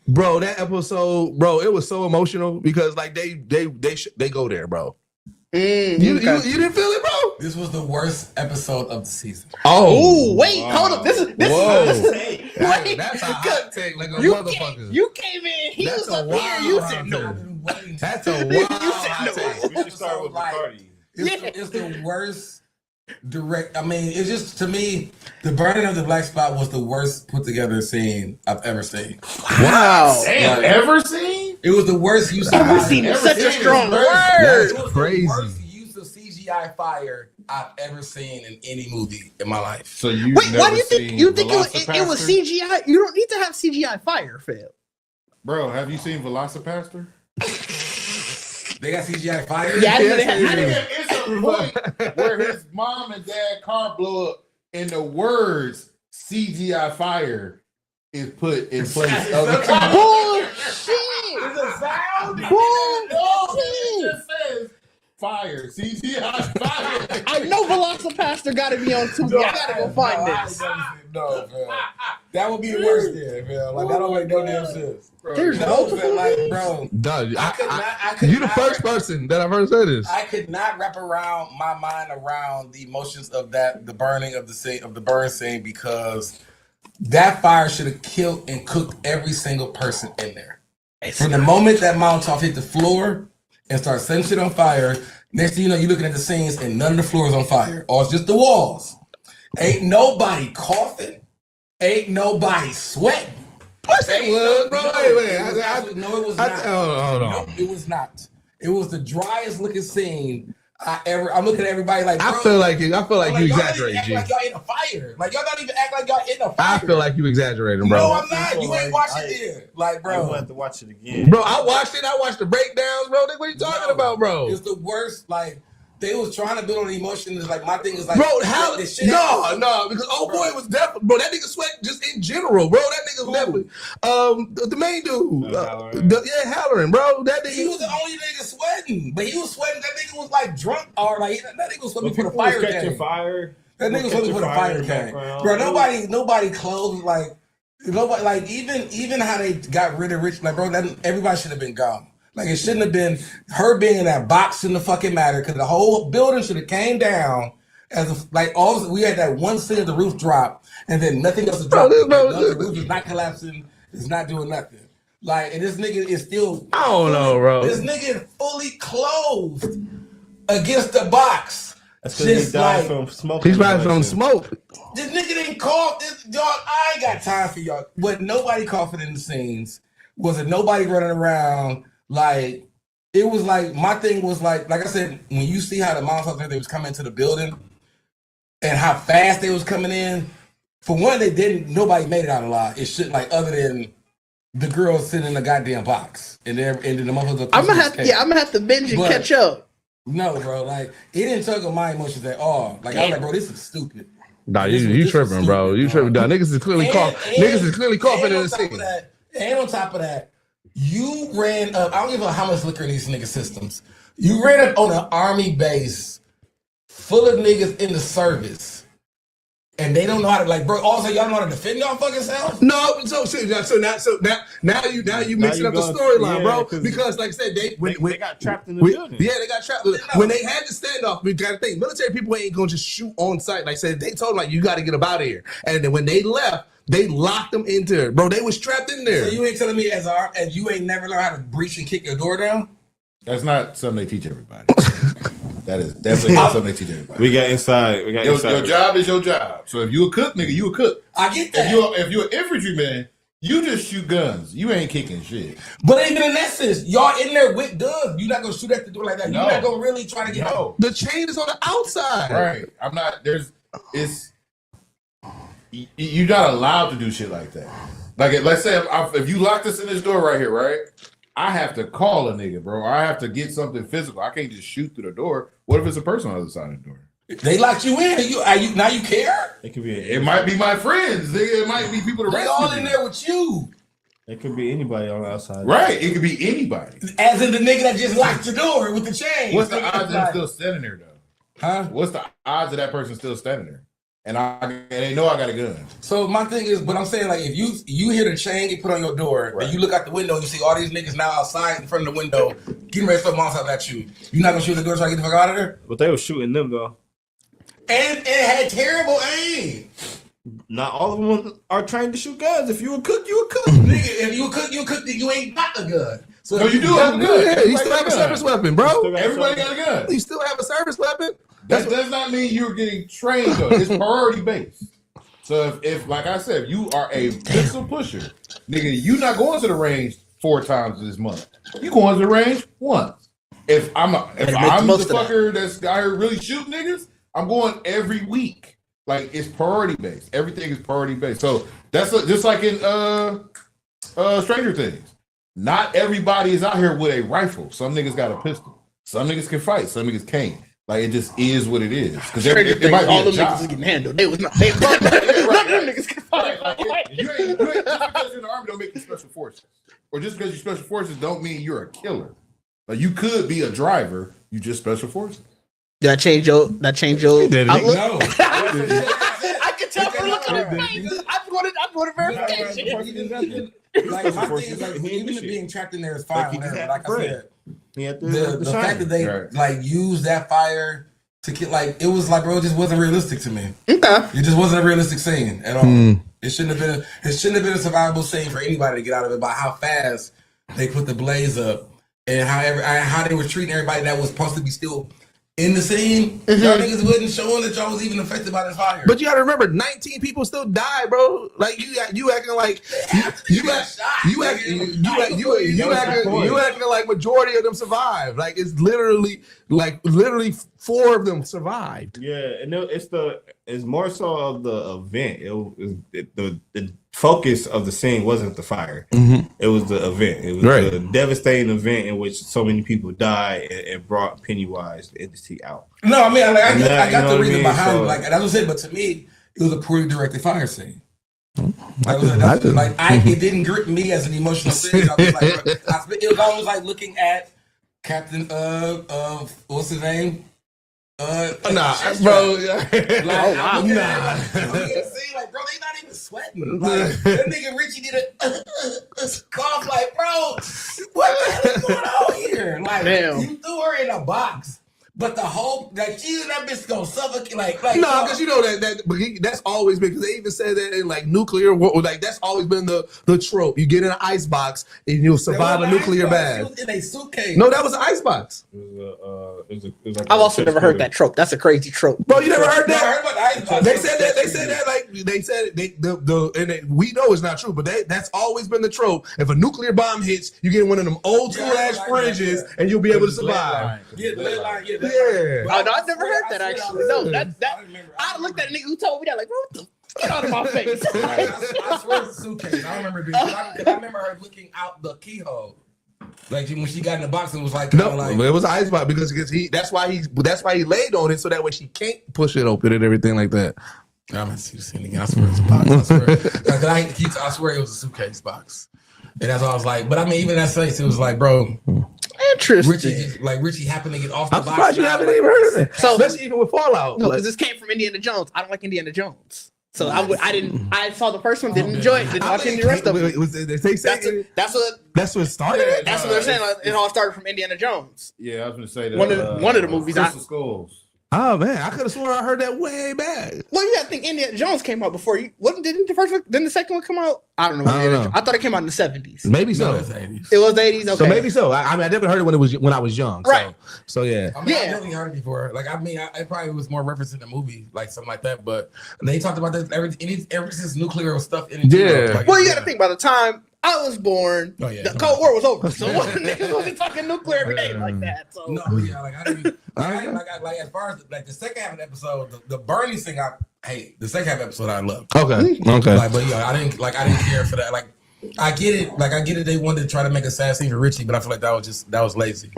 bro, that episode, bro, it was so emotional because like they go there, bro. You didn't feel it, bro? This was the worst episode of the season. Oh, wait, hold up. This is Wait, wait. that's a hot take, like a You motherfucker. you came in. He That's was a up here. wild You hot said take. no. That's a wild You said hot no. take. We should start with Bacardi. It's the worst direct. I mean, it's just to me, the burning of the black spot was the worst put together scene I've ever seen. Wow. Damn, ever seen? It was the worst use of Ever fire. seen Ever such seen a strong this word? It was Crazy. the worst use of CGI fire I've ever seen in any movie in my life. So you Wait, never why do you think seen it was Velocipaster? CGI? You don't need to have CGI fire, Phil. Bro, have you seen Velocipaster? They got CGI fire. Yeah, I didn't Yes, have- I it didn't- is. It's a point where his mom and dad car blow up and the words CGI fire is put in place of the car. Bullshit. It's a sound. It just says fire, CGI fire. I know Velocipaster got to be on Tubi. I gotta go find this. No, man. That would be the worst there, man. Like, that don't make no damn sense. There's No, multiple. like, bro. Dog, I could you the not first person that I've ever said this. I could not wrap around my mind around the emotions of that, the burning of the scene, of the burn scene, because that fire should have killed and cooked every single person in there. From the moment that Molotov hit the floor and started setting shit on fire, next thing you know, you're looking at the scenes and none of the floor is on fire, or it's just the walls. Ain't nobody coughing. Ain't nobody sweating. Plus it was, bro. Wait. No, it was not. Hold on. No, it was not. It was the driest looking scene I ever. I'm looking at everybody like. I bro, feel like you y'all don't even exaggerate, act G. like y'all in a fire. Like y'all don't even act like y'all in a fire. I feel like you exaggerating, No, bro. I'm not. You ain't watching it. Like, Bro, bro, have to watch it again. Bro, I watched it. I watched the breakdowns, bro. What are you talking about, bro? It's the worst. Like they was trying to build on the emotion. It's like my thing is like, Bro, how? this shit No, because old boy was definitely, bro. That nigga sweat just in general, bro. That nigga was definitely, the main dude, Halloran. Halloran, bro. That He was nigga. the only nigga sweating, but he was sweating. That nigga was like drunk or like that nigga was sweating But for the people was fire catching game. fire. That nigga was Catching looking for the fire fire in the game, background. bro. Nobody clothes like nobody like even how they got rid of Rich. Like, bro, everybody should have been gone. Like, it shouldn't have been her being in that box. Shouldn't have fucking matter because the whole building should have came down as we had that one scene of the roof drop and then nothing else is dropping. The roof is not collapsing. It's not doing nothing. Like, and this nigga is still. I don't know, bro. This nigga is fully clothed against the box. That's because he Just died like- from smoke. He's riding from inhalation. smoke. This nigga didn't cough. Dog, I ain't got time for y'all. But nobody coughing in the scenes. Was it nobody running around like it was like my thing was like I said, when you see how the monsters they was coming into the building and how fast they was coming in. For one, nobody made it out alive. It shouldn't like other than the girl sitting in the goddamn box and then the motherfuckers. I'm gonna have to binge and catch up. No, bro, like it didn't tug on my emotions at all. Like I was like, bro, this is stupid. Nah, you tripping, bro. You tripping. Nah, niggas is clearly coughing in the scene. And on top of that, you ran up. I don't give a how much liquor in these niggas systems. You ran up on an army base full of niggas in the service. And they don't know how to like, bro. Also, y'all know how to defend y'all fucking self. No, so now you mixing up the storyline, bro. Because like I said, they got trapped in the building. Yeah, they got trapped. When they had the standoff, we got to think military people ain't gonna just shoot on sight. Like I said, they told them like you got to get up out of here. And then when they left, they locked them into it, bro. They was trapped in there. So you ain't telling me as you ain't never learned how to breach and kick your door down? That's not something they teach everybody. That is definitely not something they teach everybody. We got inside. Your job is your job. So if you a cook, nigga, you a cook. I get that. If you're an infantryman, you just shoot guns. You ain't kicking shit. But even in that sense, y'all in there with guns. You're not gonna shoot at the door like that. No. You're not gonna really try to get out. The chain is on the outside. Right. I'm not. You're not allowed to do shit like that. Like, let's say if you locked us in this door right here, right? I have to call a nigga, bro. I have to get something physical. I can't just shoot through the door. What if it's a person on the other side of the door? They locked you in. Now you care? It could be. It might be my friends. Nigga. It might be people to They rescue all me. in there with you. It could be anybody on the outside. Right. It could be anybody. As in the nigga that just locked your door with the chain. What's the odds that I'm still standing there, though? Huh? What's the odds of that person still standing there? And they know I got a gun. So my thing is, but I'm saying like if you hear the chain get put on your door, Right. and you look out the window and you see all these niggas now outside in front of the window getting ready to throw monsters at you, you not gonna shoot the door trying to get the fuck out of there? But they were shooting them though. And it had terrible aim. Not all of them are trained to shoot guns. If you a cook, you a cook. Nigga, if you a cook, then you ain't got a gun. So No, if you do have a gun. Yeah, you Everybody still have a got service gun. weapon, bro. Everybody got a gun. You still have a service weapon. That does not mean you're getting trained though. It's priority based. So if like I said, if you are a pistol pusher, nigga, you not going to the range 4 times this month. You going to the range once. If I'm the fucker that's out here really shooting niggas, I'm going every week. Like it's priority based. Everything is priority based. So that's just like in Stranger Things. Not everybody is out here with a rifle. Some niggas got a pistol. Some niggas can fight. Some niggas can't. Like it just is what it is. Because it might be all a them job. niggas is getting handled. They was not. They none of them niggas can fight. You ain't just because you're in the army don't make you special forces. Or just because you're special forces don't mean you're a killer. Like you could be a driver, you just special forces. Did I change your outlook? No. I could tell from looking at her face. I wanted verification. Like my thing is like even being trapped in there is fine. Like I said, The the fact that they like used that fire to kill, like it was like, bro, it just wasn't realistic to me. Okay. It just wasn't a realistic scene at all. It shouldn't have been. It shouldn't have been a survivable scene for anybody to get out of it by how fast they put the blaze up and how they were treating everybody that was supposed to be still in the scene. Y'all niggas wasn't showing that y'all was even affected by this fire. But you gotta remember, 19 people still died, bro. Like you acting like you acting like majority of them survived. Like it's literally 4 of them survived. Yeah, and it's more so of the event. The focus of the scene wasn't the fire. It was the event. It was a devastating event in which so many people died and brought Pennywise the entity out. No, I mean, like, I got the reason mean? behind So, it. Like, that's what I'm saying. But to me, it was a poorly directed fire scene. It didn't grip me as an emotional thing. I was like, it was almost like looking at Captain what's his name? Bro. Like, I'm looking at it, like, bro, they not even sweating. Like, that nigga Richie did a cough, like, bro, what the hell is going on here? Like, Damn. you threw her in a box. But the whole like she and that bitch gonna suffocate like No, because you know that's always been, because they even said that in like nuclear war, like that's always been the trope. You get in an ice box and you'll survive a nuclear blast. in a suitcase. No, that was an ice box. I've also never heard that trope. That's a crazy trope. Bro, you never heard No, I that? heard about the ice box. They said we know it's not true, but that's always been the trope. If a nuclear bomb hits, you get in one of them old school ass fridges and you'll be able to survive. Yeah, the lead line, yeah. Oh no, I've never heard that actually. No, that I looked at a nigga who told me that like, bro, what the get out of my face. I swear it's a suitcase. I remember being, I remember her looking out the keyhole. Like when she got in the box and was like, No, like, it was an ice box because that's why he laid on it so that way she can't push it open and everything like that. I'm gonna see the scene again. I swear it's a box. I swear. I swear it was a suitcase box. And that's all I was like. But I mean, even in that space, it was like, bro, Interesting. Richie happened to get off the I'm box. surprised you haven't even heard of it. So- Especially even with Fallout. No, Like, because this came from Indiana Jones. I don't like Indiana Jones. So I saw the first one, didn't enjoy it, didn't watch any of the rest of it. That's what started it. That's what they're saying. Like, it all started from Indiana Jones. Yeah, I was gonna say that. One of the movies. Crystal Skulls. Oh man, I could have sworn I heard that way back. Well, you gotta think Indiana Jones came out before you. Didn't the first one? Didn't the second one come out? I don't know. I thought it came out in the 70s. Maybe so. No, it's 80s. It was the 80s. Okay. So maybe so. I mean, I never heard it when I was young. Right. So yeah. I mean, I Yeah. definitely heard it before. Like, I mean, it probably was more referenced in the movie, like something like that. But they talked about this ever since nuclear stuff in it. Yeah. Like, Well, you gotta think by the time I was born, Oh, yeah. the Cold War was over. So niggas wasn't talking nuclear every day like that. So No, yeah, like I didn't. Like as far as like the second half of the episode, the Bernie thing, the second half of the episode I loved. Okay. Like, but yeah, I didn't care for that. Like, I get it. They wanted to try to make a sad scene for Richie, but I feel like that was lazy.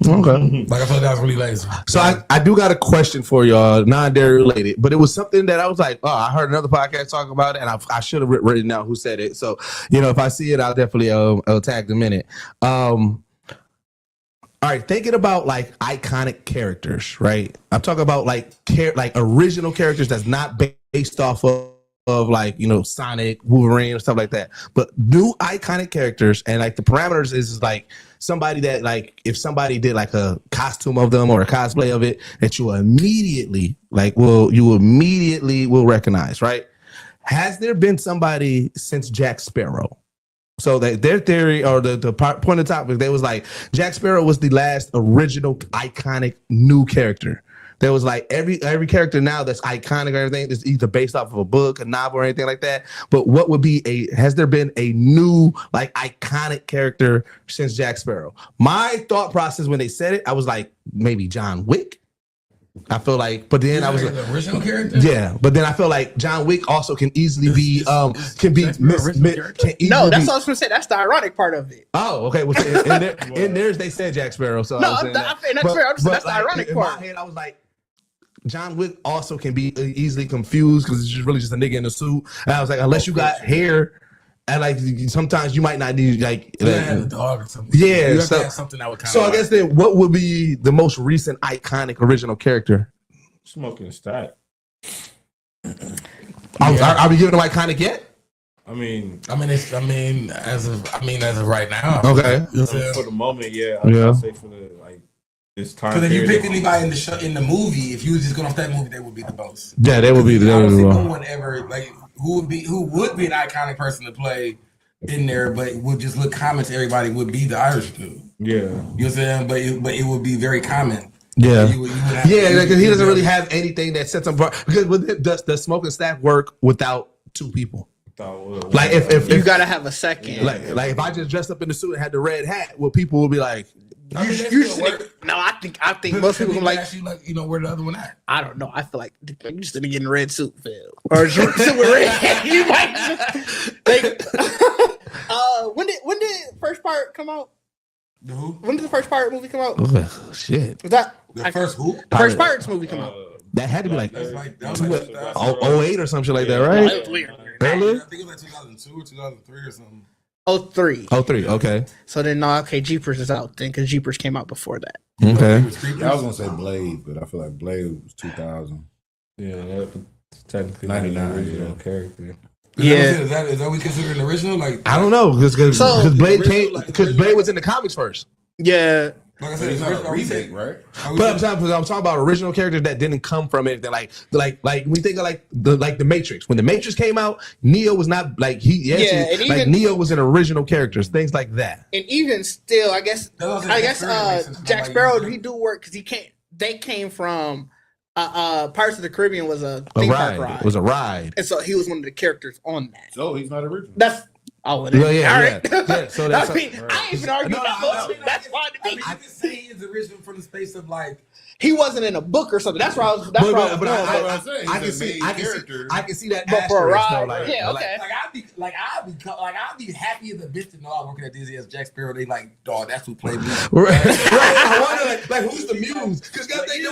Okay. Like I feel like that was really lazy. So I do got a question for y'all, non-dairy related, but it was something that I was like, oh, I heard another podcast talk about it, and I should have written down who said it. So, if I see it, I'll definitely I'll tag them in it. All right, thinking about like iconic characters, right? I'm talking about like original characters that's not based off of like, Sonic, Wolverine, or stuff like that, but new iconic characters. And like the parameters is like somebody that like if somebody did like a costume of them or a cosplay of it that you immediately will recognize, right? Has there been somebody since Jack Sparrow? So their theory or the point of topic, they was like Jack Sparrow was the last original iconic new character. There was like every character now that's iconic or everything is either based off of a book, a novel, or anything like that. But what would be has there been a new like iconic character since Jack Sparrow? My thought process when they said it, I was like maybe John Wick. I feel like, but then I was the original character. Yeah, but then I feel like John Wick also can easily be no, that's what I was gonna say. That's the ironic part of it. Oh, okay. Well, in theirs they said Jack Sparrow. So no, that's fair. That's the ironic part. In my head, I was like, John Wick also can be easily confused because it's just really just a nigga in a suit. And I was like, unless you got hair, and like sometimes you might not need like a dog or something. Yeah, you have to have something that would kind so I guess then what would be the most recent iconic original character? Smoking Stack. Are we giving them iconic yet? I mean, as of right now. Okay. For the moment, yeah. I'd say for the like this time. Because if you pick anybody in the movie, if you was just going off that movie, they would be the most. Yeah, they would be the no one ever like who would be an iconic person to play in there, but would just look common to everybody would be the Irish dude. Yeah, you know what I'm saying? But it would be very common. Yeah, because he doesn't really have anything that sets him apart. Because does Smoking Stack work without two people? Like if you gotta have a second. Like if I just dressed up in the suit and had the red hat, well, people will be like, no, I think most people like ask you where the other one at. I don't know. I feel like you just didn't get in a red suit, Phil, or suit with red. You might just like. When did first part come out? When did the first Pirate movie come out? Oh, shit. Was that the first who? The first Pirates movie come out? That had to be like 08 or some shit like that, No, right? it was weird. I think it was like 2002 or 2003 or something. 03. 03, okay. So then, Jeepers is out then because Jeepers came out before that. Okay. I was gonna say Blade, but I feel like Blade was 2000. Yeah, that's technically 99 original character. Is that what we consider an original? Like I don't know because So- Blade was in the comics first. Yeah. Like I But said, it's not a are we saying- remake, right? are we But saying- I'm talking about original characters that didn't come from it. That like we think of like the Matrix. When the Matrix came out, Neo was not like and like even- Neo was an original characters, things like that. And even still, I guess Jack Sparrow makes sense. Jack Like, Sparrow you- he do work because he can't. They came from Pirates of the Caribbean was a A theme ride. park ride. It was a ride. And so he was one of the characters on that. So he's not original. That's all it is. Well, yeah, All yeah. right. Yeah, so that's- I mean, I ain't even argue No, that no, much. no. That's fine to me. I can say he's original from the space of like. He wasn't in a book or something. That's where I was. That's where I was But going. That's what But- I'm saying. I He's a main character. I can see that But for a asterisk, though, ride, like, yeah, like- okay. I'd be happy as a bitch to know I'm working at Disney as Jack Sparrow. They like, dog, that's who played me. Right. I wonder, like who's the muse? Because I think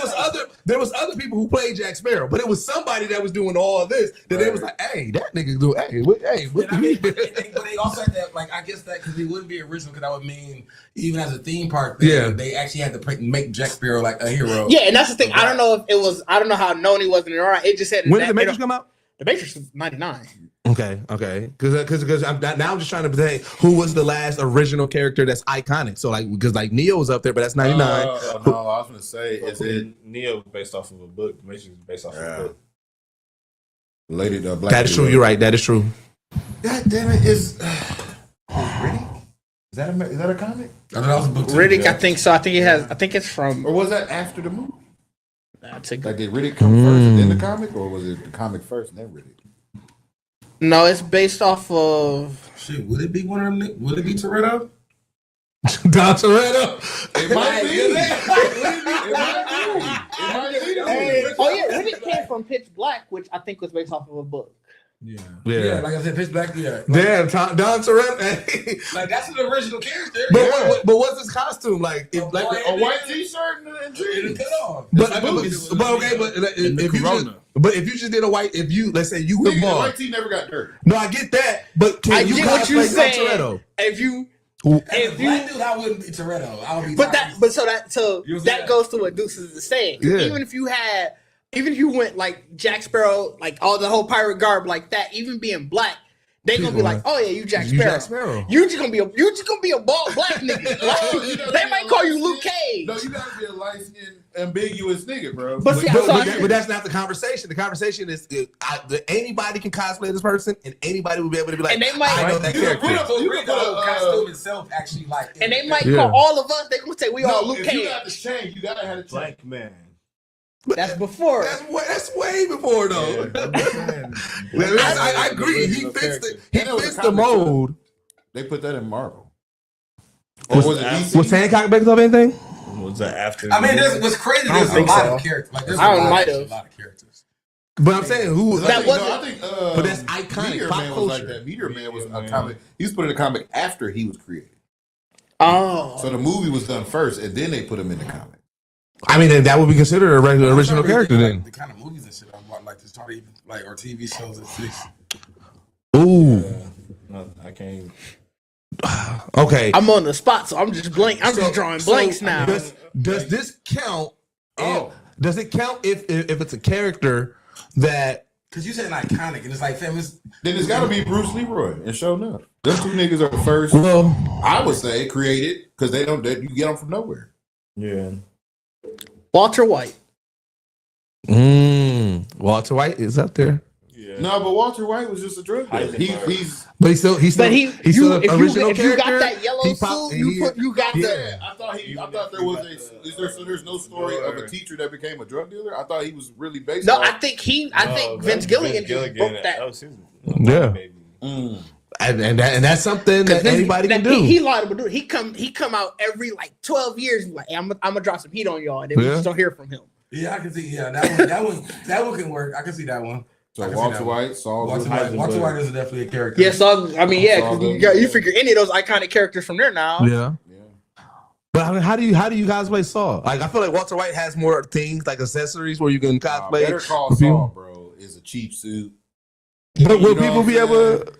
there was other people who played Jack Sparrow, but it was somebody that was doing all this. That they was like, hey, that nigga do, hey, what And I mean, the but they also had that, like, I guess that because he wouldn't be original, because that would mean even as a theme park, Yeah. they actually had to make Jack Sparrow like a hero. yeah, and that's the thing. I don't know if it was. I don't know how known he wasn't. All right, it just said When that, did the Matrix come out? The Matrix was 99. Okay. Because now I'm just trying to say who was the last original character that's iconic. So like because like Neo was up there, but that's 99. No, I was gonna say, is it Neo based off of a book? Matrix is based off of a book. related to Black? That is true. Widow? You're right. That is true. God damn it! Is Riddick? Is that a comic? I thought that was a book too. Riddick, I think so. I think it has. I think it's from. Or was that after the movie? That's a, Like did Riddick come first and then the comic, or was it the comic first and then Riddick? no, it's based off of. Shit, would it be one of them? Would it be Toretto? Don Toretto. It might be. It might be. Oh yeah, Riddick came from Pitch Black, which I think was based off of a book. Yeah, like I said, Pitch Black. Yeah, Damn, Don Toretto. like that's an original character. But what's his costume like? If, like A white T-shirt and jeans. Cut off. but okay, but if you just did a white, if you let's say you were The born. white tee never got dirty. No, I get that, but can I you get what you're cosplay Don saying. Toretto? If you, If black dude, I wouldn't be Toretto. I would be. but that, but so You know what that I'm goes to what Deuce is saying. 'Cause Yeah. Even if you went like Jack Sparrow, like all the whole pirate garb like that, even being black, they gonna be like, oh yeah, you Jack You Sparrow. Jack Sparrow. You just gonna be a bald black nigga. Like, they might call you Luke Cage. No, you gotta be a light skinned, ambiguous nigga, bro. But see, But that's not the conversation. The conversation is anybody can cosplay this person, and anybody will be able to be like, And they might- I know that You can character. put You You can can put put, the costume itself actually like, And they might Yeah. call all of us. They gonna say we all Luke if you Cage. got the chain, you gotta have the chain. Black man. That's before. That's way before though. I agree. He fits the mold. They put that in Marvel. Or was it DC? Was Hancock based off anything? Was that after? I mean, what's crazy? I don't There's a think lot so. of characters. Like, there's I a might lot have. of characters. But I'm saying who That wasn't- I think, But that's iconic, Meteor pop Man was like culture. that. Meteor Man was a Man. comic. He was put in a comic after he was created. Oh, So the movie was done first, and then they put him in the comic. I mean, then that would be considered a regular I'm original trying to character think, then. like, the kind of movies and shit I want, like to start even like or TV shows at 6. Ooh. No, I can't. Okay. I'm on the spot, so I'm just blank. I'm just drawing blanks now. Does this count? Oh. Does it count if it's a character that? Because you said iconic, and it's like, fam, it's Then it's got to be Bruce Leroy and show enough. Them two niggas are the first. Well, I would say created because they don't. You get them from nowhere. Yeah. Walter White. Walter White is up there, Yeah. No, but Walter White was just a drug dealer. He's but he's still But he's still an original if you got character. that yellow He pop- suit, you got the. Yeah, I thought there was a. Is there so there's no story of a teacher that became a drug dealer? I thought he was really based. No, on... I think Vince Gilligan just broke that. was his Yeah. baby. and that's something that anybody can do. He lied to do. He come out every like 12 years. Like, hey, I'm gonna drop some heat on y'all, and then we Yeah. just don't hear from him. yeah, I can see that one can work. I can see that one. So I can see Walter that one. White, Saul Walter Goodman. White is definitely a character. Yeah, so I mean, yeah, That's all because good. you figure any of those iconic characters from there now. Yeah. Yeah. But I mean, how do you guys play Saul? Like, I feel like Walter White has more things like accessories where you can cosplay. Better Call with people. Saul, bro, is a cheap suit. But will You know people what be I'm able to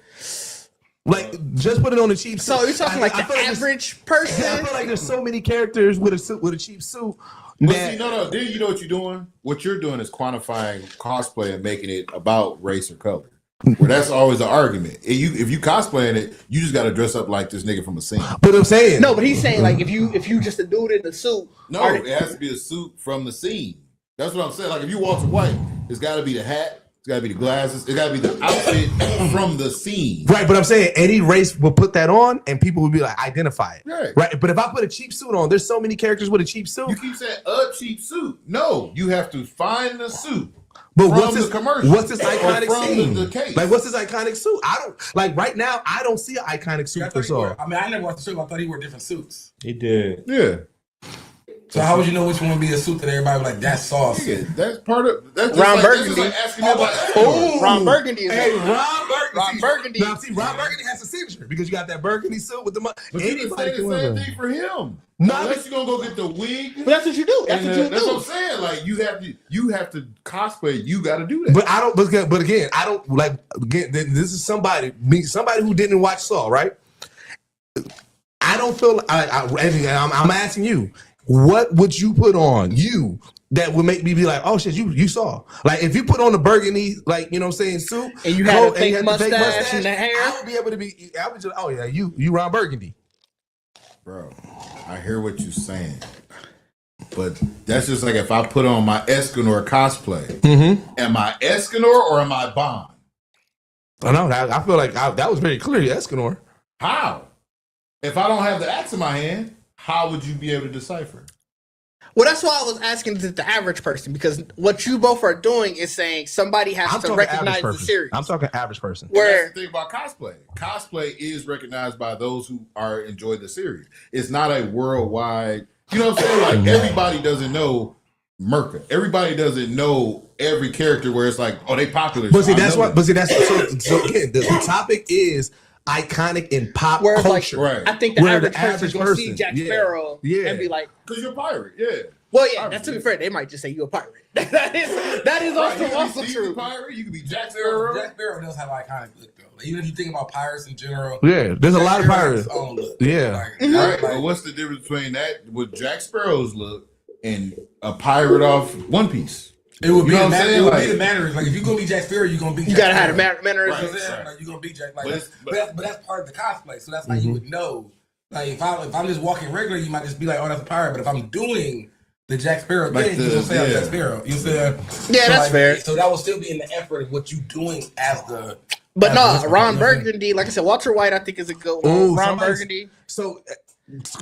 like just put it on a cheap suit? So you're talking like I the feel there's- average I person. feel like there's so many characters with a suit with a cheap suit. But that- see, no. Then you know what you're doing? What you're doing is quantifying cosplay and making it about race or color. Where that's always the argument. If you cosplaying it, you just got to dress up like this nigga from a scene. But I'm saying No, but he's saying like if you just a dude in a suit. No, it has to be a suit from the scene. That's what I'm saying. Like if you Walter White, it's got to be the hat. It's got to be the glasses. It's got to be the outfit from the scene. Right, but I'm saying any race will put that on and people will be like, identify it. Right. But if I put a cheap suit on, there's so many characters with a cheap suit. You keep saying a cheap suit. No, you have to find the suit. But from what's the this commercial? What's this iconic from scene? The case. Like, what's this iconic suit? I don't like right now. I don't see an iconic suit for Saw. I mean, I never watched the show. I thought he wore different suits. He did. Yeah. So how would you know which one would be a suit that everybody was like, that's sauce? Yeah, that's part of that's Ron just Burgundy. That's just like asking me about Oh, Ron Burgundy is Hey, it. Ron Burgundy. Ron Burgundy. Now, see, Ron Burgundy has a signature because you got that burgundy suit with the money. But you can say the same thing for him. No, Unless you're gonna go get the wig. But that's what you do. That's what you That's what I'm do. saying. Like you have to cosplay. You got to do that. But I don't. But again, I don't like. Again, this is somebody who didn't watch Saw, right? I don't feel. I'm asking you, what would you put on you that would make me be like, oh shit, you saw? Like if you put on the burgundy, like you know what I'm saying, suit, And you had a fake mustache and the hair. I would be able to be. I would just, oh yeah, you Ron Burgundy. Bro, I hear what you're saying, but that's just like if I put on my Escanor cosplay. Mm-hmm. Am I Escanor or am I Bond? I know. I feel like that was very clear, Escanor. How? If I don't have the axe in my hand, how would you be able to decipher? Well, that's why I was asking the average person, because what you both are doing is saying somebody has to recognize the series. I'm talking average person. Where That's the thing about cosplay. Cosplay is recognized by those who enjoy the series. It's not a worldwide. You know what I'm saying? Like everybody doesn't know Merca. Everybody doesn't know every character. Where it's like, oh, they popular. But so see, I that's know what. them. But see, that's so again. The topic is iconic in pop where it's like, culture. Right. I think the Where average the person average gonna see person, Jack yeah, Sparrow yeah. and be like, Because you're a pirate, yeah. well, yeah, that's to be fair. They might just say you a pirate. that is Right, also you true. can be pirate, you can be Jack Sparrow. Jack Sparrow does have an iconic look, though. Like, even if you think about pirates in general, Yeah, there's a lot of Jack Sparrow pirates. has his own look. Yeah. Right, but what's the difference between that with Jack Sparrow's look and a pirate off One Piece? It would You be know what I'm saying? Like- the manners. Like if you're gonna be Jack Sparrow, you're gonna be. You Jack gotta have Sparrow. the manners. You know what I'm saying? Right. Like you're gonna be Jack. But Like, it's- but that's part of the cosplay. So that's how you would know. Like if I'm just walking regular, you might just be like, oh, that's a pirate. But if I'm doing the Jack Sparrow Like thing, you're gonna say I'm yeah. Jack Sparrow. You said Yeah, that's fair. So that will still be in the effort of what you doing as the. But as no, the- Ron you know what I'm saying? Burgundy, like I said, Walter White, I think is a good one. Ooh, Ron somebody's- Burgundy. So,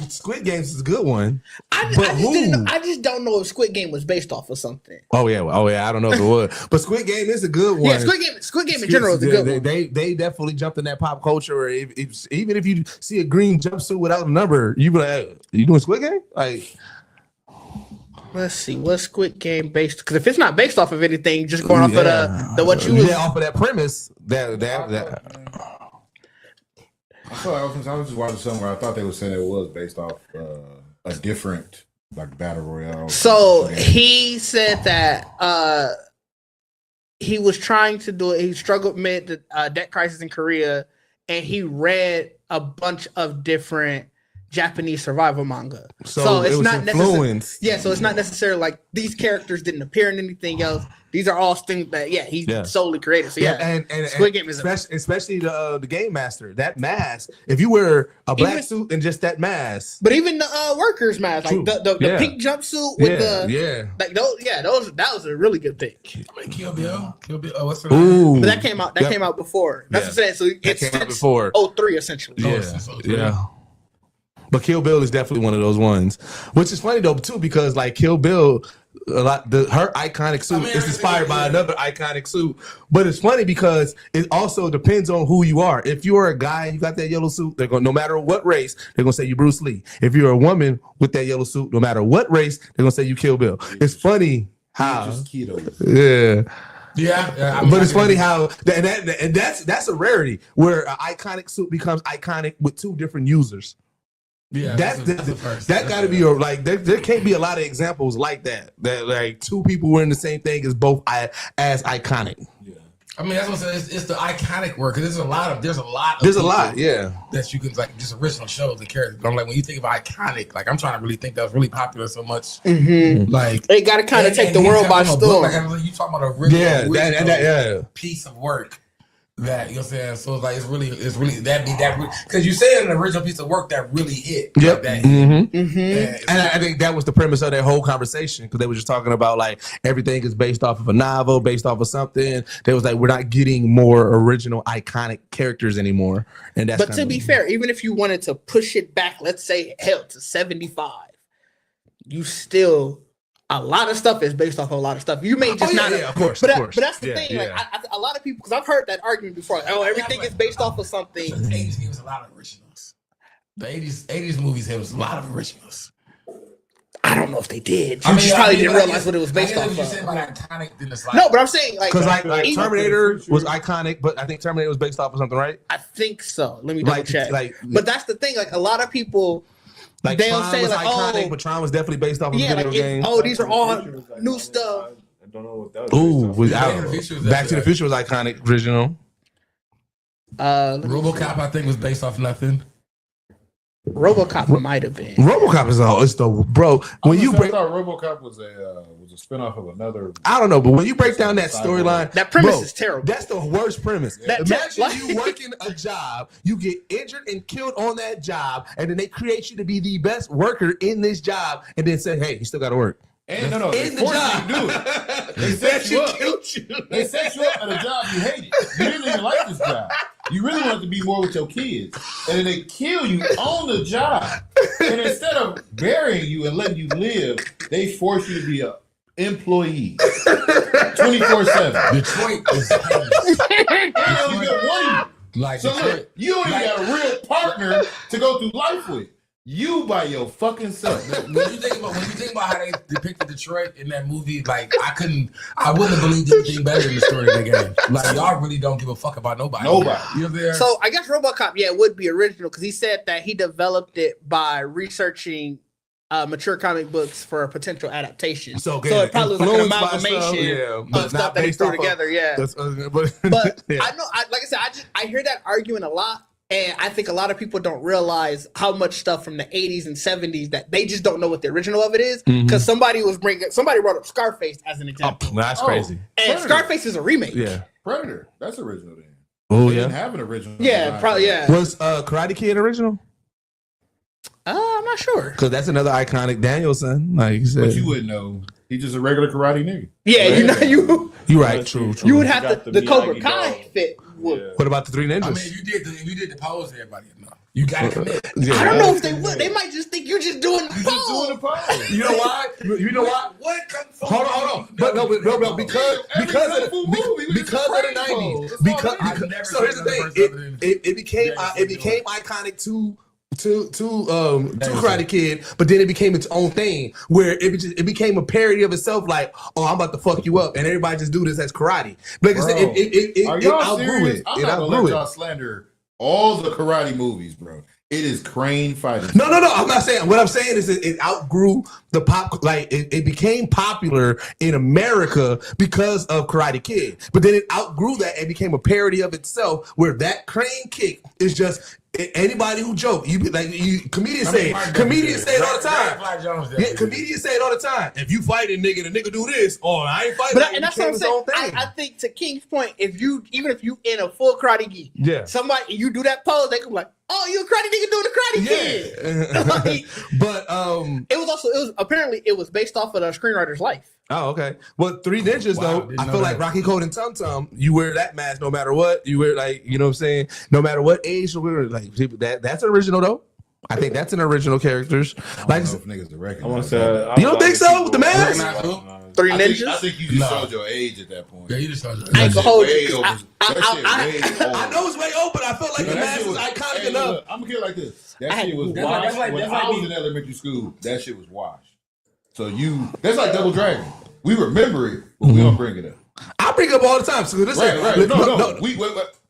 Squid Games is a good one. I But just who? didn't know, I just don't know if Squid Game was based off of something. Oh yeah, I don't know if it was, but Squid Game is a good one. Yeah, Squid Game in general is a good one. They definitely jumped in that pop culture. Or even if you see a green jumpsuit without a number, you be like, hey, you doing Squid Game? Like, Let's see, what's Squid Game based? Because if it's not based off of anything, just going off of the what you was. yeah, off of that premise. That I feel like I was just watching somewhere. I thought they were saying it was based off a different like battle royale. So he said that he was trying to do it. He struggled amid the debt crisis in Korea, and he read a bunch of different Japanese survival manga. so it's it was not necessarily. influenced. Yeah, so it's not necessarily like these characters didn't appear in anything else. These are all things that he solely created. So and Squid Game is especially the game master. That mask. If you wear a black suit and just that mask, but even the workers mask, like the pink jumpsuit with like those that was a really good pick. I mean, Kill Bill. Oh, what's her ooh, But that came out. That came out before. That's what I'm saying. So it's came out since before. 03 essentially. yeah. But Kill Bill is definitely one of those ones, which is funny though too because like Kill Bill, her iconic suit is inspired by another iconic suit. But it's funny because it also depends on who you are. If you're a guy, you got that yellow suit, they're going no matter what race, they're gonna say you Bruce Lee. If you're a woman with that yellow suit, no matter what race, they're gonna say you Kill Bill. It's funny how just keto. Yeah, but it's funny how and that's a rarity where an iconic suit becomes iconic with two different users. Yeah, that got to be like there can't be a lot of examples like that like two people wearing the same thing is both as iconic. Yeah, I mean that's what I'm saying. It's the iconic work because there's a lot yeah that you can like just original shows and characters. But I'm like when you think of iconic, like I'm trying to really think that was really popular so much. Like they got to kind of take the world by storm. Like you talking about a original that piece of work that, you know what I'm saying? So it's like it's really that because you said an original piece of work that really hit. Yep. Like that Mm-hmm. Yeah, And I think that was the premise of that whole conversation because they were just talking about like everything is based off of a novel, based off of something. They was like, we're not getting more original, iconic characters anymore. And that's But to be fair, even if you wanted to push it back, let's say hell to 75, you still a lot of stuff is based off of a lot of stuff. You may just not, of course, but, of course. but that's the Yeah, thing. yeah. Like a lot of people, because I've heard that argument before. Like, oh, everything is based off of something. The 80s gave us a lot of originals. The 80s movies gave us a lot of originals. I don't know if they did. You just probably didn't realize what it was based off You said of. about iconic, then it's like No, but I'm saying like because like even- Terminator was iconic, but I think Terminator was based off of something, right? I think so. Let me double Like- check. like- but that's the thing. Like a lot of people, Like they'll Tron say was like, iconic, oh, but Tron was definitely based off of yeah, a video like game. oh, these are all new stuff. I don't know what that was. Ooh, based was off. Back to the Future was Back to the Future was iconic, original. RoboCop, I think, was based off nothing. RoboCop might have been. RoboCop is all it's the bro. When you break, I thought RoboCop was a spinoff of another. I don't know, but when you break down that storyline, That premise bro, is terrible. That's the worst premise. That- Imagine you working a job, you get injured and killed on that job, and then they create you to be the best worker in this job, and then say, "Hey, you still got to work." And no, they In the forced job. you to do it. They set you up. They set you up at a job you hated. You didn't even like this job. You really wanted to be more with your kids. And then they kill you on the job. And instead of burying you and letting you live, they force you to be an employee. 24/7. Detroit is They only get one. like So Detroit. look, you don't even got a real partner to go through life with. You by your fucking self. When you think about how they depicted Detroit in that movie, like I wouldn't have believed anything better in the story of the game. Like y'all really don't give a fuck about nobody. Nobody. You know what I'm saying? So I guess RoboCop, yeah, it would be original because he said that he developed it by researching mature comic books for a potential adaptation. So, it probably was like an influenced by amalgamation stuff, but of stuff that he based threw off of- together. Yeah, But but yeah. I know, like I said, I hear that argument a lot. And I think a lot of people don't realize how much stuff from the 80s and 70s that they just don't know what the original of it is. Because somebody brought up Scarface as an example. That's crazy. And Predator. Scarface is a remake. Yeah. Predator. That's original then. Oh They didn't yeah. have an original. Yeah, design probably, for yeah. that. Was Karate Kid original? I'm not sure. Because that's another iconic Danielson. Like you said, But you wouldn't know. He's just a regular karate nigga. Yeah, you right. That's True. true. you would You have got to, the the Cobra Miyagi Kai dog. fit. Would. Yeah. What about the Three Ninjas? I mean, if you did the pose, everybody would know. You gotta commit. Yeah. I don't know if they would. They might just think you're just doing the He's just doing the pose. pose. You know why? You know why? What kung fu? Hold on. But no, because Every of kung fu movie, we because of the just a 90s. pose. That's all Because, it is. I've never so here's the seen another thing. person other than It became iconic to Karate Kid, but then it became its own thing where it became a parody of itself. Like, oh, I'm about to fuck you up, and everybody just do this as karate. Like I said, Bro, it Are y'all outgrew serious? it. I'm It not gonna outgrew let it. y'all slander all the karate movies, bro. It is crane fighting. No. I'm not saying. What I'm saying is it outgrew the pop. Like it became popular in America because of Karate Kid, but then it outgrew that and became a parody of itself, where that crane kick is just anybody who joke. You be like comedians say it all the time. Yeah, comedians say it all the time. If you fight a nigga, the nigga do this. Oh, I ain't fighting. And that's what I'm saying. I think to King's point, even if you in a full karate gi, Yeah. somebody you do that pose, they can be like, "Oh, you a karate nigga doing the karate kid." Like, But it was based off of the screenwriter's life. oh, okay. Well, Three Ninjas Wow, though, didn't I know feel like that. Rocky Code and Tum Tum, you wear that mask no matter what. You wear like, you know what I'm saying? No matter what age, like that's original though. I think that's an original characters. I Like, don't know if niggas are I want recognize to say. that. You don't think so? With the mask? Three I Ninjas. think you just No. showed your age at that point. Yeah, you just saw I ain't That gonna shit hold way you. 'Cause over- that shit way over. I know it's way old, but I feel like the mask is iconic enough. I'm gonna get like this. That I- shit was that's washed. like- When that's I like was me. in elementary school, that shit was washed. So that's like Double Dragon. We remember it, but we don't bring it up. I bring it up all the time. So this Right. is No.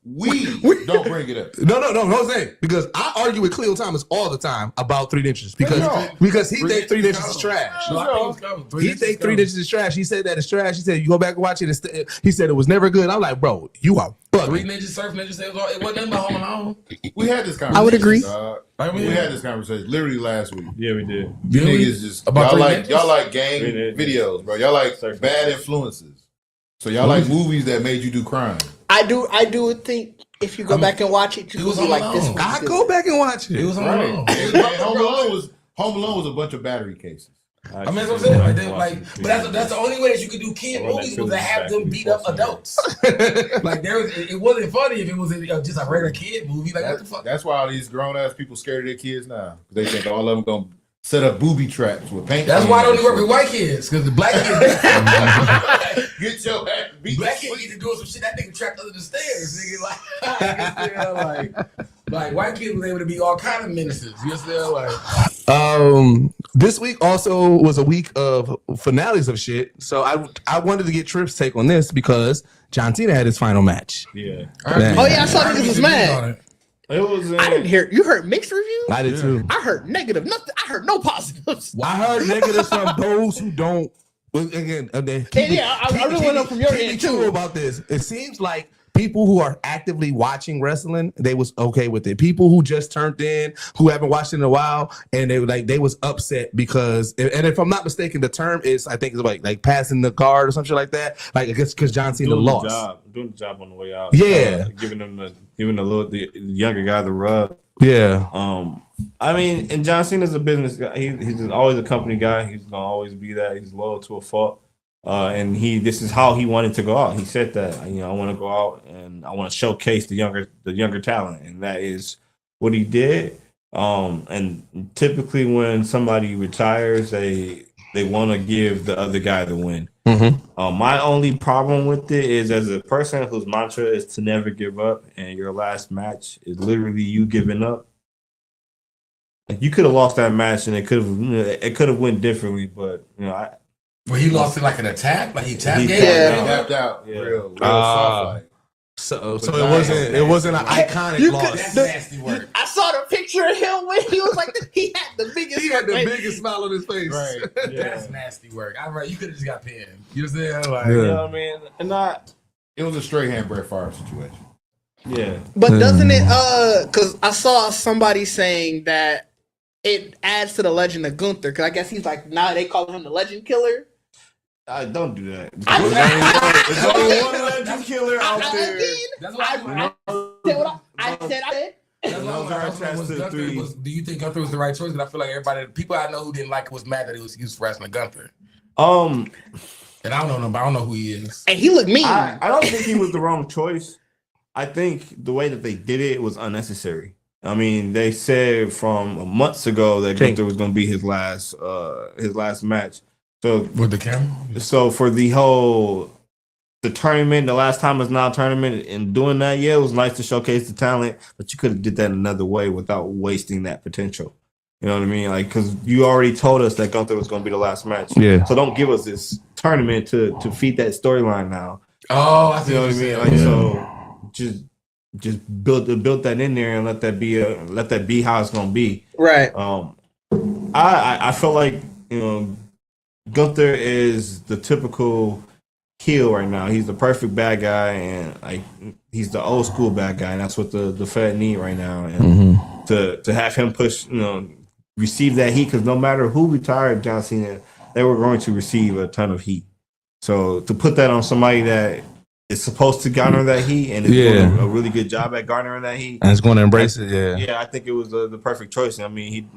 We don't bring it up. No, Jose. Because I argue with Cleo Thomas all the time about Three Ninjas because he thinks Three Ninjas is trash. No, I think it's covered. He think Three Ninjas is trash. He said that it's trash. He said you go back and watch it. He said it was never good. I'm like, bro, you are Three bugging. Ninjas, Surf Ninjas, it wasn't nothing but Home Alone. We had this conversation. I would agree. dog. I mean, We had this conversation literally last week. Yeah, we did. You Really? niggas just About y'all Three like Ninjas? gang Three Ninjas. videos, bro. Y'all like Surf bad influences. So y'all like movies that made you do crime. I do think if you go back and watch it, you was will be like on this. alone. was I good. go back and watch it. It was on Right. the Home Alone was a bunch of battery cases. I mean, that's what I'm saying. But that's the only way that you could do kid movies was to have them beat up adults. Like it wasn't funny if it was just a regular kid movie. Like what the fuck? That's why all these grown ass people scared of their kids now. They think all of them gonna set up booby traps with paint. That's why I don't work with white kids, because the black kids get your ass beat. black kids get to doing some shit that nigga trapped under the stairs. Nigga, like white kids was able to be all kind of menaces. You understand? Like This week also was a week of finales of shit. So I wanted to get Tripp's take on this because John Cena had his final match. Yeah. Oh yeah, I saw niggas was mad. It was. I didn't hear. You heard mixed reviews? I did too. I heard negative. Nothing. I heard no positives. I heard negatives from those who don't. Well, again, I really want to know from your end too about this. It seems like people who are actively watching wrestling, they was okay with it. People who just turned in, who haven't watched it in a while, and they was upset because, and if I'm not mistaken, the term is, I think it's like passing the card or something like that. Like I guess because John Cena lost. Doing the job on the way out. Yeah, giving the younger guy the rub. Yeah. I mean, and John Cena's a business guy. He's just always a company guy. He's gonna always be that. He's loyal to a fault. And this is how he wanted to go out. He said that, I want to go out and I want to showcase the younger talent, and that is what he did. And typically when somebody retires, they want to give the other guy the win. Mm-hmm. My only problem with it is, as a person whose mantra is to never give up, and your last match is literally you giving up. Like, you could have lost that match, and it could have went differently, but Well, he lost it like an attack, like he tapped. He tapped out. Yeah. Real soft like. So it wasn't an iconic loss. That's nasty work. I saw the picture of him when he was like, he had the biggest. Smile on his face. Right. That's nasty work. You could have just got pinned. You understand? Like, you know what I mean? And It was a straight hand Brett Favre situation. yeah. But doesn't it? Because I saw somebody saying that it adds to the legend of Gunther. Because I guess he's like, now they call him the legend killer. Don't do that. There's only one legend killer out there. That's what I said. That's why I was do you think Gunther was the right choice? Because I feel like people I know who didn't like it was mad that he was used for wrestling Gunther. And I don't know who he is. And he looked mean. I don't think he was the wrong choice. I think the way that they did it was unnecessary. I mean, they said from months ago that Gunther was going to be his last match. So with the camera. So for the tournament, the last time was not a tournament, and doing that, it was nice to showcase the talent, but you could have did that another way without wasting that potential. You know what I mean? Like, because you already told us that Gunther was going to be the last match. Yeah. So don't give us this tournament to feed that storyline now. Oh, I see. You know what I mean? Like, so just build that in there and let that be how it's going to be. Right. I feel like Gunther is the typical heel right now. He's the perfect bad guy, and he's the old school bad guy, and that's what the Fed need right now. And to have him push, receive that heat, because no matter who retired John Cena, they were going to receive a ton of heat. So to put that on somebody that is supposed to garner that heat and is doing a really good job at garnering that heat, and it's going to embrace it. Yeah, I think it was the perfect choice. I mean,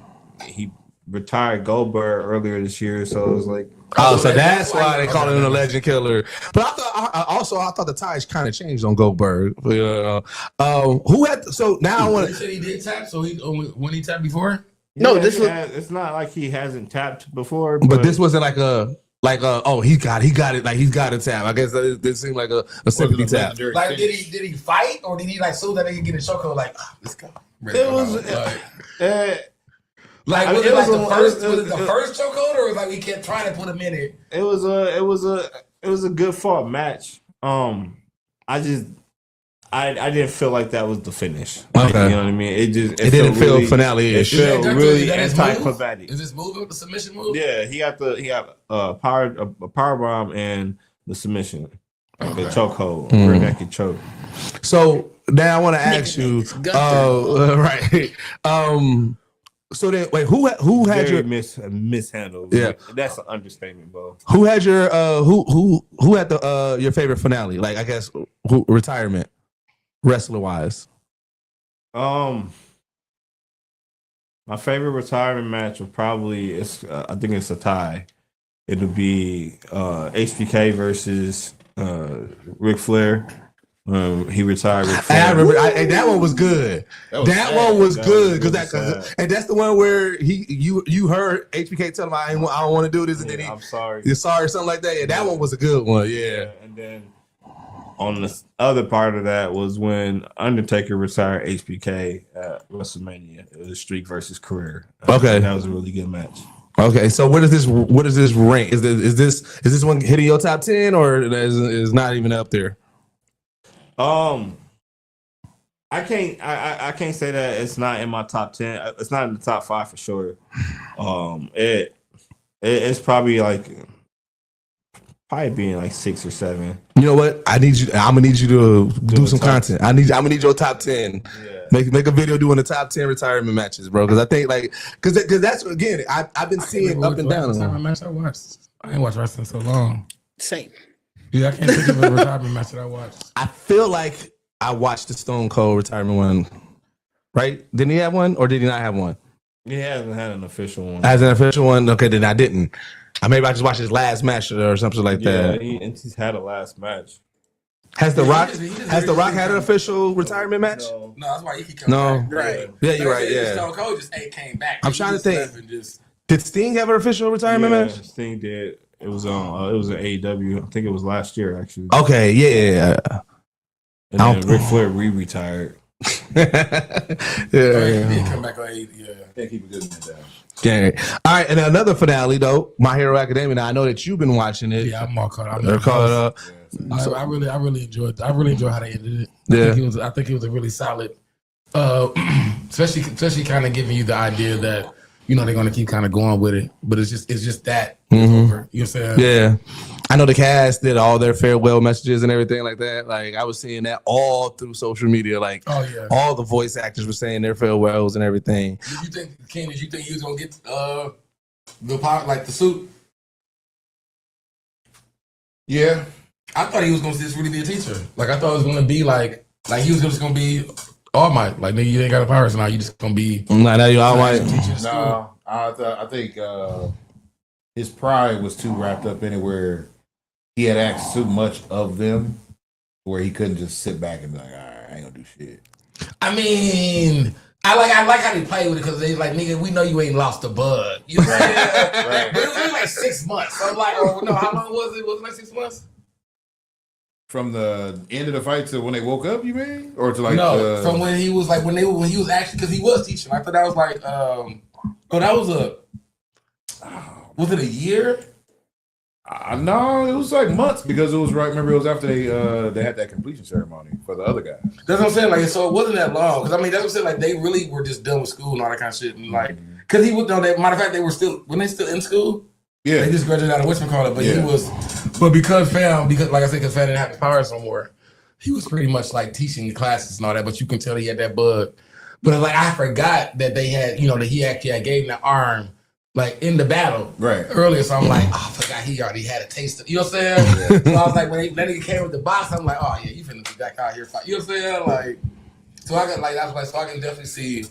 he retired Goldberg earlier this year, so it was like, so that's why they call him the legend killer. But I thought the ties kind of changed on Goldberg. Who had now I want to. He said he did tap. So when he tapped before. No, it's not like he hasn't tapped before, but this wasn't he got it, like he's got a tap. I guess this seemed like a sympathy tap. Like did he fight, or did he so that they could get a chokehold? Like let's go. It was. Was it the first chokehold, or was like we kept trying to put him in it? It was a good fought match. I didn't feel like that was the finish. Okay. You know what I mean? It didn't feel finale-ish. It felt really anticlimactic. Is this move the submission move? Yeah, he got a power bomb and the submission, the chokehold, rear naked choke. So now I want to ask you, right? So then, wait, who had your mishandled? Yeah, that's an understatement, bro. Who had your who had your favorite finale? Like, I guess retirement, wrestler wise? My favorite retirement match would probably I think it's a tie. It'll be HBK versus Ric Flair. He retired Ric Flair. I remember that one was good. That one was good because and that's the one where you heard HBK tell him I don't want to do this, and then I'm sorry. You're sorry, something like that. Yeah, that one was a good one. Yeah. And then on the other part of that was when Undertaker retired HBK at WrestleMania. It was Streak versus Career. Okay, that was a really good match. Okay, so what is this rank? Is this one hitting your top 10 or is not even up there? I can't say that it's not in my top 10. It's not in the top 5 for sure. It's probably being like 6 or 7. You know what? I'm gonna need you to do some content. I'm gonna need your top 10. Yeah. Make a video doing the top 10 retirement matches, bro. Because I think because that's again I've been seeing up and down. Retirement match I watched. I ain't watched wrestling so long. Same. Yeah, I can't think of a retirement match that I watched. I feel like I watched the Stone Cold retirement one. Right? Didn't he have one or did he not have one? He hasn't had an official one. As an official one? Okay, then I didn't. Maybe I just watched his last match or something like that. Yeah, he's had a last match. Has The Rock had an official retirement match? No, that's why he coming back. Right. Yeah, you're right. Yeah. Stone Cold just came back. I'm trying to think. Did Sting have an official retirement match? Sting did. It was on. It was an AEW. I think it was last year actually. Okay, yeah. And then Ric Flair retired. Yeah. He come back on AEW. Yeah. Can't keep a good man down. Yeah. All right, and another finale though, My Hero Academia. Now I know that you've been watching it. Yeah, I'm all caught up. They're caught up. I really enjoyed. I really enjoyed how they ended it. Yeah. I think it was a really solid, especially kind of giving you the idea that they're going to keep kind of going with it. But it's just that. It's over. You know what I'm saying? Yeah. I know the cast did all their farewell messages and everything like that. Like I was seeing that all through social media. Like all the voice actors were saying their farewells and everything. Did you think, Ken? Did you think he was gonna get the part like the suit? Yeah. I thought he was gonna just really be a teacher. Like I thought it was gonna be like he was just gonna be All Might. Like nigga, you ain't got a powers now. You just gonna be. Nah, now you All Might. No, I think his pride was too wrapped up in it where he had asked too much of them where he couldn't just sit back and be like, all right, I ain't gonna do shit. I mean, I like how they play with it because they like, nigga, we know you ain't lost a bud. You know what I'm saying? Right. But it was only like 6 months. So I'm like, oh no, how long was it? Was it like 6 months? From the end of the fight to when they woke up, you mean? Or to like from when he was like when he was actually because he was teaching. I thought that was like was it a year? No, it was like months because it was right. Remember, it was after they had that completion ceremony for the other guy. That's what I'm saying. Like, so it wasn't that long because I mean, that's what I'm saying. Like, they really were just done with school and all that kind of shit. And like, because he would know that. Matter of fact, they were still still in school. Yeah, they just graduated out of whatchamacallit, but he was. But because like I said, because Fam didn't have the powers no more, he was pretty much like teaching the classes and all that. But you can tell he had that bug. But like I forgot that they had, that he actually had gave him the arm. Like in the battle earlier, so I'm like, oh, I forgot he already had a taste of, you know what I'm saying? Yeah. So I was like, when that nigga came with the box, I'm like, oh yeah, you finna be back out here fight. You know what I'm saying? Like, so I got like that's why. So I can definitely see.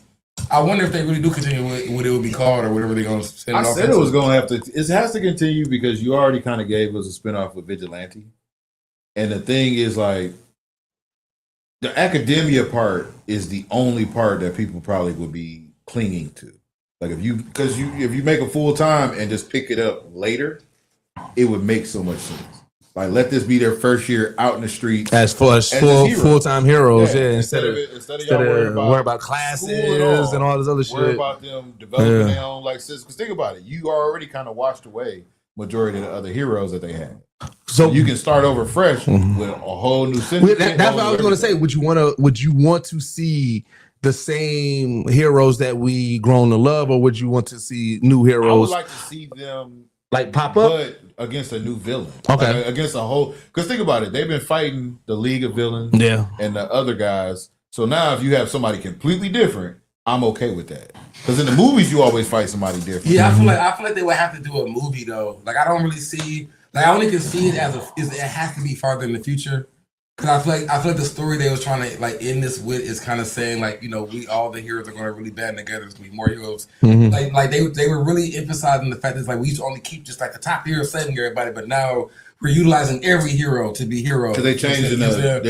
I wonder if they really do continue with what it would be called or whatever they're gonna send it off. I said it was gonna have to. It has to continue because you already kind of gave us a spinoff with Vigilante, and the thing is like, the academia part is the only part that people probably would be clinging to. Like if you make a full time and just pick it up later, it would make so much sense. Like let this be their first year out in the streets as full-time heroes, instead of worry about classes and all this other shit. Worry about them developing their own like system. Because think about it, you already kind of washed away majority of the other heroes that they had. So you can start over fresh with a whole new system. That's what I was going to say. Would you want to see the same heroes that we grown to love, or would you want to see new heroes? I would like to see them like pop up, but against a new villain. Okay, like against a whole. Because think about it, they've been fighting the League of Villains, and the other guys. So now, if you have somebody completely different, I'm okay with that. Because in the movies, you always fight somebody different. Yeah, I feel like they would have to do a movie though. Like I don't really see. Like I only can see it as it has to be farther in the future. Cause I feel like the story they was trying to like end this with is kind of saying like, you know, we all the heroes are going to really band together. There's going to be more heroes. Like they were really emphasizing the fact that like we used to only keep just like the top hero saving everybody, but now we're utilizing every hero to be heroes. Because they're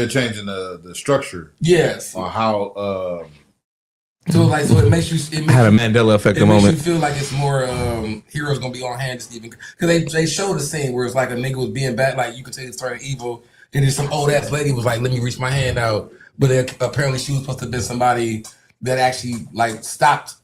changing the structure. Yes. On how so it makes you had a Mandela effect it a makes moment. you feel like it's more heroes gonna be on hand just even because they showed the scene where it's like a nigga was being bad, like you could tell it's turning evil. And then some old ass lady was like, "Let me reach my hand out," but apparently she was supposed to have been somebody that actually like stopped.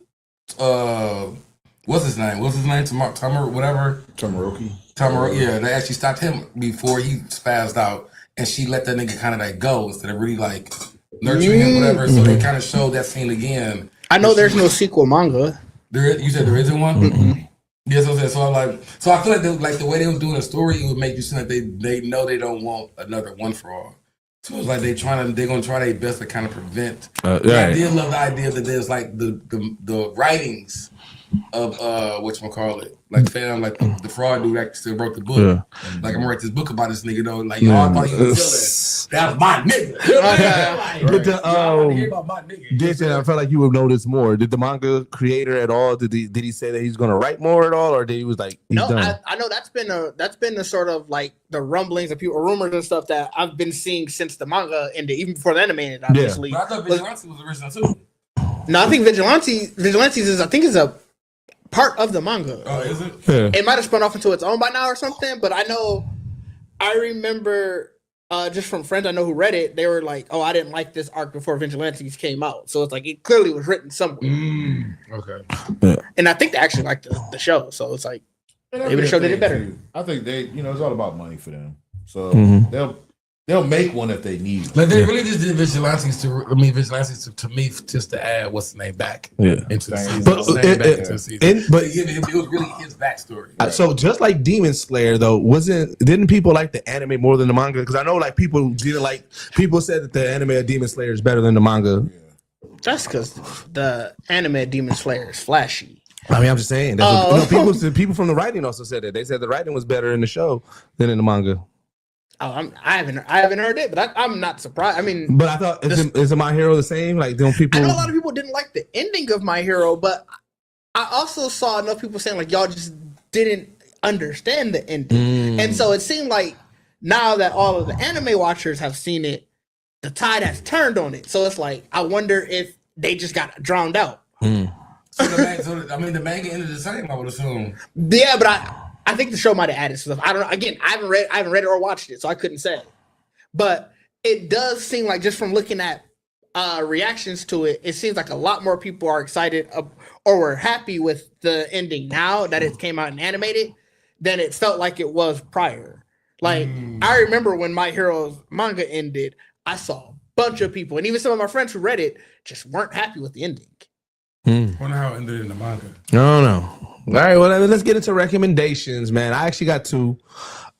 What's his name? Tamar, whatever. Tamaroki. Yeah, they actually stopped him before he spazzed out, and she let that nigga kind of like go instead of really like nurturing him, whatever. So they kind of showed that scene again. I know there's no sequel manga. You said there isn't one. Yes, I said. So I'm like, so I feel like the way they was doing the story, it would make you seem like they know they don't want another One for All. So it's like they're gonna try their best to kind of prevent. I did love the idea that there's like the writings of whatchamacallit, like fam, like the fraud dude actually wrote the book. Yeah. Like I'm gonna write this book about this nigga though. Like y'all thought he was killing. That was my nigga. But I felt like you would notice more. Did the manga creator at all? Did he say that he's gonna write more at all, or did he was like he's done? I know that's been the sort of like the rumblings of people, rumors and stuff that I've been seeing since the manga ended, even before the anime ended, obviously. Yeah. But I thought Vigilante was original too. No, I think Vigilantes is a part of the manga. Oh, is it? Yeah. It might have spun off into its own by now or something, but I remember just from friends I know who read it, they were like, "Oh, I didn't like this arc before Vigilantes came out." So it's like it clearly was written somewhere. Okay. Yeah. And I think they actually liked the show, so it's like maybe the show did it better. I think they, it's all about money for them. So they'll make one if they need it. Like they really just did Vigilantes to me just to add what's the name back into the season. But it was really his backstory. Right? So just like Demon Slayer though, didn't people like the anime more than the manga? Because I know like people said that the anime of Demon Slayer is better than the manga. That's because the anime of Demon Slayer is flashy. I mean, I'm just saying. People from the writing also said that. They said the writing was better in the show than in the manga. Oh, I haven't heard it, but I'm not surprised. I mean, but I thought is My Hero the same? Like, don't people? I know a lot of people didn't like the ending of My Hero, but I also saw enough people saying like y'all just didn't understand the ending, and so it seemed like now that all of the anime watchers have seen it, the tide has turned on it. So it's like I wonder if they just got drowned out. So the manga ended the same, I would assume. Yeah, but I think the show might have added stuff. I don't know. Again, I haven't read it or watched it, so I couldn't say. But it does seem like just from looking at reactions to it, it seems like a lot more people are excited or were happy with the ending now that it came out and animated than it felt like it was prior. Like I remember when My Hero's manga ended, I saw a bunch of people, and even some of my friends who read it just weren't happy with the ending. Wonder how it ended in the manga. No. All right, well, let's get into recommendations, man. I actually got to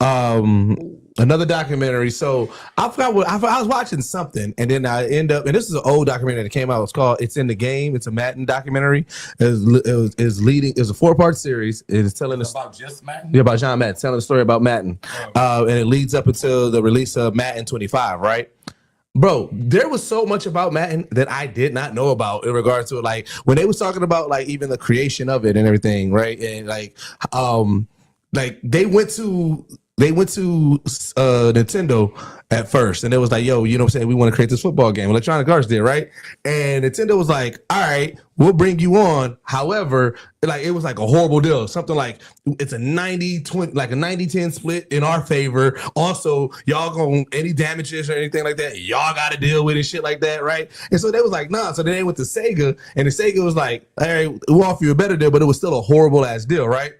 another documentary. So I forgot I was watching something, and then I end up, and this is an old documentary that came out. It's called "It's in the Game." It's a Madden documentary. It's a 4-part series. It is telling us about just Madden. Yeah, about John Madden, telling the story about Madden, and it leads up until the release of Madden 25, right? Bro, there was so much about Madden that I did not know about in regards to like when they was talking about like even the creation of it and everything, right? And like they went to Nintendo at first, and it was like, yo, you know what I'm saying? We want to create this football game. Electronic Arts did, right? And Nintendo was like, all right, we'll bring you on. However, like it was like a horrible deal. Something like it's a 90-20, like a 90-10 split in our favor. Also, y'all going any damages or anything like that, y'all got to deal with it, shit like that, right? And so they was like, nah. So then they went to Sega, and the Sega was like, all right, we'll offer you a better deal, but it was still a horrible ass deal, right?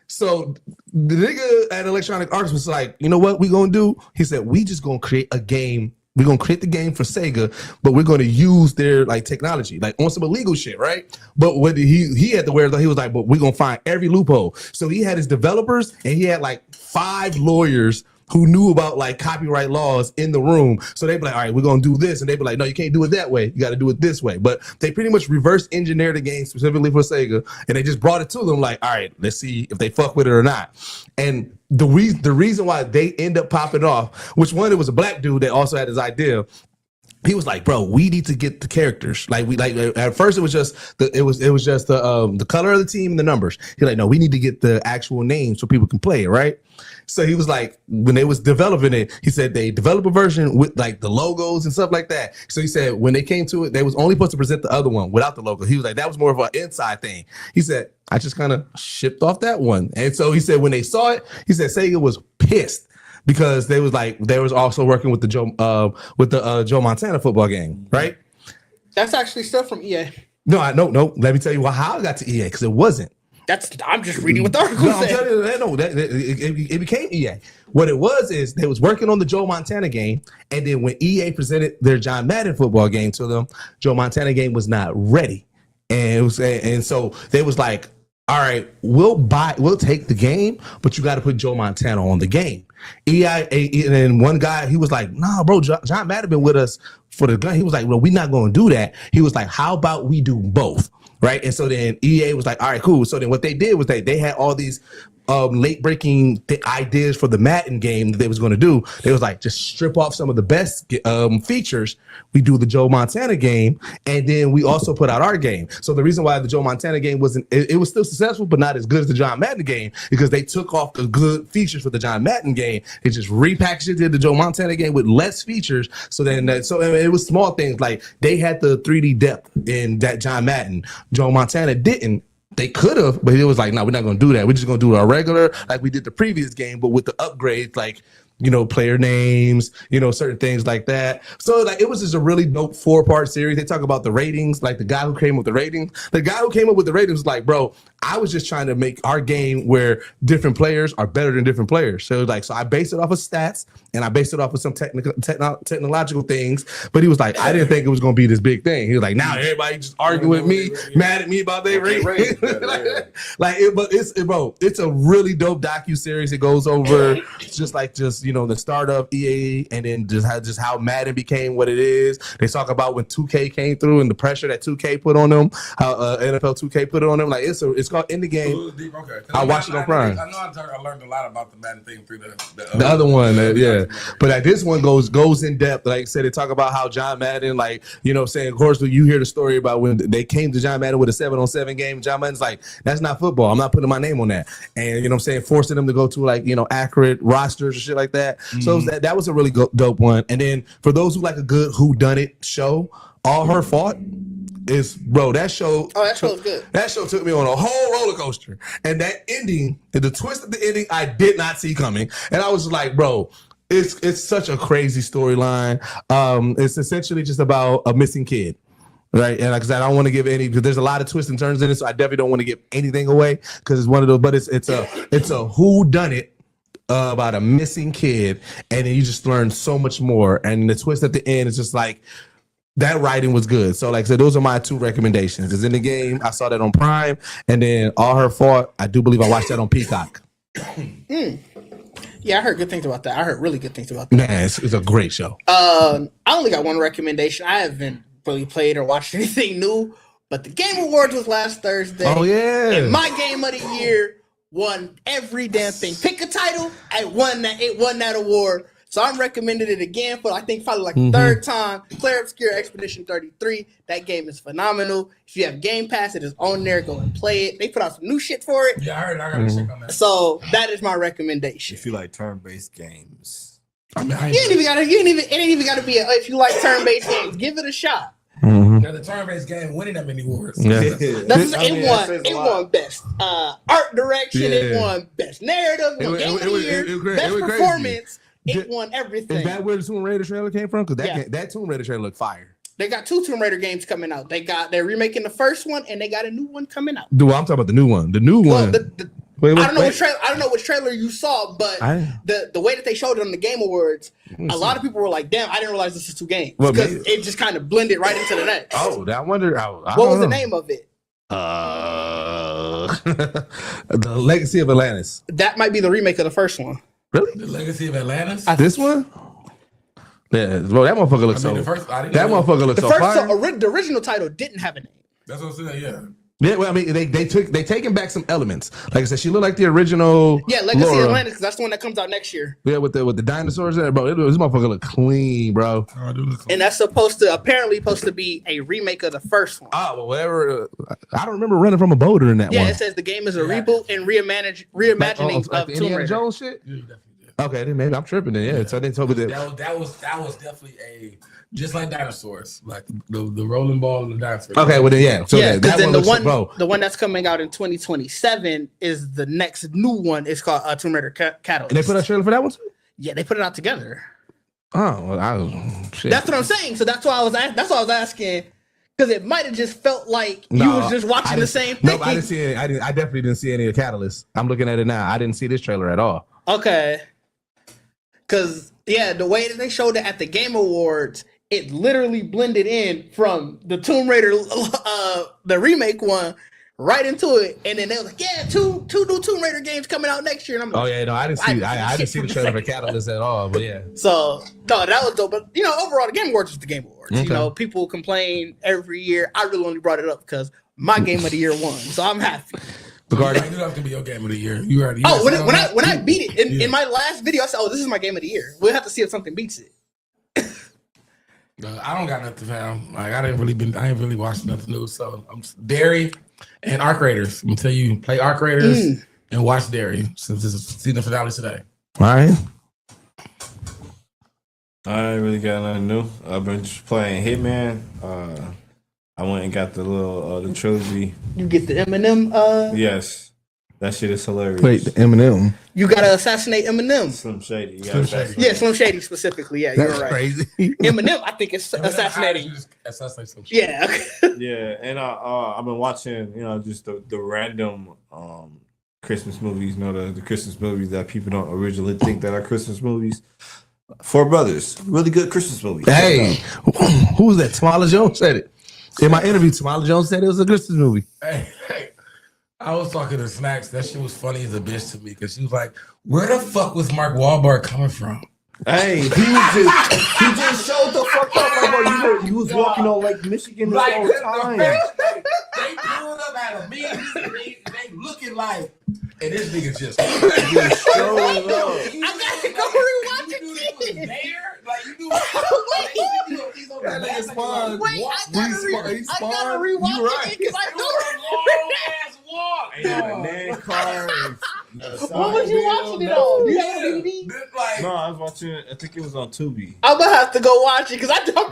So the nigga at Electronic Arts was like, you know what we gonna do? He said, we just gonna create a game. We're gonna create the game for Sega, but we're gonna use their like technology, like on some illegal shit, right? But what he had to wear, he was like, but we're gonna find every loophole. So he had his developers, and he had like 5 lawyers who knew about like copyright laws in the room. So they'd be like, all right, we're going to do this. And they'd be like, no, you can't do it that way. You got to do it this way. But they pretty much reverse engineered the game specifically for Sega. And they just brought it to them like, all right, let's see if they fuck with it or not. And the reason why they end up popping off, which one, it was a black dude that also had his idea. He was like, bro, we need to get the characters. Like at first it was just the color of the team and the numbers. He's like, no, we need to get the actual names so people can play it, right? So he was like, when they was developing it, he said they develop a version with like the logos and stuff like that. So he said when they came to it, they was only supposed to present the other one without the logo. He was like, that was more of an inside thing. He said, I just kind of shipped off that one. And so he said when they saw it, he said Sega was pissed. Because they was also working with the Joe Montana football game, right? That's actually stuff from EA. No. Let me tell you how I got to EA because it wasn't. I'm just reading what the article No, I'm said. telling you, it became EA. What it was is they was working on the Joe Montana game, and then when EA presented their John Madden football game to them, Joe Montana game was not ready, and so they was like, all right, we'll take the game, but you got to put Joe Montana on the game. And then one guy, he was like, nah, bro, John Madden been with us for the gun. He was like, well, we're not going to do that. He was like, how about we do both? Right. And so then EA was like, all right, cool. So then what they did was they had all these late breaking ideas for the Madden game that they was going to do. They was like, just strip off some of the best features. We do the Joe Montana game, and then we also put out our game. So the reason why the Joe Montana game wasn't, it was still successful, but not as good as the John Madden game, because they took off the good features for the John Madden game. They just repackaged it to the Joe Montana game with less features. So then, it was small things like they had the 3D depth in that John Madden. Joe Montana didn't. They could have, but it was like, no, we're not going to do that. We're just going to do our regular, like we did the previous game, but with the upgrades, like, player names, certain things like that. So like, it was just a really dope 4-part series. They talk about the ratings, like the guy who came up with the ratings. The guy who came up with the ratings was like, bro, I was just trying to make our game where different players are better than different players. So it was like, so I based it off of stats and I based it off of some technological things. But he was like, I didn't think it was going to be this big thing. He was like, now everybody just arguing with me, mad at me about their ratings. It's a really dope docu-series. It goes over just the start of EA and then just how Madden became what it is. They talk about when 2K came through and the pressure that 2K put on them, how NFL 2K put it on them. Like it's called In the Game. Okay. I watched it on Prime. I know I learned a lot about the Madden thing through the other one, yeah. But like this one goes in depth. Like I said, they talk about how John Madden, saying, of course, you hear the story about when they came to John Madden with a 7-on-7 game. John Madden's like, that's not football. I'm not putting my name on that. And forcing them to go to accurate rosters and shit like that. Mm-hmm. So that was a really dope one. And then for those who like a good whodunit show, All Her Fault is, bro, that show. Oh, that show's good. That show took me on a whole roller coaster. And that ending, the twist of the ending, I did not see coming. And I was like, bro, it's such a crazy storyline. It's essentially just about a missing kid. Right. And like I said, I don't want to give any, because there's a lot of twists and turns in it. So I definitely don't want to give anything away because it's one of those, but it's a whodunit. About a missing kid, and then you just learn so much more. And the twist at the end is just like that writing was good. So like I said, those are my 2 recommendations. It's In the Game. I saw that on Prime, and then All Her Fault. I do believe I watched that on Peacock. Yeah, I heard good things about that. I heard really good things about that. Man, it's a great show. I only got one recommendation. I haven't really played or watched anything new, but the Game Awards was last Thursday. Oh yeah, and my game of the year won every damn thing. Pick a title, it won that award. So I'm recommending it again for I think probably the 3rd time. Claire Obscure Expedition 33. That game is phenomenal. If you have Game Pass, it is on there. Go and play it. They put out some new shit for it. Yeah, I heard. I got to check on that. So that is my recommendation. If you like turn-based games, it ain't even gotta be. If you like turn-based games, give it a shot. Yeah, the turn-based game winning that many awards. Yeah. It won best art direction. Yeah. It won best narrative. It won game of the year. Best performance. It won everything. Is that where the Tomb Raider trailer came from? Because that Tomb Raider trailer looked fire. They got 2 Tomb Raider games coming out. They're remaking the first one, and they got a new one coming out. Dude, I'm talking about the new one. The new one. I don't know which trailer you saw, but the way that they showed it on the Game Awards, a lot of people were like, "Damn, I didn't realize this is 2 games," because it just kind of blended right into the next. Oh, I wonder. What was the name of it? The Legacy of Atlantis. That might be the remake of the first one. Really? The Legacy of Atlantis. This one? Yeah, bro, that motherfucker looks I mean, so. I didn't That know motherfucker looks The so first, fire. the original title didn't have a name. That's what I'm saying. Yeah. Yeah, well, I mean, they taking back some elements. Like I said, she looked like the original. Yeah, Legacy Laura. of Atlantis, because that's the one that comes out next year. Yeah, with the dinosaurs in it, bro. This motherfucker look clean, bro. Oh, I do look cool. And that's apparently supposed to be a remake of the first one. Ah, well, whatever. I don't remember running from a boulder in that Yeah, one. it says the game is a reboot and reimagining like of the Tomb Indiana Raider. Jones shit. Yeah, definitely did. Okay, then maybe I'm tripping. Then yeah, so they told me that. That was definitely just like dinosaurs, like the rolling ball and the dinosaurs. Okay, well then yeah. So Yeah, that because then looks, the one that's coming out in 2027 is the next new one. It's called Tomb Raider Catalyst. And they put a trailer for that one too. Yeah, they put it out together. Oh, well, shit. That's what I'm saying. So that's why I was asking because it might have just felt like you was just watching the same thing. No, I didn't see it. I definitely didn't see any of the Catalyst. I'm looking at it now. I didn't see this trailer at all. Okay. Because, yeah, the way that they showed it at the Game Awards, it literally blended in from the Tomb Raider, the remake one, right into it. And then they was like, yeah, two new Tomb Raider games coming out next year. And I'm like, Oh yeah, no, I didn't see. I didn't see the trailer for Catalyst at all. But yeah, so, no, that was dope. But, overall, the Game Awards was the Game Awards. Okay. People complain every year. I really only brought it up because my Game of the Year won. So I'm happy. You have to be your game of the year. You already. Oh, when I beat it in my last video, I said, "Oh, this is my game of the year." We'll have to see if something beats it. I don't got nothing, fam. Like I ain't really watched nothing new. So I'm Dairy and Arc Raiders. I'm gonna tell you, play Arc Raiders and watch Dairy since this is season finale today. all right. I ain't really got nothing new. I've been just playing Hitman. I went and got the little the trilogy. You get the Eminem. Yes, that shit is hilarious. Wait, Eminem. You gotta assassinate Eminem. Slim Shady. You Slim gotta Shady. assassinate Yeah, Slim Shady specifically. Yeah, That's you're right. crazy. Eminem, I think it's assassinating. Assassinate some shit. Yeah. Yeah, and I've been watching, just the random Christmas movies, the Christmas movies that people don't originally think that are Christmas movies. Four Brothers, really good Christmas movies. Hey, who was that? Tamala Jones said it. In my interview, Tamala Jones said it was a Christmas movie. Hey, I was talking to Snacks. That shit was funny as a bitch to me because she was like, "Where the fuck was Mark Wahlberg coming from?" Hey, he just showed the fuck up. Like, bro, you was walking on Lake Michigan this Like whole time. they pulled up at a meeting. They looking like, and this nigga just Showing up. I gotta go rewatch it. there. Like you do. That nigga spawned. Wait, I gotta rewatch You right. it because I Ain't had a NASCAR. What was you watching it on? You have a DVD? No, I was watching. I think it was on Tubi. I'm gonna have to go watch it because I don't.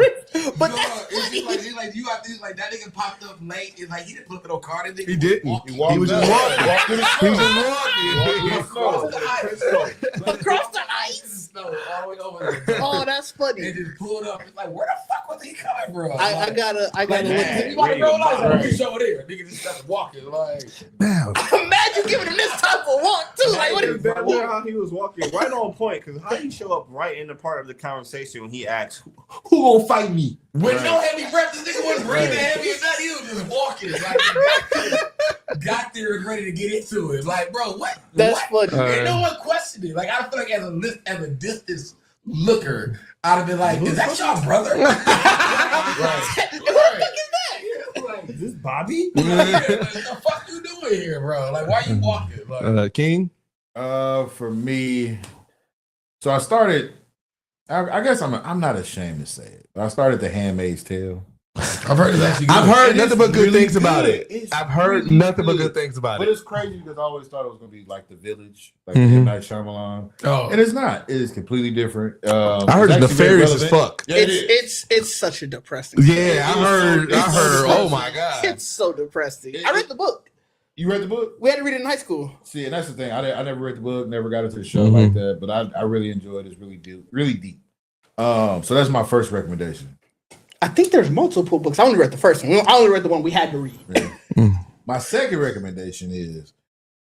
But that's It's funny. like you have to like that nigga popped up late. It's like he didn't put no card in. He didn't. He walked He was up. just walking. Walked through the He was snow. just walking. Across the ice. All the way over there. Oh, that's They funny. just pulled up. It's like, where the fuck was he coming from? I gotta Like, look. man, you gotta roll out. Like, you show there. Nigga just started walking. Like, Damn. Imagine giving him this type of walk too. Like what? It's better than how he was walking, right on point. Because how you show up right in the part of the conversation when he asks, "Who gonna fight me?" with Right. no heavy breath, this nigga wasn't breathing heavy or nothing. He was just walking. Like, got there and ready to get into it. Like, bro, what? That's what? funny. And no one questioned it. Like, I feel like as a distance looker, I'd have been like, is that your brother? Who the fuck is that? Like, Is this Bobby? what the fuck you doing here, bro? Like, why you walking? Like, King. For me, so I started. I guess I'm not ashamed to say it, but I started The Handmaid's Tale. I've heard it's actually good. I've heard It nothing is but good really things about good. it. It's I've heard really nothing but good. good things about But it. it's crazy because I always thought it was gonna be like The Village, like Mhm. M. Night Shyamalan, Oh, and it's not. It is completely different. I heard it's actually very nefarious as relevant. fuck. Yeah, it is. It's such a depressing. Yeah, I heard. It's so Oh my god. It's so depressing. I read the book. You read the book? We had to read it in high school. See, and that's the thing. I never read the book, never got into the show Mhm. like that, but I really enjoyed it. It's really deep, really deep. So that's my first recommendation. I think there's multiple books. I only read the first one. I only read the one we had to read. Yeah. My second recommendation is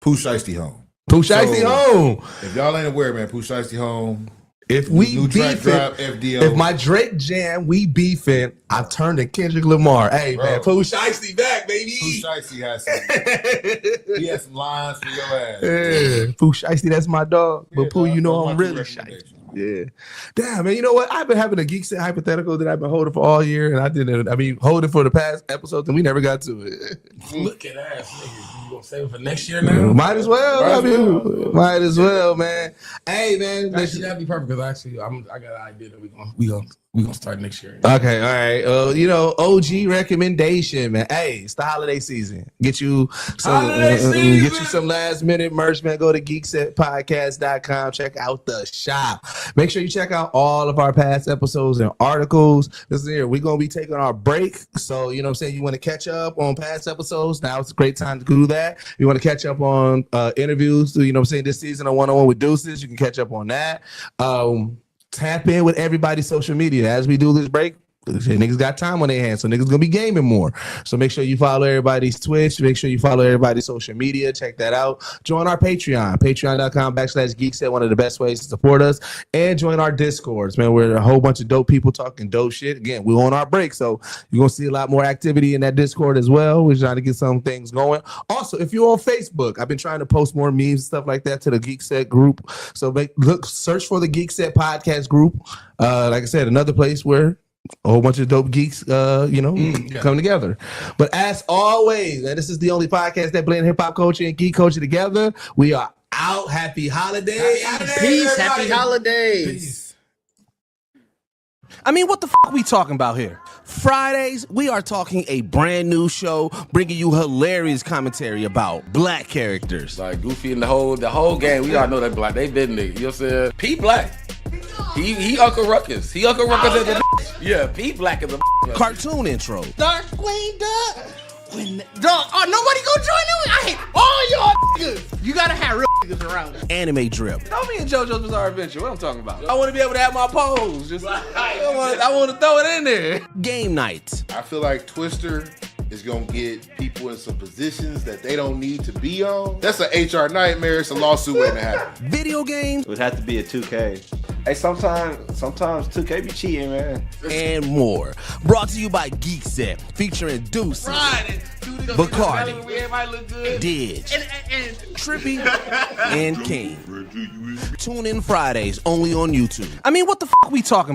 Pooh Shiesty Home. Pooh Shiesty So- home. If y'all ain't aware, man, Pooh Shiesty Home If we New track beefing, drop, FDO. if my Drake jam, we beefing, I turn to Kendrick Lamar. Hey, Bro. man, Pooh Shiesty back, baby. Pooh Shiesty has some. He has some lines for your ass. Yeah, Pooh Shiesty, that's my dog. But Yeah, Pooh, dog. you know Those I'm my two really Shiesty. recommendations. Yeah. Damn, man. You know what? I've been having a Geekset hypothetical that I've been holding for all year, and I didn't. I mean, holding for the past episodes, and we never got to it. Look at that, nigga. You gonna save it for next year now? Might as well. Might I as mean, well. might as well, man. Hey, man. Actually, that'd be perfect because actually, I got an idea that we gonna start next year. Okay, all right. You know, OG recommendation, man. Hey, it's the holiday season. Get you some, get you some last minute merch, man. Go to geeksetpodcast.com. Check out the shop. Make sure you check out all of our past episodes and articles. Listen here, we're gonna be taking our break. So you know what I'm saying, you want to catch up on past episodes. Now it's a great time to do that. You want to catch up on interviews, you know what I'm saying, this season on 101 with Deuces. You can catch up on that. Tap in with everybody's social media as we do this break. Niggas got time on their hands, so niggas gonna be gaming more. So make sure you follow everybody's Twitch. Make sure you follow everybody's social media. Check that out. Join our Patreon, patreon.com/Geekset, one of the best ways to support us. And join our Discords, man. We're a whole bunch of dope people talking dope shit. Again, we're on our break, so you're gonna see a lot more activity in that Discord as well. We're trying to get some things going. Also, if you're on Facebook, I've been trying to post more memes and stuff like that to the Geekset group. So search for the Geekset podcast group. Like I said, another place where a whole bunch of dope geeks, come together. But as always, man, this is the only podcast that blend hip hop culture and geek culture together. We are out. Happy holidays. Peace. Happy holidays. Peace. I mean, what the fuck we talking about here? Fridays, we are talking a brand new show, bringing you hilarious commentary about black characters. Like Goofy and the whole game, we all know that black. They been nigga. You know what I'm saying? P Black. He Uncle Ruckus. He Uncle Ruckus at the yeah. P Black is a Cartoon intro. Darkwing Duck. Dog, nobody gonna join in? I hate all y'all niggas. You gotta have real niggas around. Anime drip. Tell me in JoJo's Bizarre Adventure. What I'm talking about? I want to be able to have my pose. Just I want to throw it in there. Game night. I feel like Twister is gonna get people in some positions that they don't need to be on. That's an HR nightmare. It's a lawsuit waiting to happen. Video games. It would have to be a 2K. Hey, sometimes 2K be cheating, man. And more. Brought to you by Geekset, featuring Deuce, Bacardi, Didge, And Trippy, and King. Tune in Fridays only on YouTube. I mean, what the fuck we talking